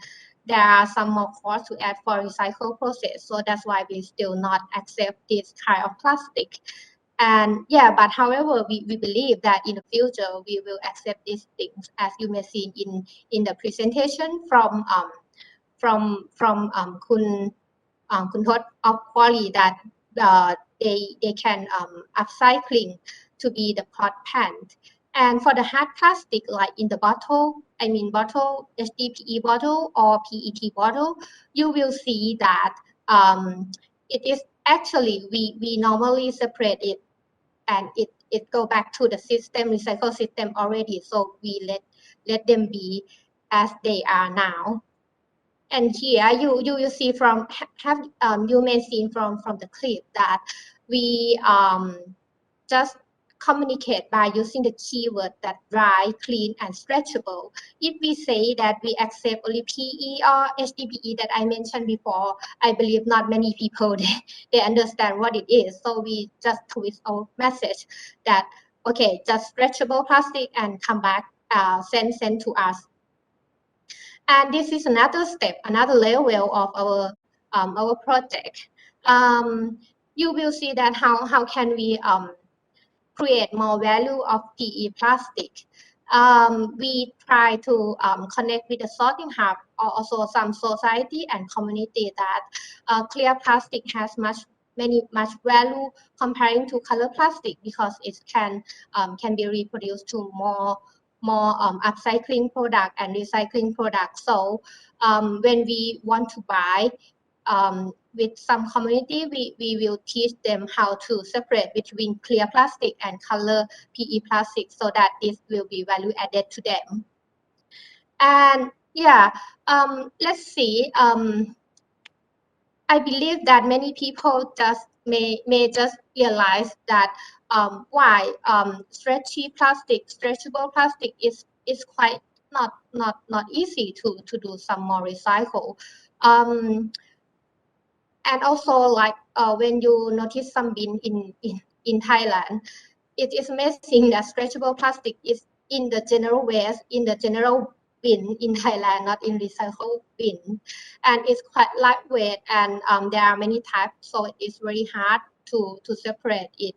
[SPEAKER 12] there are some more costs to add for recycle process. So that's why we still not accept this kind of plastic. And yeah, but however, we believe that in the future we will accept these things, as you may see in the presentation from Kun Thot of Quali, that they can upcycling to be the pot pant. And for the hard plastic, like in the bottle, I mean bottle, HDPE bottle or PET bottle, you will see that it is actually we normally separate it, and it go back to the system, recycle system already. So we let them be as they are now. And here you see from you may see from the clip that we just communicate by using the keyword that dry, clean, and stretchable. If we say that we accept only PE or HDPE that I mentioned before, I believe not many people they understand what it is. So we just twist our message that okay, just stretchable plastic and come back, send to us. And this is another step, another level of our project. You will see that how can we create more value of PE plastic. We try to connect with the sorting hub or also some society and community that clear plastic has much value comparing to color plastic because it can be reproduced to more upcycling product and recycling product. So when we want to buy with some community, we will teach them how to separate between clear plastic and color PE plastic so that this will be value added to them. And yeah, let's see. I believe that many people just may just realize that why stretchable plastic is quite not easy to do some more recycle. And also like when you notice some bin in Thailand, it is amazing that stretchable plastic is in the general waste, in the general bin in Thailand, not in recycle bin, and it's quite lightweight and there are many types, so it is very hard to separate it.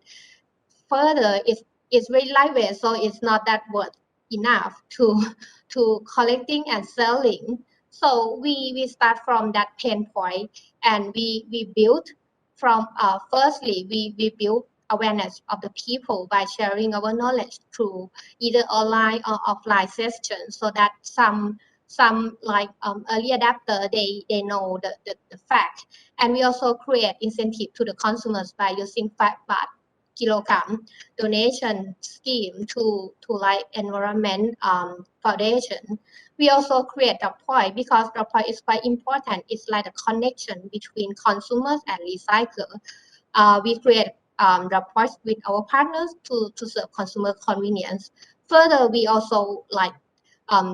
[SPEAKER 12] Further, it's very lightweight, so it's not that worth enough to collecting and selling. So we start from that pain point and we build from firstly we build awareness of the people by sharing our knowledge through either online or offline sessions so that some like early adapter they know the fact. And we also create incentive to the consumers by using 5 baht kilogram donation scheme to like environment foundation. We also create a point because the point is quite important. It's like a connection between consumers and recyclers. We create the points with our partners to serve consumer convenience. Further, we also like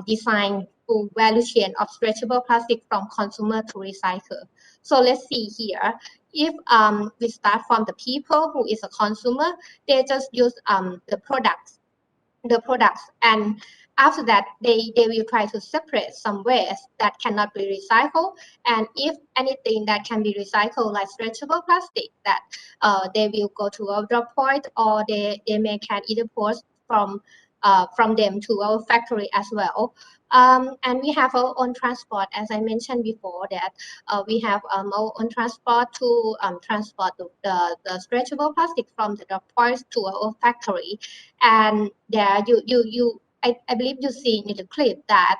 [SPEAKER 12] design full value chain of stretchable plastic from consumer to recycle. So let's see here. If we start from the people who is a consumer, they just use the products, and after that they will try to separate some waste that cannot be recycled, and if anything that can be recycled like stretchable plastic, that they will go to our drop point, or they may can either post from them to our factory as well. And we have our own transport, as I mentioned before, that we have our own transport to transport the stretchable plastic from the drop points to our factory. And there I believe you see in the clip that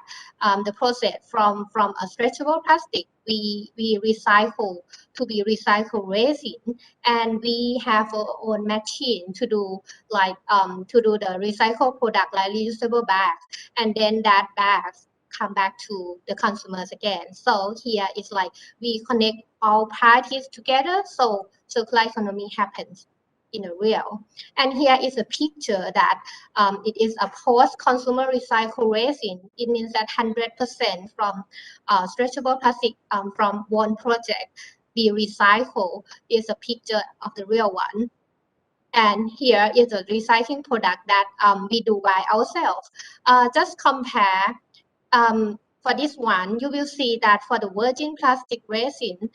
[SPEAKER 12] the process from a stretchable plastic we recycle to be recycled resin, and we have our own machine to do like to do the recycled product like reusable bags, and then that bags come back to the consumers again. So here it's like we connect all parties together, so circular economy happens in a real. And here is a picture that it is a post-consumer recycled resin. It means that 100% from stretchable plastic from one project be recycled. Is a picture of the real one. And here is a recycling product that we do by ourselves. Just compare for this one, you will see that for the virgin plastic resin,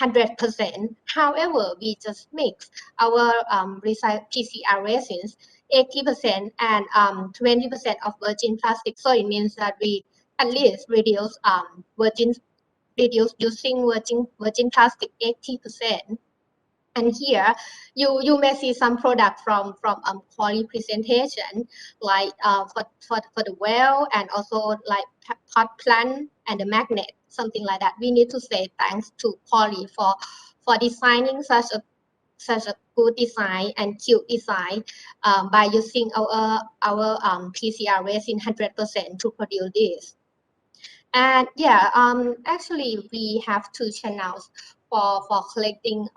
[SPEAKER 12] 100%. However, we just mix our PCR resins, 80% and 20% of virgin plastic. So it means that we at least reduce using virgin plastic 80%. And here you may see some product from quality presentation, like for the well, and also like pot plant and the magnet, something like that. We need to say thanks to quality for designing such a good design and cute design by using our PCR resin 100% to produce this. And yeah, actually we have 2 channels for collecting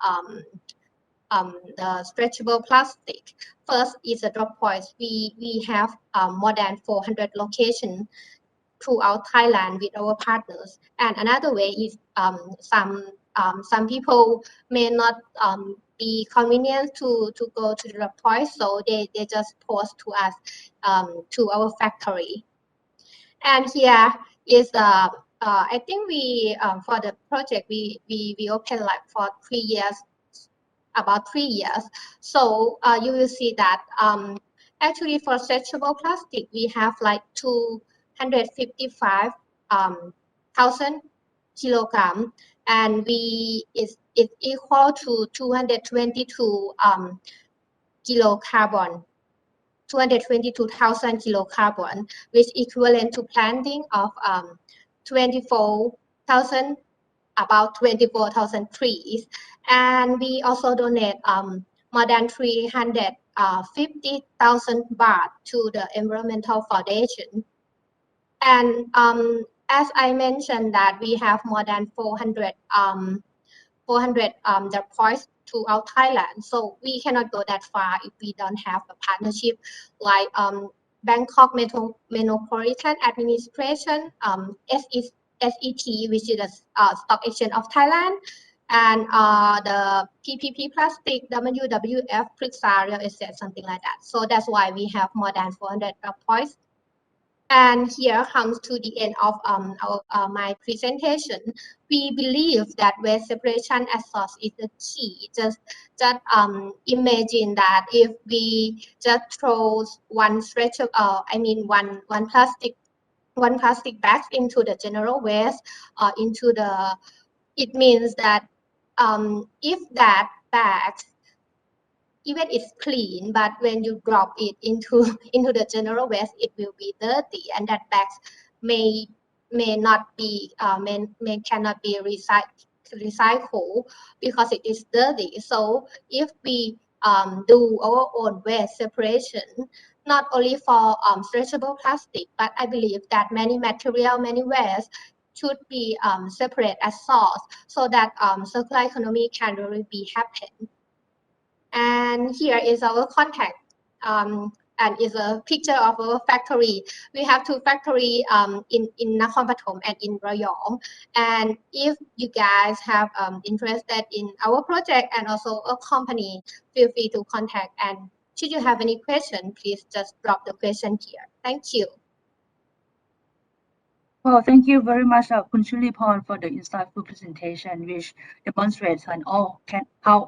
[SPEAKER 12] the stretchable plastic. First is the drop points. We have more than 400 locations throughout Thailand with our partners. And another way is some people may not be convenient to go to the drop point, so they just post to us to our factory. And here is I think we for the project we open like for 3 years, about 3 years. So you will see that actually for stretchable plastic we have like 255 thousand kilogram, and it's equal to 222 kilocarbon. 222,000 kilocarbon, which equivalent to planting of 24,000, about 24,000 trees. And we also donate more than 350,000 baht to the Environmental Foundation. And as I mentioned that we have more than 400 the points throughout Thailand. So we cannot go that far if we don't have a partnership like Bangkok Metropolitan Administration, SET, which is the Stock Exchange of Thailand, and the PPP Plastic, WWF, Priksa Real Estate, something like that. So that's why we have more than 400 points. And here comes to the end of my presentation. We believe that waste separation as source is the key. Just imagine that if we just throw one stretch of, one plastic bag into the general waste it means that if that bag even it's clean, but when you drop it into the general waste, it will be dirty, and that bags may not be may cannot be recycled because it is dirty. So if we do our own waste separation, not only for stretchable plastic, but I believe that many waste should be separate as source, so that circular economy can really be happen. And here is our contact, and is a picture of our factory. We have two factory in Nakhon Pathom and in Rayong. And if you guys have interested in our project and also a company, feel free to contact. And should you have any question, please just drop the question here. Thank you.
[SPEAKER 6] Well, thank you very much, Khun Chuliporn, for the insightful presentation, which demonstrates how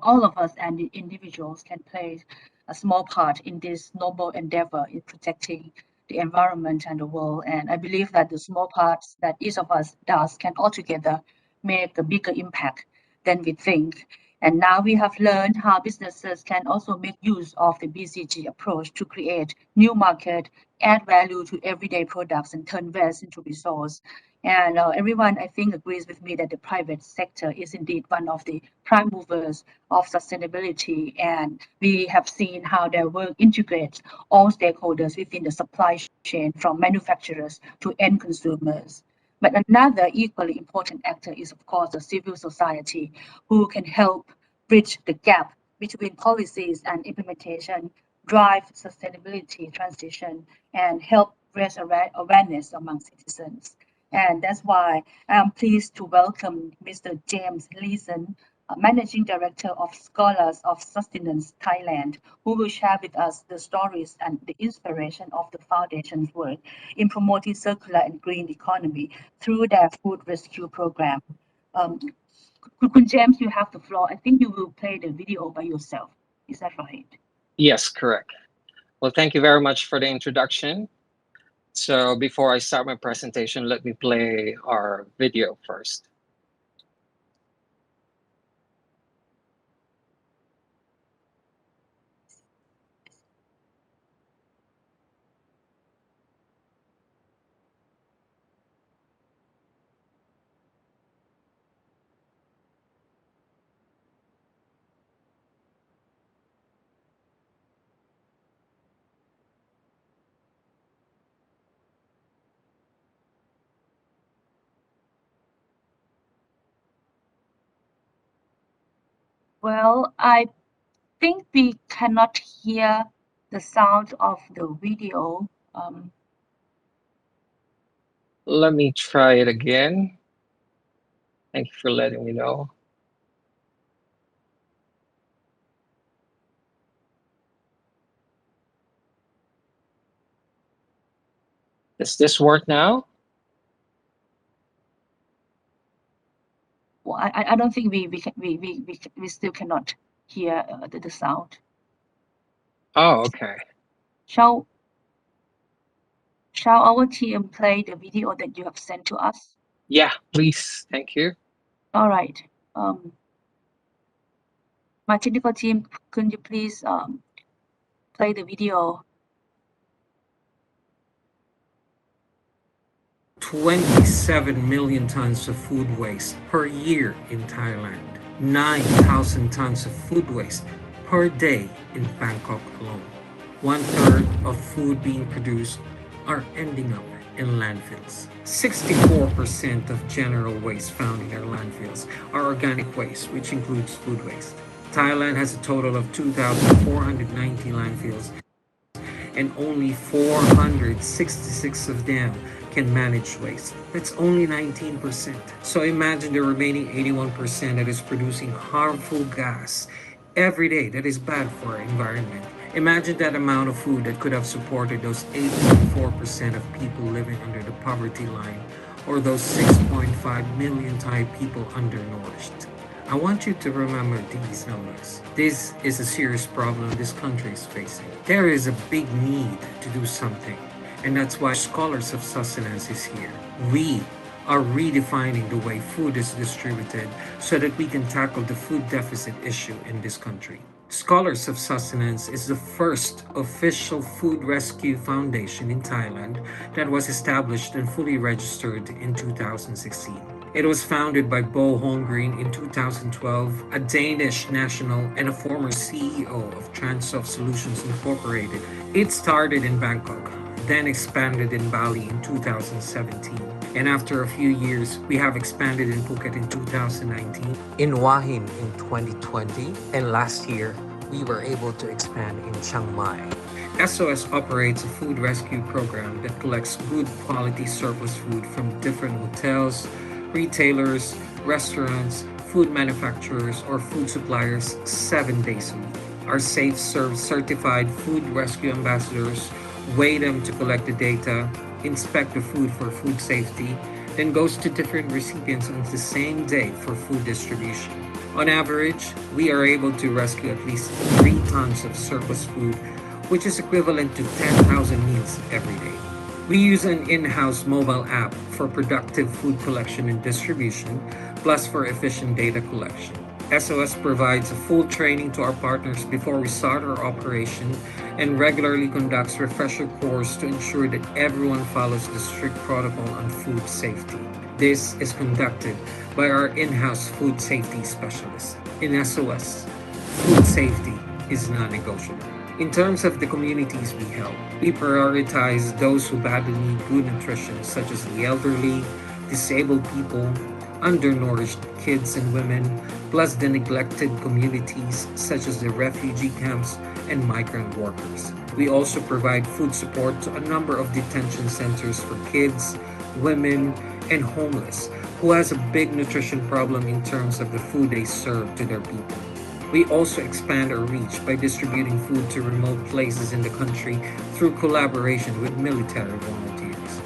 [SPEAKER 6] all of us and the individuals can play a small part in this noble endeavor in protecting the environment and the world. And I believe that the small parts that each of us does can altogether make a bigger impact than we think. And now we have learned how businesses can also make use of the BCG approach to create new market, add value to everyday products, and turn waste into resource. And everyone, I think, agrees with me that the private sector is indeed one of the prime movers of sustainability. And we have seen how their work integrates all stakeholders within the supply chain, from manufacturers to end consumers. But another equally important actor is, of course, the civil society, who can help bridge the gap between policies and implementation, drive sustainability transition, and help raise awareness among citizens. And that's why I'm pleased to welcome Mr. James Leeson, Managing Director of Scholars of Sustenance Thailand, who will share with us the stories and the inspiration of the foundation's work in promoting circular and green economy through their food rescue program. Kun James, you have the floor. I think you will play the video by yourself. Is that right?
[SPEAKER 13] Yes, correct. Well, thank you very much for the introduction. So before I start my presentation, let me play our video first.
[SPEAKER 6] Well, I think we cannot hear the sound of the video.
[SPEAKER 13] Let me try it again. Thank you for letting me know. Does this work now?
[SPEAKER 6] Well, I don't think we still cannot hear the sound.
[SPEAKER 13] Oh, okay.
[SPEAKER 6] Shall our team play the video that you have sent to us?
[SPEAKER 13] Yeah, please. Thank you.
[SPEAKER 6] All right. My technical team, could you please play the video?
[SPEAKER 14] 27 million tons of food waste per year in Thailand. 9,000 tons of food waste per day in Bangkok alone. 1/3 of food being produced are ending up in landfills. 64% of general waste found in our landfills are organic waste, which includes food waste. Thailand has a total of 2,490 landfills, and only 466 of them can manage waste. That's only 19%. So imagine the remaining 81% that is producing harmful gas every day that is bad for our environment. Imagine that amount of food that could have supported those 8.4% of people living under the poverty line, or those 6.5 million Thai people undernourished. I want you to remember these numbers. This is a serious problem this country is facing. There is a big need to do something, and that's why Scholars of Sustenance is here. We are redefining the way food is distributed so that we can tackle the food deficit issue in this country. Scholars of Sustenance is the first official food rescue foundation in Thailand that was established and fully registered in 2016. It was founded by Bo Holmgreen in 2012, a Danish national and a former CEO of Transoft Solutions Incorporated. It started in Bangkok, then expanded in Bali in 2017. And after a few years, we have expanded in Phuket in 2019, in Hua Hin in 2020, and last year, we were able to expand in Chiang Mai. SOS operates a food rescue program that collects good quality surplus food from different hotels, retailers, restaurants, food manufacturers, or food suppliers 7 days a week. Our Safe Serve certified food rescue ambassadors weigh them to collect the data, inspect the food for food safety, then goes to different recipients on the same day for food distribution. On average, we are able to rescue at least 3 tons of surplus food, which is equivalent to 10,000 meals every day. We use an in-house mobile app for productive food collection and distribution, plus for efficient data collection. SOS provides a full training to our partners before we start our operation and regularly conducts refresher courses to ensure that everyone follows the strict protocol on food safety. This is conducted by our in-house food safety specialist. In SOS, food safety is non-negotiable. In terms of the communities we help, we prioritize those who badly need good nutrition, such as the elderly, disabled people, undernourished kids and women, plus the neglected communities, such as the refugee camps and migrant workers. We also provide food support to a number of detention centers for kids, women, and homeless who has a big nutrition problem in terms of the food they serve to their people. We also expand our reach by distributing food to remote places in the country through collaboration with military volunteers.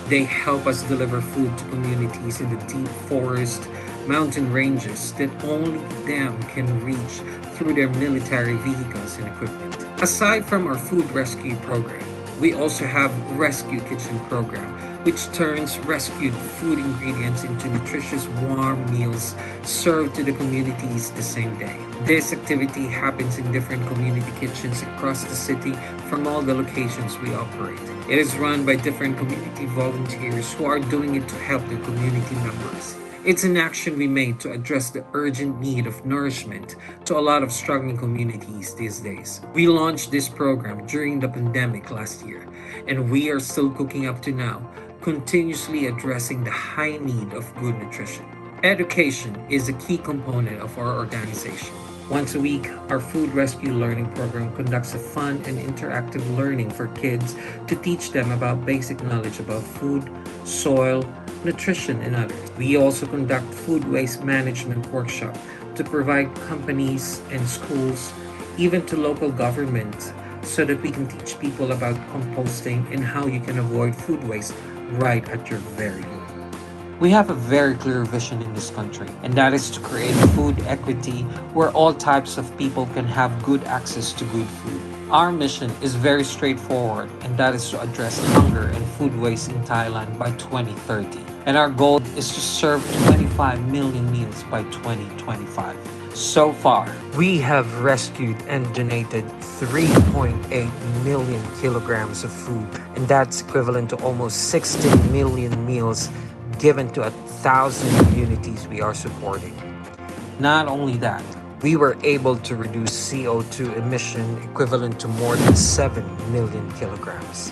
[SPEAKER 14] They help us deliver food to communities in the deep forest, mountain ranges that only them can reach through their military vehicles and equipment. Aside from our food rescue program, we also have Rescue Kitchen program, which turns rescued food ingredients into nutritious warm meals served to the communities the same day. This activity happens in different community kitchens across the city from all the locations we operate. It is run by different community volunteers who are doing it to help their community members. It's an action we made to address the urgent need of nourishment to a lot of struggling communities these days. We launched this program during the pandemic last year, and we are still cooking up to now, continuously addressing the high need of good nutrition. Education is a key component of our organization. Once a week, our Food Rescue Learning Program conducts a fun and interactive learning for kids to teach them about basic knowledge about food, soil, nutrition, and others. We also conduct food waste management workshop to provide companies and schools, even to local government, so that we can teach people about composting and how you can avoid food waste right at your very home. We have a very clear vision in this country, and that is to create food equity where all types of people can have good access to good food. Our mission is very straightforward, and that is to address hunger and food waste in Thailand by 2030. And our goal is to serve 25 million meals by 2025. So far, we have rescued and donated 3.8 million kilograms of food, and that's equivalent to almost 16 million meals given to 1,000 communities we are supporting. Not only that, we were able to reduce CO2 emission equivalent to more than 7 million kilograms,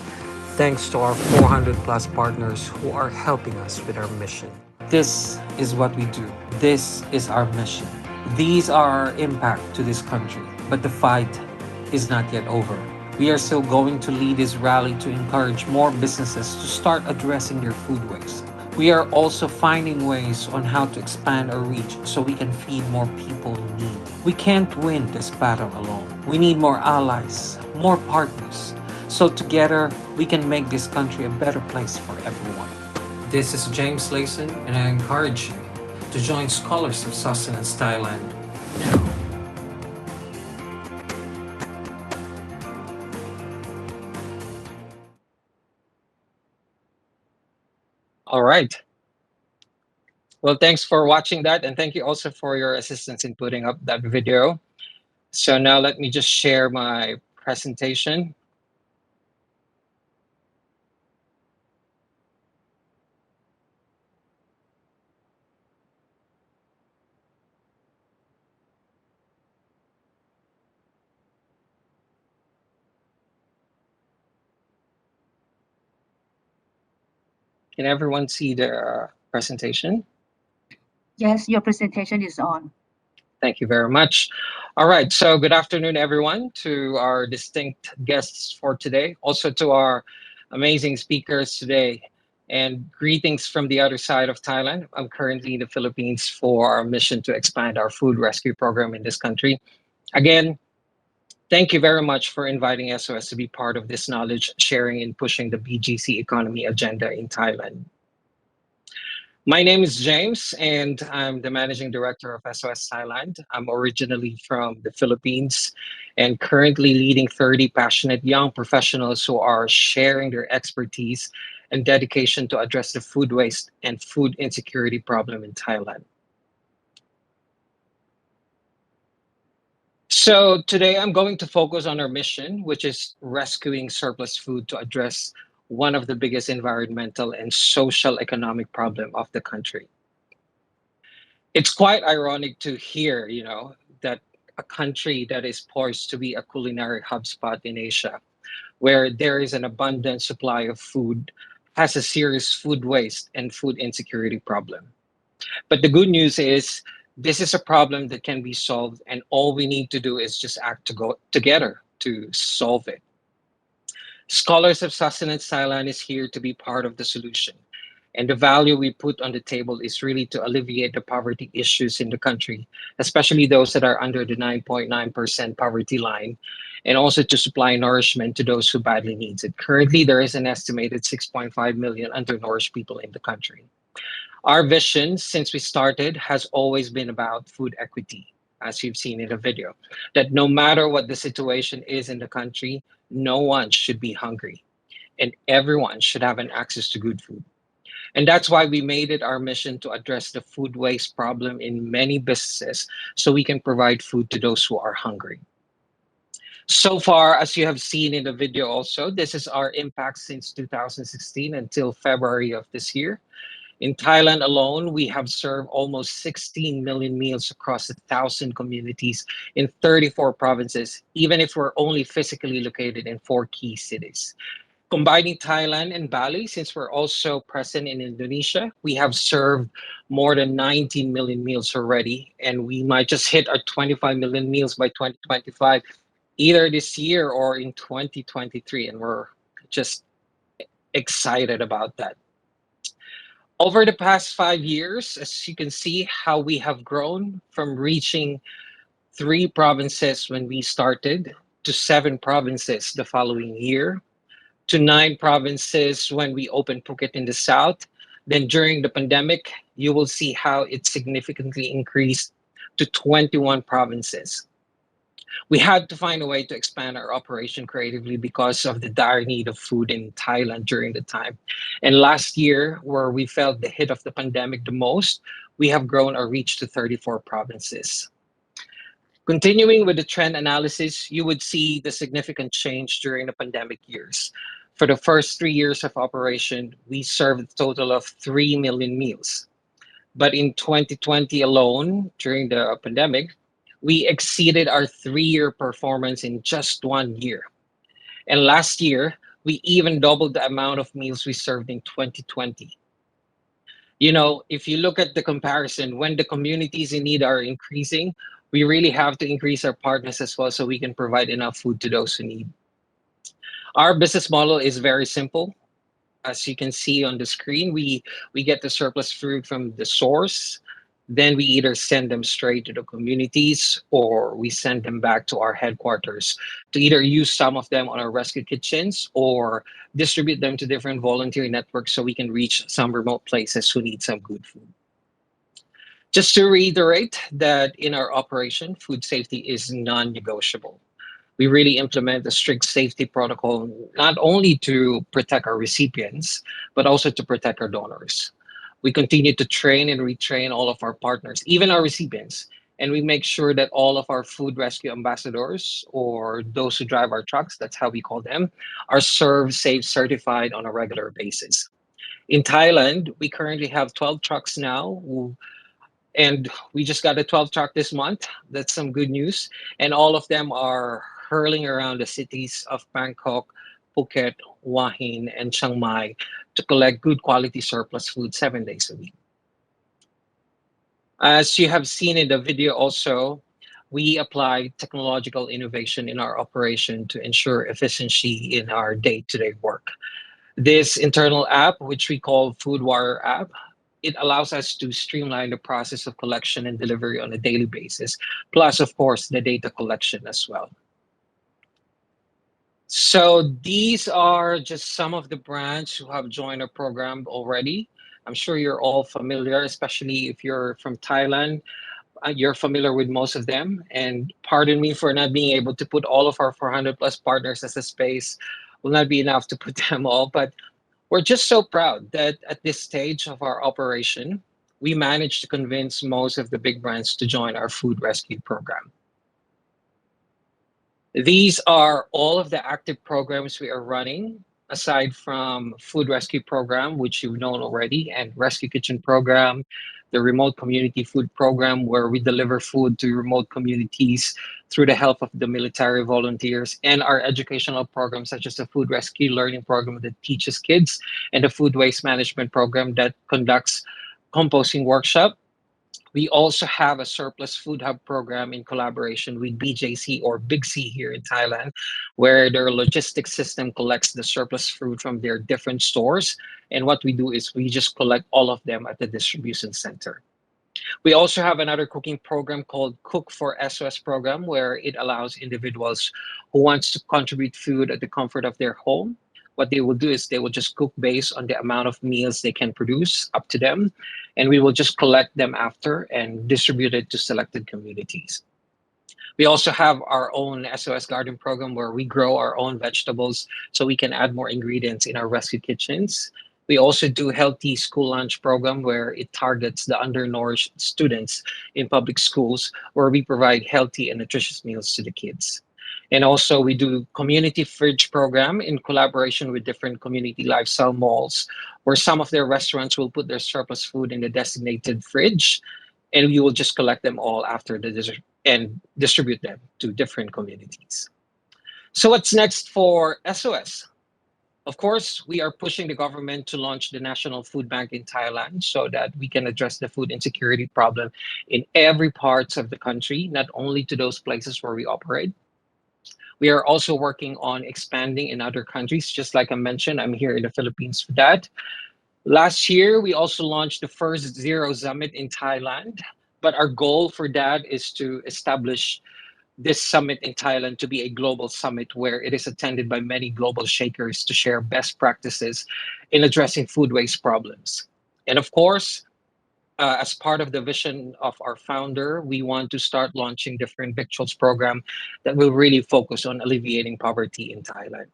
[SPEAKER 14] thanks to our 400 plus partners who are helping us with our mission. This is what we do. This is our mission. These are our impact to this country, but the fight is not yet over. We are still going to lead this rally to encourage more businesses to start addressing their food waste. We are also finding ways on how to expand our reach so we can feed more people in need. We can't win this battle alone. We need more allies, more partners, so together we can make this country a better place for everyone. This is James Layson, and I encourage you to join Scholars of Sustenance Thailand now.
[SPEAKER 13] All right. Well, thanks for watching that, and thank you also for your assistance in putting up that video. So now let me just share my presentation. Can everyone see the presentation?
[SPEAKER 6] Yes, your presentation is on.
[SPEAKER 13] Thank you very much. All right, so good afternoon, everyone, to our distinct guests for today, also to our amazing speakers today, and greetings from the other side of Thailand. I'm currently in the Philippines for our mission to expand our food rescue program in this country. Again, thank you very much for inviting SOS to be part of this knowledge sharing and pushing the BGC economy agenda in Thailand. My name is James, and I'm the managing director of SOS Thailand. I'm originally from the Philippines and currently leading 30 passionate young professionals who are sharing their expertise and dedication to address the food waste and food insecurity problem in Thailand. So today I'm going to focus on our mission, which is rescuing surplus food to address one of the biggest environmental and social economic problem of the country. It's quite ironic to hear, that a country that is poised to be a culinary hotspot in Asia, where there is an abundant supply of food, has a serious food waste and food insecurity problem. But the good news is this is a problem that can be solved, and all we need to do is just act to go together to solve it. Scholars of Sustenance Thailand is here to be part of the solution. And the value we put on the table is really to alleviate the poverty issues in the country, especially those that are under the 9.9% poverty line, and also to supply nourishment to those who badly needs it. Currently, there is an estimated 6.5 million undernourished people in the country. Our vision since we started has always been about food equity, as you've seen in the video, that no matter what the situation is in the country, no one should be hungry and everyone should have an access to good food. And that's why we made it our mission to address the food waste problem in many businesses so we can provide food to those who are hungry. So far, as you have seen in the video also, this is our impact since 2016 until February of this year. In Thailand alone, we have served almost 16 million meals across 1,000 communities in 34 provinces, even if we're only physically located in 4 key cities. Combining Thailand and Bali, since we're also present in Indonesia, we have served more than 19 million meals already, and we might just hit our 25 million meals by 2025, either this year or in 2023, and we're just excited about that. Over the past 5 years, as you can see how we have grown from reaching 3 provinces when we started to 7 provinces the following year, to 9 provinces when we opened Phuket in the south. Then during the pandemic, you will see how it significantly increased to 21 provinces. We had to find a way to expand our operation creatively because of the dire need of food in Thailand during the time. And last year, where we felt the hit of the pandemic the most, we have grown our reach to 34 provinces. Continuing with the trend analysis, you would see the significant change during the pandemic years. For the first 3 years of operation, we served a total of 3 million meals. But in 2020 alone, during the pandemic, we exceeded our 3-year performance in just 1 year. And last year, we even doubled the amount of meals we served in 2020. You know, if you look at the comparison, when the communities in need are increasing, we really have to increase our partners as well so we can provide enough food to those who need. Our business model is very simple. As you can see on the screen, we get the surplus food from the source. Then we either send them straight to the communities or we send them back to our headquarters to either use some of them on our rescue kitchens or distribute them to different volunteer networks so we can reach some remote places who need some good food. Just to reiterate that in our operation, food safety is non-negotiable. We really implement a strict safety protocol, not only to protect our recipients, but also to protect our donors. We continue to train and retrain all of our partners, even our recipients, and we make sure that all of our food rescue ambassadors, or those who drive our trucks, that's how we call them, are serve safe certified on a regular basis. In Thailand, we currently have 12 trucks now and we just got a 12 truck this month. That's some good news. And all of them are hurling around the cities of Bangkok, Phuket, Hua Hin, and Chiang Mai to collect good quality surplus food 7 days a week. As you have seen in the video also, we apply technological innovation in our operation to ensure efficiency in our day-to-day work. This internal app, which we call FoodWire app, it allows us to streamline the process of collection and delivery on a daily basis, plus, of course, the data collection as well. So these are just some of the brands who have joined our program already. I'm sure you're all familiar, especially if you're from Thailand. You're familiar with most of them. And pardon me for not being able to put all of our 400 plus partners as a space. Will not be enough to put them all, but we're just so proud that at this stage of our operation, we managed to convince most of the big brands to join our food rescue program. These are all of the active programs we are running, aside from food rescue program, which you've known already, and rescue kitchen program, the remote community food program, where we deliver food to remote communities through the help of the military volunteers, and our educational programs, such as the food rescue learning program that teaches kids, and the food waste management program that conducts composting workshop. We also have a surplus food hub program in collaboration with BJC, or Big C here in Thailand, where their logistics system collects the surplus food from their different stores. And what we do is we just collect all of them at the distribution center. We also have another cooking program called Cook for SOS program, where it allows individuals who wants to contribute food at the comfort of their home. What they will do is they will just cook based on the amount of meals they can produce, up to them, and we will just collect them after and distribute it to selected communities. We also have our own SOS garden program where we grow our own vegetables so we can add more ingredients in our rescue kitchens. We also do healthy school lunch program where it targets the undernourished students in public schools, where we provide healthy and nutritious meals to the kids. And also we do community fridge program in collaboration with different community lifestyle malls, where some of their restaurants will put their surplus food in the designated fridge, and we will just collect them all after the and distribute them to different communities. So what's next for SOS? Of course, we are pushing the government to launch the National Food Bank in Thailand so that we can address the food insecurity problem in every parts of the country, not only to those places where we operate. We are also working on expanding in other countries. Just like I mentioned, I'm here in the Philippines for that. Last year, we also launched the first Zero Summit in Thailand, but our goal for that is to establish this summit in Thailand to be a global summit where it is attended by many global shakers to share best practices in addressing food waste problems. And of course, as part of the vision of our founder, we want to start launching different victuals program that will really focus on alleviating poverty in Thailand.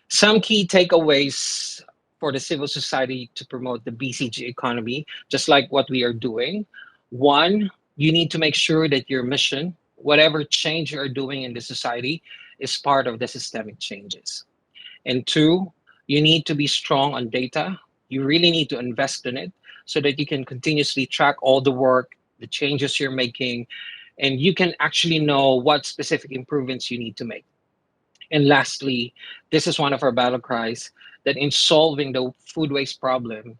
[SPEAKER 13] Some key takeaways for the civil society to promote the BCG economy, just like what we are doing. One, you need to make sure that your mission, whatever change you are doing in the society, is part of the systemic changes. And two, you need to be strong on data. You really need to invest in it so that you can continuously track all the work, the changes you're making, and you can actually know what specific improvements you need to make. And lastly, this is one of our battle cries that in solving the food waste problem,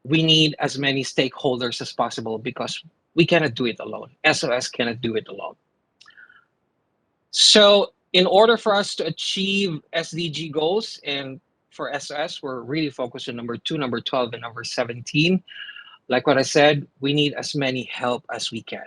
[SPEAKER 13] we need as many stakeholders as possible because we cannot do it alone. SOS cannot do it alone. So in order for us to achieve SDG goals, and for SOS, we're really focused on number 2, number 12, and number 17. Like what I said, we need as many help as we can.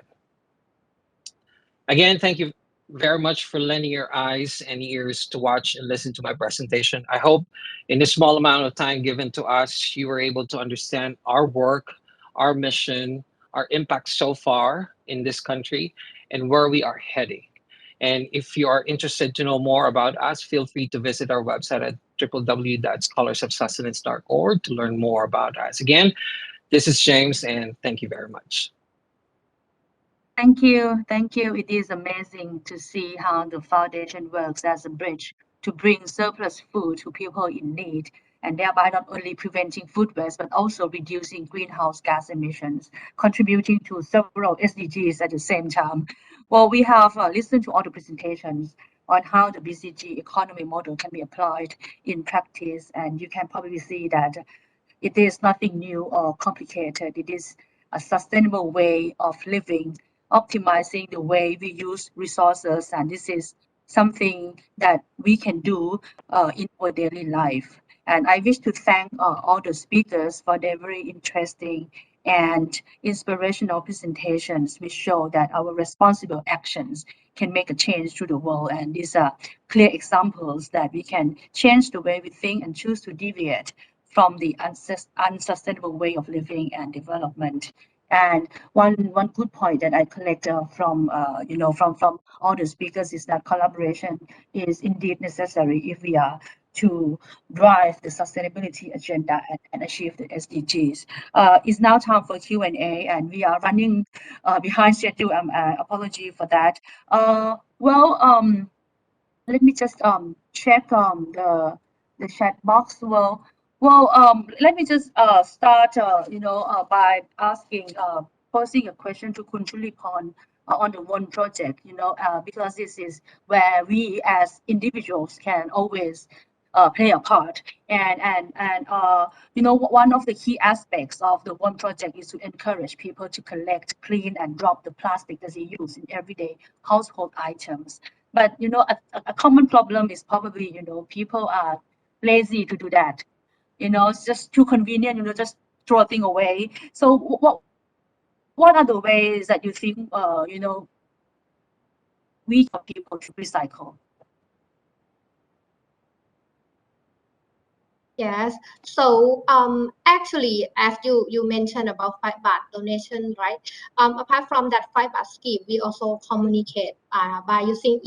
[SPEAKER 13] Again, thank you very much for lending your eyes and ears to watch and listen to my presentation. I hope in the small amount of time given to us, you were able to understand our work, our mission, our impact so far in this country, and where we are heading. And if you are interested to know more about us, feel free to visit our website at www.scholarsofsustenance.org to learn more about us. Again, this is James, and thank you very much.
[SPEAKER 6] Thank you. Thank you. It is amazing to see how the foundation works as a bridge to bring surplus food to people in need, and thereby not only preventing food waste, but also reducing greenhouse gas emissions, contributing to several SDGs at the same time. Well, we have listened to all the presentations on how the BCG economy model can be applied in practice, and you can probably see that it is nothing new or complicated. It is a sustainable way of living, optimizing the way we use resources, and this is something that we can do in our daily life. And I wish to thank all the speakers for their very interesting and inspirational presentations, which show that our responsible actions can make a change to the world. And these are clear examples that we can change the way we think and choose to deviate from the unsustainable way of living and development. And one good point that I collect from from all the speakers is that collaboration is indeed necessary if we are to drive the sustainability agenda and achieve the SDGs. It's now time for Q&A, and we are running behind schedule. Apology for that. Let me just check the chat box. Let me just start by asking posing a question to Kun Chuliporn on the one project, because this is where we as individuals can always play a part. One of the key aspects of the one project is to encourage people to collect, clean, and drop the plastic that they use in everyday household items. But a common problem is probably people are lazy to do that. It's just too convenient. Just throw a thing away. So what are the ways that you think we people should recycle?
[SPEAKER 12] Yes. So actually, as you mentioned about 5 baht donation, right? Apart from that 5 baht scheme, we also communicate by using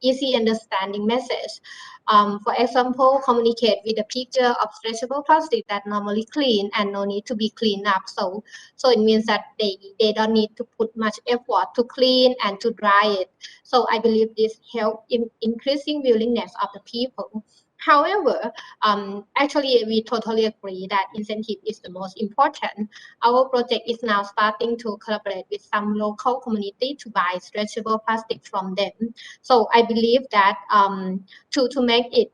[SPEAKER 12] easy understanding message. For example, communicate with a picture of stretchable plastic that normally clean and no need to be cleaned up. So it means that they don't need to put much effort to clean and to dry it. So I believe this help in increasing willingness of the people. However, actually, we totally agree that incentive is the most important. Our project is now starting to collaborate with some local community to buy stretchable plastic from them. So I believe that to make it,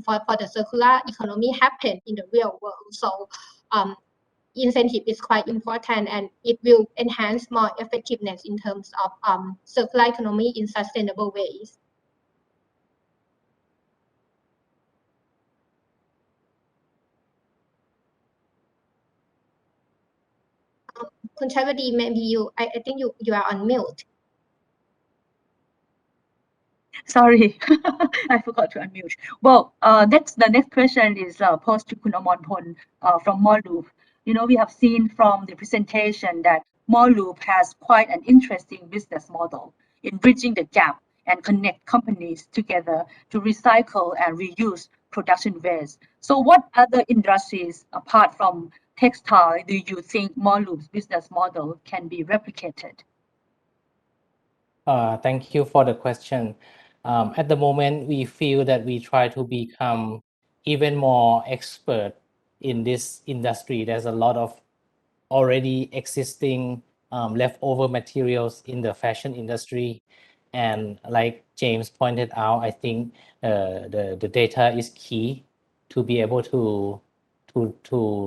[SPEAKER 12] for the circular economy happen in the real world. So incentive is quite important, and it will enhance more effectiveness in terms of circular economy in sustainable ways. คุณชัยวดี maybe I think you are on mute.
[SPEAKER 6] Sorry, I forgot to unmute. Well, the next question is posed to Kun Amonpon from Moloop. You know, we have seen from the presentation that Moloop has quite an interesting business model in bridging the gap and connect companies together to recycle and reuse production waste. So what other industries apart from textile do you think Moloop's business model can be replicated?
[SPEAKER 9] Thank you for the question. At the moment, we feel that we try to become even more expert in this industry. There's a lot of already existing leftover materials in the fashion industry. And like James pointed out, I think the data is key to be able to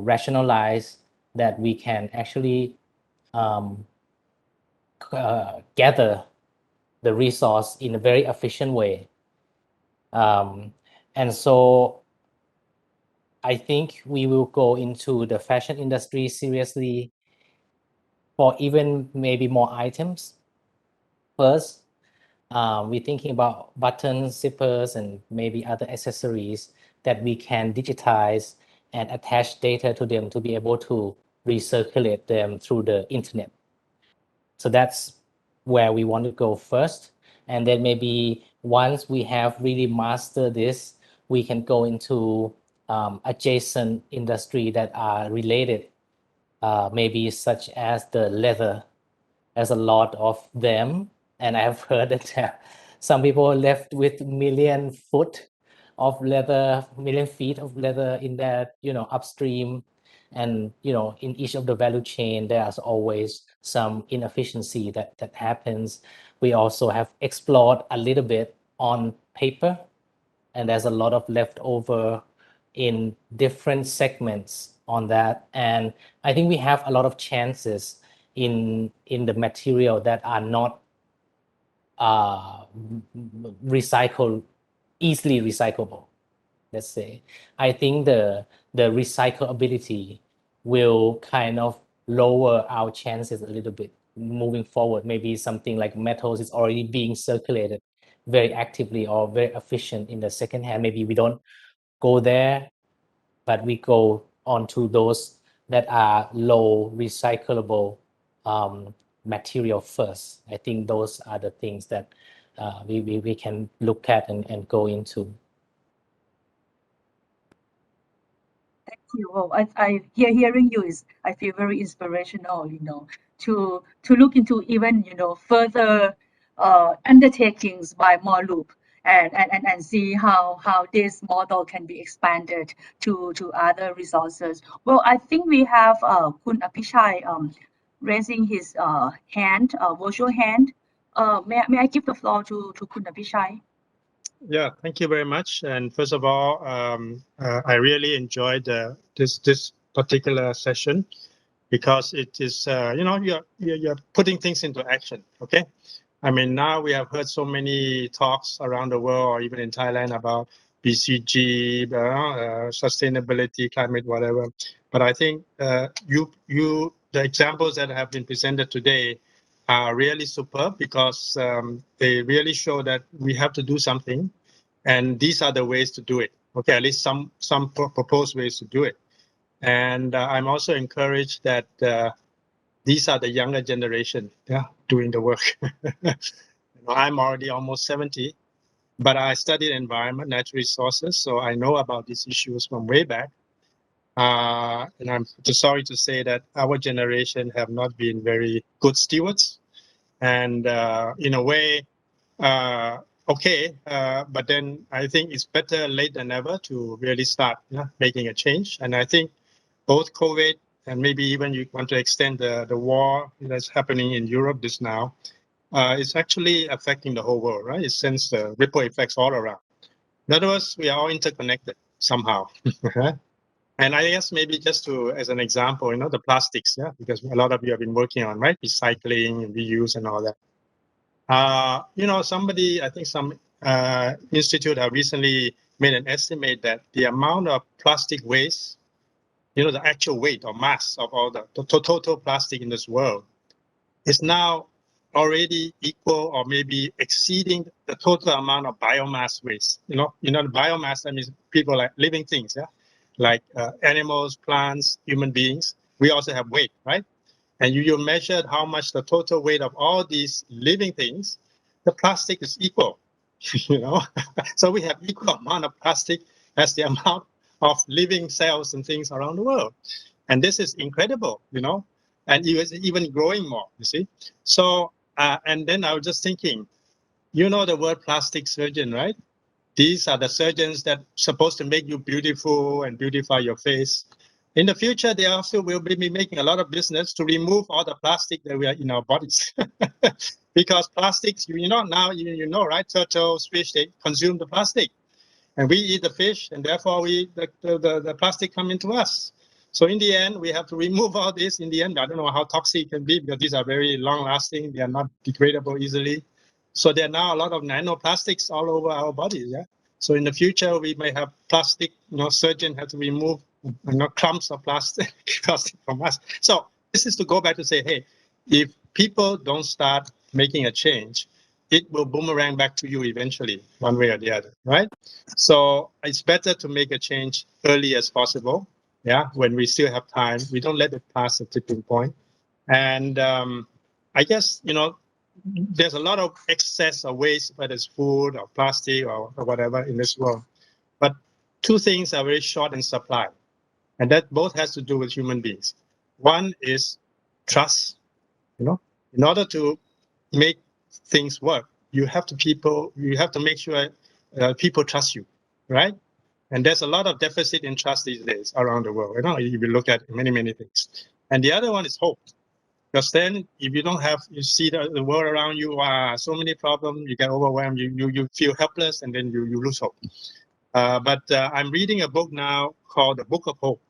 [SPEAKER 9] rationalize that we can actually gather the resource in a very efficient way. And so I think we will go into the fashion industry seriously for even maybe more items. First, we're thinking about buttons, zippers, and maybe other accessories that we can digitize and attach data to them to be able to recirculate them through the internet. So that's where we want to go first. And then maybe once we have really mastered this, we can go into adjacent industry that are related, maybe such as the leather. There's a lot of them, and I've heard that some people left with million feet of leather in their upstream, and in each of the value chain there's always some inefficiency that happens. We also have explored a little bit on paper, and there's a lot of leftover in different segments on that. And I think we have a lot of chances in the material that are not easily recyclable, let's say. I think the recyclability will kind of lower our chances a little bit moving forward. Maybe something like metals is already being circulated very actively or very efficient in the second hand. Maybe we don't go there, but we go on to those that are low recyclable material first. I think those are the things that we can look at and go into.
[SPEAKER 6] Thank you. Well, hearing you I feel very inspirational, to look into even, further undertakings by Moloop and see how this model can be expanded to other resources. Well, I think we have Kun Apishai raising his hand, virtual hand. May I give the floor to Kun Apishai?
[SPEAKER 4] Yeah, thank you very much. And first of all, I really enjoyed this particular session because it is, you're putting things into action. Okay, I mean, now we have heard so many talks around the world or even in Thailand about BCG, sustainability, climate, whatever. But I think the examples that have been presented today are really superb because they really show that we have to do something, and these are the ways to do it. Okay, at least some proposed ways to do it. And I'm also encouraged that these are the younger generation doing the work. I'm already almost 70, but I studied environment, natural resources, so I know about these issues from way back. And I'm just sorry to say that our generation have not been very good stewards. And in a way, okay, but then I think it's better late than never to really start making a change. And I think both COVID and maybe even you want to extend the war that's happening in Europe this now, it's actually affecting the whole world, right? It sends the ripple effects all around. In other words, we are all interconnected somehow. And I guess maybe just to, as an example, the plastics, because a lot of you have been working on, right? Recycling and reuse and all that. Somebody, I think some institute have recently made an estimate that the amount of plastic waste, the actual weight or mass of all the total plastic in this world is now already equal or maybe exceeding the total amount of biomass waste. The biomass, that means people like living things, like animals, plants, human beings. We also have weight, right? And you measured how much the total weight of all these living things, the plastic is equal, So we have equal amount of plastic as the amount of living cells and things around the world. And this is incredible, and it was even growing more, you see. So, and then I was just thinking, the word plastic surgeon, right? These are the surgeons that are supposed to make you beautiful and beautify your face. In the future, they also will be making a lot of business to remove all the plastic that we are in our bodies. Because plastics, now, right? Turtles, fish, they consume the plastic. And we eat the fish, and therefore the plastic come into us. So in the end, we have to remove all this. In the end, I don't know how toxic it can be because these are very long-lasting. They are not degradable easily. So there are now a lot of nanoplastics all over our bodies. So in the future, we may have plastic. Surgeon have to remove clumps of plastic from us. So this is to go back to say, hey, if people don't start making a change, it will boomerang back to you eventually, one way or the other, right? So it's better to make a change early as possible, when we still have time. We don't let it pass the tipping point. And I guess, there's a lot of excess or waste, whether it's food or plastic or whatever in this world. But two things are very short in supply, and that both has to do with human beings. One is trust. In order to make things work, you have to make sure people trust you, right? And there's a lot of deficit in trust these days around the world. If you look at many things. And the other one is hope. Because then if you don't have, you see the world around you, so many problems, you get overwhelmed, you feel helpless, and then you lose hope. But I'm reading a book now called The Book of Hope.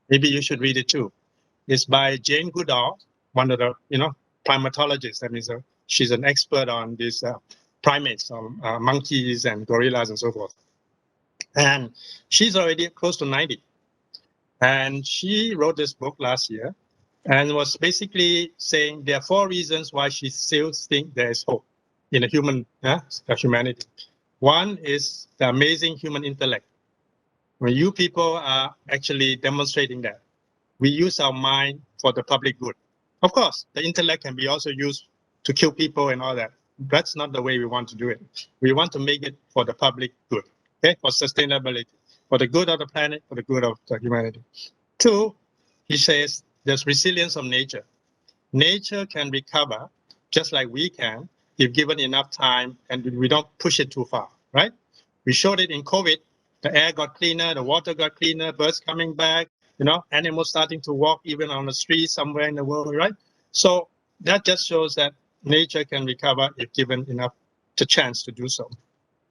[SPEAKER 4] Maybe you should read it too. It's by Jane Goodall, one of the, primatologists. That means she's an expert on these primates, monkeys and gorillas and so forth. And she's already close to 90. And she wrote this book last year and was basically saying there are 4 reasons why she still thinks there is hope in a humanity. One is the amazing human intellect. When you people are actually demonstrating that, we use our mind for the public good. Of course, the intellect can be also used to kill people and all that. That's not the way we want to do it. We want to make it for the public good, for sustainability, for the good of the planet, for the good of the humanity. 2, he says there's resilience of nature. Nature can recover just like we can if given enough time and we don't push it too far, right? We showed it in COVID. The air got cleaner, the water got cleaner, birds coming back, animals starting to walk even on the street somewhere in the world, right? So that just shows that nature can recover if given enough the chance to do so.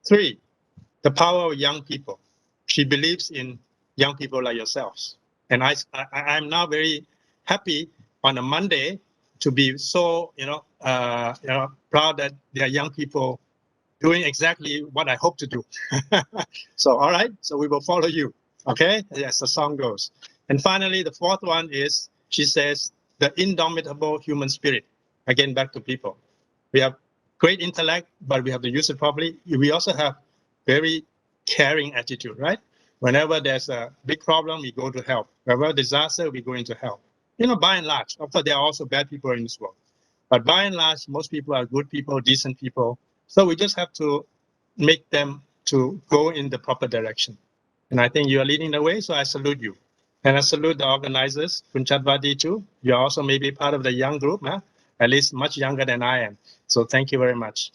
[SPEAKER 4] 3, the power of young people. She believes in young people like yourselves. And I'm now very happy on a Monday to be so, proud that there are young people doing exactly what I hope to do. So, all right, so we will follow you, okay, as the song goes. And finally, the 4th one is, she says, the indomitable human spirit. Again, back to people. We have great intellect, but we have to use it properly. We also have very caring attitude, right? Whenever there's a big problem, we go to help. Whenever disaster, we go into help. By and large, of course, there are also bad people in this world. But by and large, most people are good people, decent people. So we just have to make them to go in the proper direction. And I think you are leading the way, so I salute you. And I salute the organizers, Kunchatwadi too. You're also maybe part of the young group, at least much younger than I am. So thank you very much.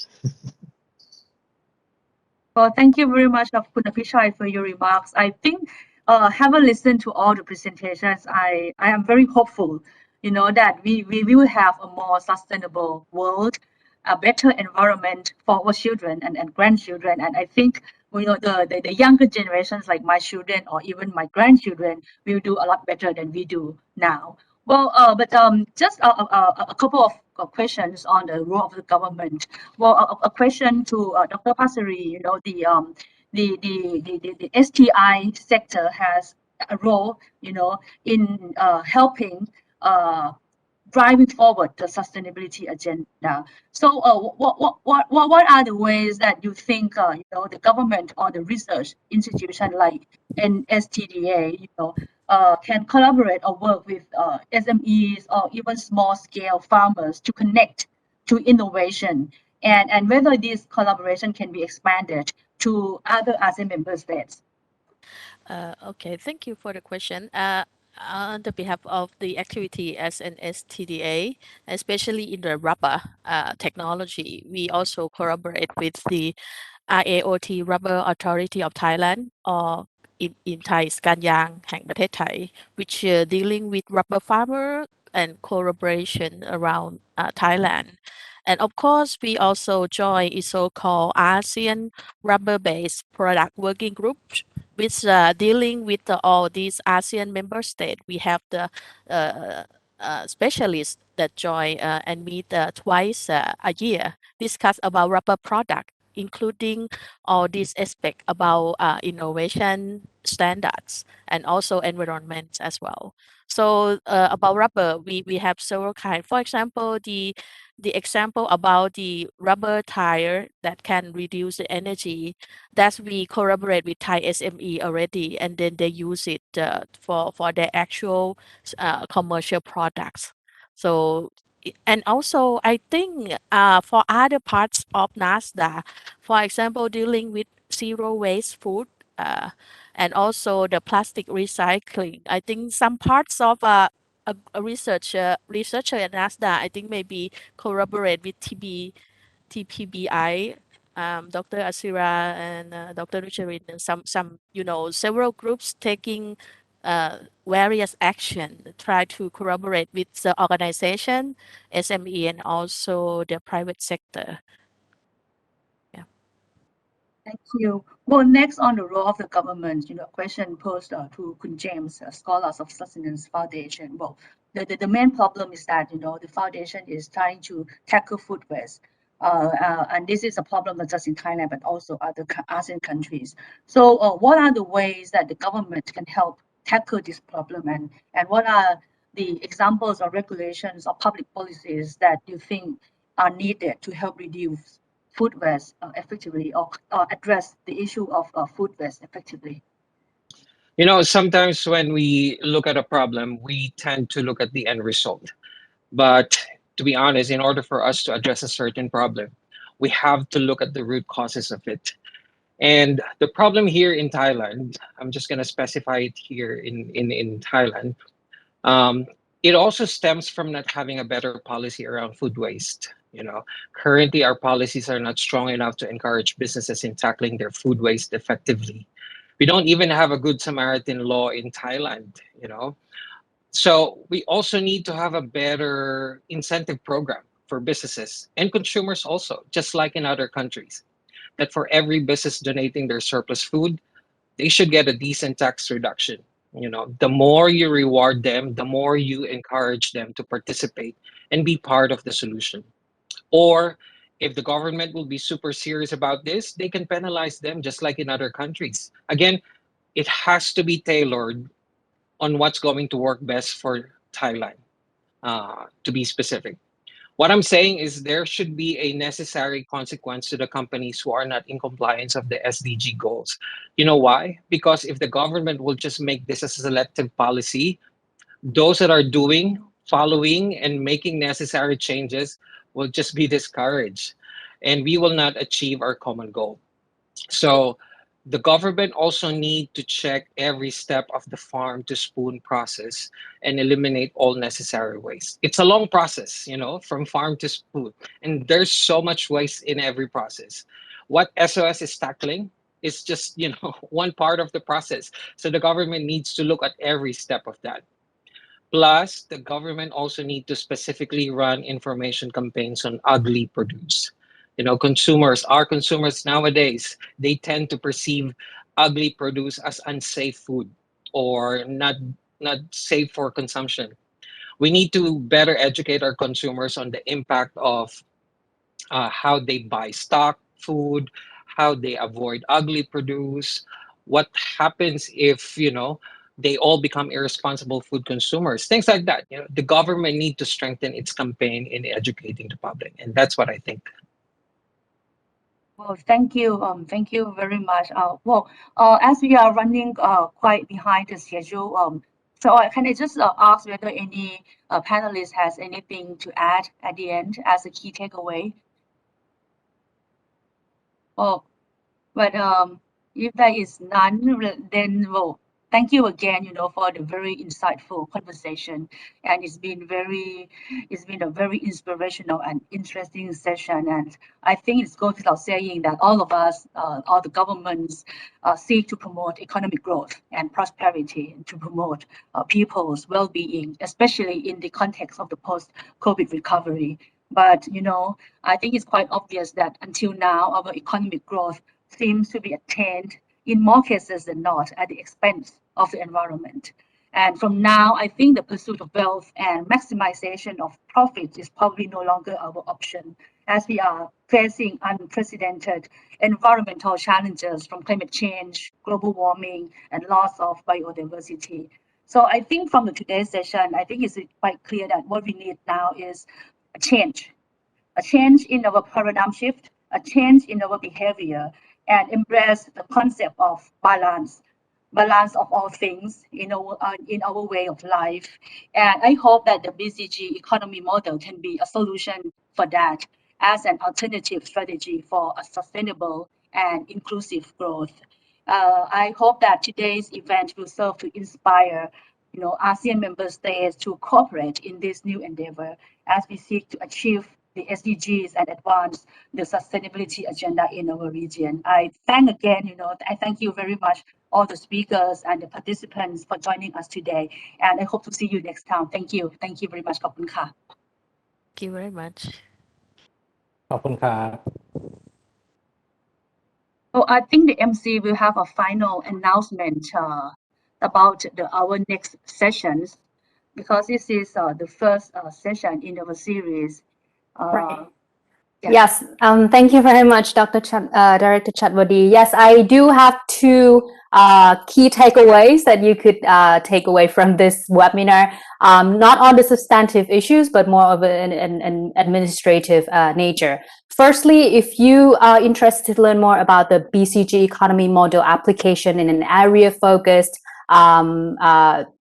[SPEAKER 6] Well, thank you very much, Dr. Punapishai, for your remarks. I think, having listened to all the presentations, I am very hopeful, that we will have a more sustainable world, a better environment for our children and grandchildren. And I think, the younger generations like my children or even my grandchildren will do a lot better than we do now. Well, but just a couple of questions on the role of the government. Well, a question to Dr. Pasari. The STI sector has a role, in helping driving forward the sustainability agenda. So, what are the ways that you think, the government or the research institution like NSTDA, can collaborate or work with SMEs or even small scale farmers to connect to innovation, and whether this collaboration can be expanded to other ASEAN member states?
[SPEAKER 7] Okay, thank you for the question. On the behalf of the activity as an STDA, especially in the rubber technology, we also collaborate with the RAOT Rubber Authority of Thailand, or in Thai การยางแห่งประเทศไทย which dealing with rubber farmer and collaboration around Thailand. And of course, we also join a so-called ASEAN rubber-based product working group, which dealing with all these ASEAN member states. We have the specialists that join and meet twice a year, discuss about rubber product, including all these aspects about innovation standards and also environment as well. So about rubber, we have several kinds. For example, the example about the rubber tire that can reduce the energy, that we collaborate with Thai SME already, and then they use it for their actual commercial products. So and also I think for other parts of NASDA, for example, dealing with zero waste food and also the plastic recycling, I think some parts of a researcher at NASDA, I think maybe collaborate with TPBI, Dr. Asira and Dr. Rucharin, and some several groups taking various action, try to collaborate with the organization, SME, and also the private sector.
[SPEAKER 6] Thank you. Well, next on the role of the government, question posed to Kun James, Scholars of Sustenance Foundation. Well, the main problem is that, the foundation is trying to tackle food waste. And this is a problem not just in Thailand, but also other ASEAN countries. So what are the ways that the government can help tackle this problem? And what are the examples or regulations or public policies that you think are needed to help reduce food waste effectively, or address the issue of food waste effectively?
[SPEAKER 13] Sometimes when we look at a problem, we tend to look at the end result. But to be honest, in order for us to address a certain problem, we have to look at the root causes of it. And the problem here in Thailand, I'm just going to specify it here in Thailand. It also stems from not having a better policy around food waste. Currently our policies are not strong enough to encourage businesses in tackling their food waste effectively. We don't even have a good Samaritan law in Thailand. So we also need to have a better incentive program for businesses and consumers also, just like in other countries, that for every business donating their surplus food, they should get a decent tax reduction. The more you reward them, the more you encourage them to participate and be part of the solution. Or if the government will be super serious about this, they can penalize them just like in other countries. Again, it has to be tailored on what's going to work best for Thailand, to be specific. What I'm saying is there should be a necessary consequence to the companies who are not in compliance of the SDG goals. You know why? Because if the government will just make this a selective policy, those that are following, and making necessary changes will just be discouraged, and we will not achieve our common goal. So the government also need to check every step of the farm to spoon process and eliminate all necessary waste. It's a long process, from farm to spoon, and there's so much waste in every process. What SOS is tackling is just, one part of the process. So the government needs to look at every step of that. Plus, the government also need to specifically run information campaigns on ugly produce. Our consumers nowadays, they tend to perceive ugly produce as unsafe food or not safe for consumption. We need to better educate our consumers on the impact of how they buy stock food, how they avoid ugly produce, what happens if, they all become irresponsible food consumers, things like that. The government need to strengthen its campaign in educating the public. And that's what I think.
[SPEAKER 6] Well, thank you. Thank you very much. As we are running quite behind the schedule, so can I just ask whether any panelist has anything to add at the end as a key takeaway? Well, but if there is none, then thank you again, for the very insightful conversation, and it's been a very inspirational and interesting session. And I think it's goes without saying that all of us, all the governments, seek to promote economic growth and prosperity, and to promote people's well-being, especially in the context of the post-COVID recovery. But I think it's quite obvious that until now, our economic growth seems to be attained in more cases than not at the expense of the environment. And from now, I think the pursuit of wealth and maximization of profits is probably no longer our option, as we are facing unprecedented environmental challenges from climate change, global warming, and loss of biodiversity. So I think from today's session, I think it's quite clear that what we need now is a change in our paradigm shift, a change in our behavior, and embrace the concept of balance of all things in our way of life. And I hope that the BCG economy model can be a solution for that as an alternative strategy for a sustainable and inclusive growth. I hope that today's event will serve to inspire ASEAN member states to cooperate in this new endeavor as we seek to achieve the SDGs and advance the sustainability agenda in our region. I thank you very much all the speakers and the participants for joining us today. And I hope to see you next time. Thank you. Thank you very much. ขอบคุณค่ะ
[SPEAKER 7] Thank you very much.
[SPEAKER 9] ขอบคุณครับ
[SPEAKER 6] Well, I think the MC will have a final announcement about our next sessions, because this is the first session in our series.
[SPEAKER 1] Right. Yes, thank you very much, Director Chatwadi. Yes, I do have two key takeaways that you could take away from this webinar, not on the substantive issues, but more of an administrative nature. Firstly, if you are interested to learn more about the BCG economy model application in an area-focused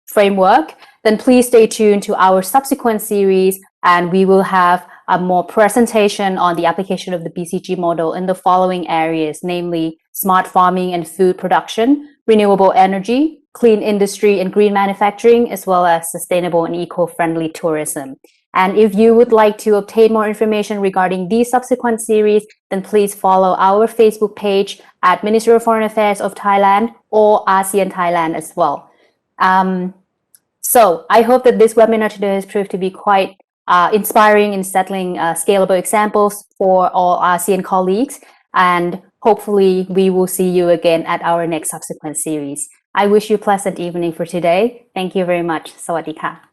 [SPEAKER 1] framework, then please stay tuned to our subsequent series, and we will have a more presentation on the application of the BCG model in the following areas, namely smart farming and food production, renewable energy, clean industry and green manufacturing, as well as sustainable and eco-friendly tourism. And if you would like to obtain more information regarding these subsequent series, then please follow our Facebook page at Ministry of Foreign Affairs of Thailand or ASEAN Thailand as well. So I hope that this webinar today has proved to be quite inspiring in settling scalable examples for all ASEAN colleagues, and hopefully we will see you again at our next subsequent series. I wish you a pleasant evening for today. Thank you very much. สวัสดีค่ะ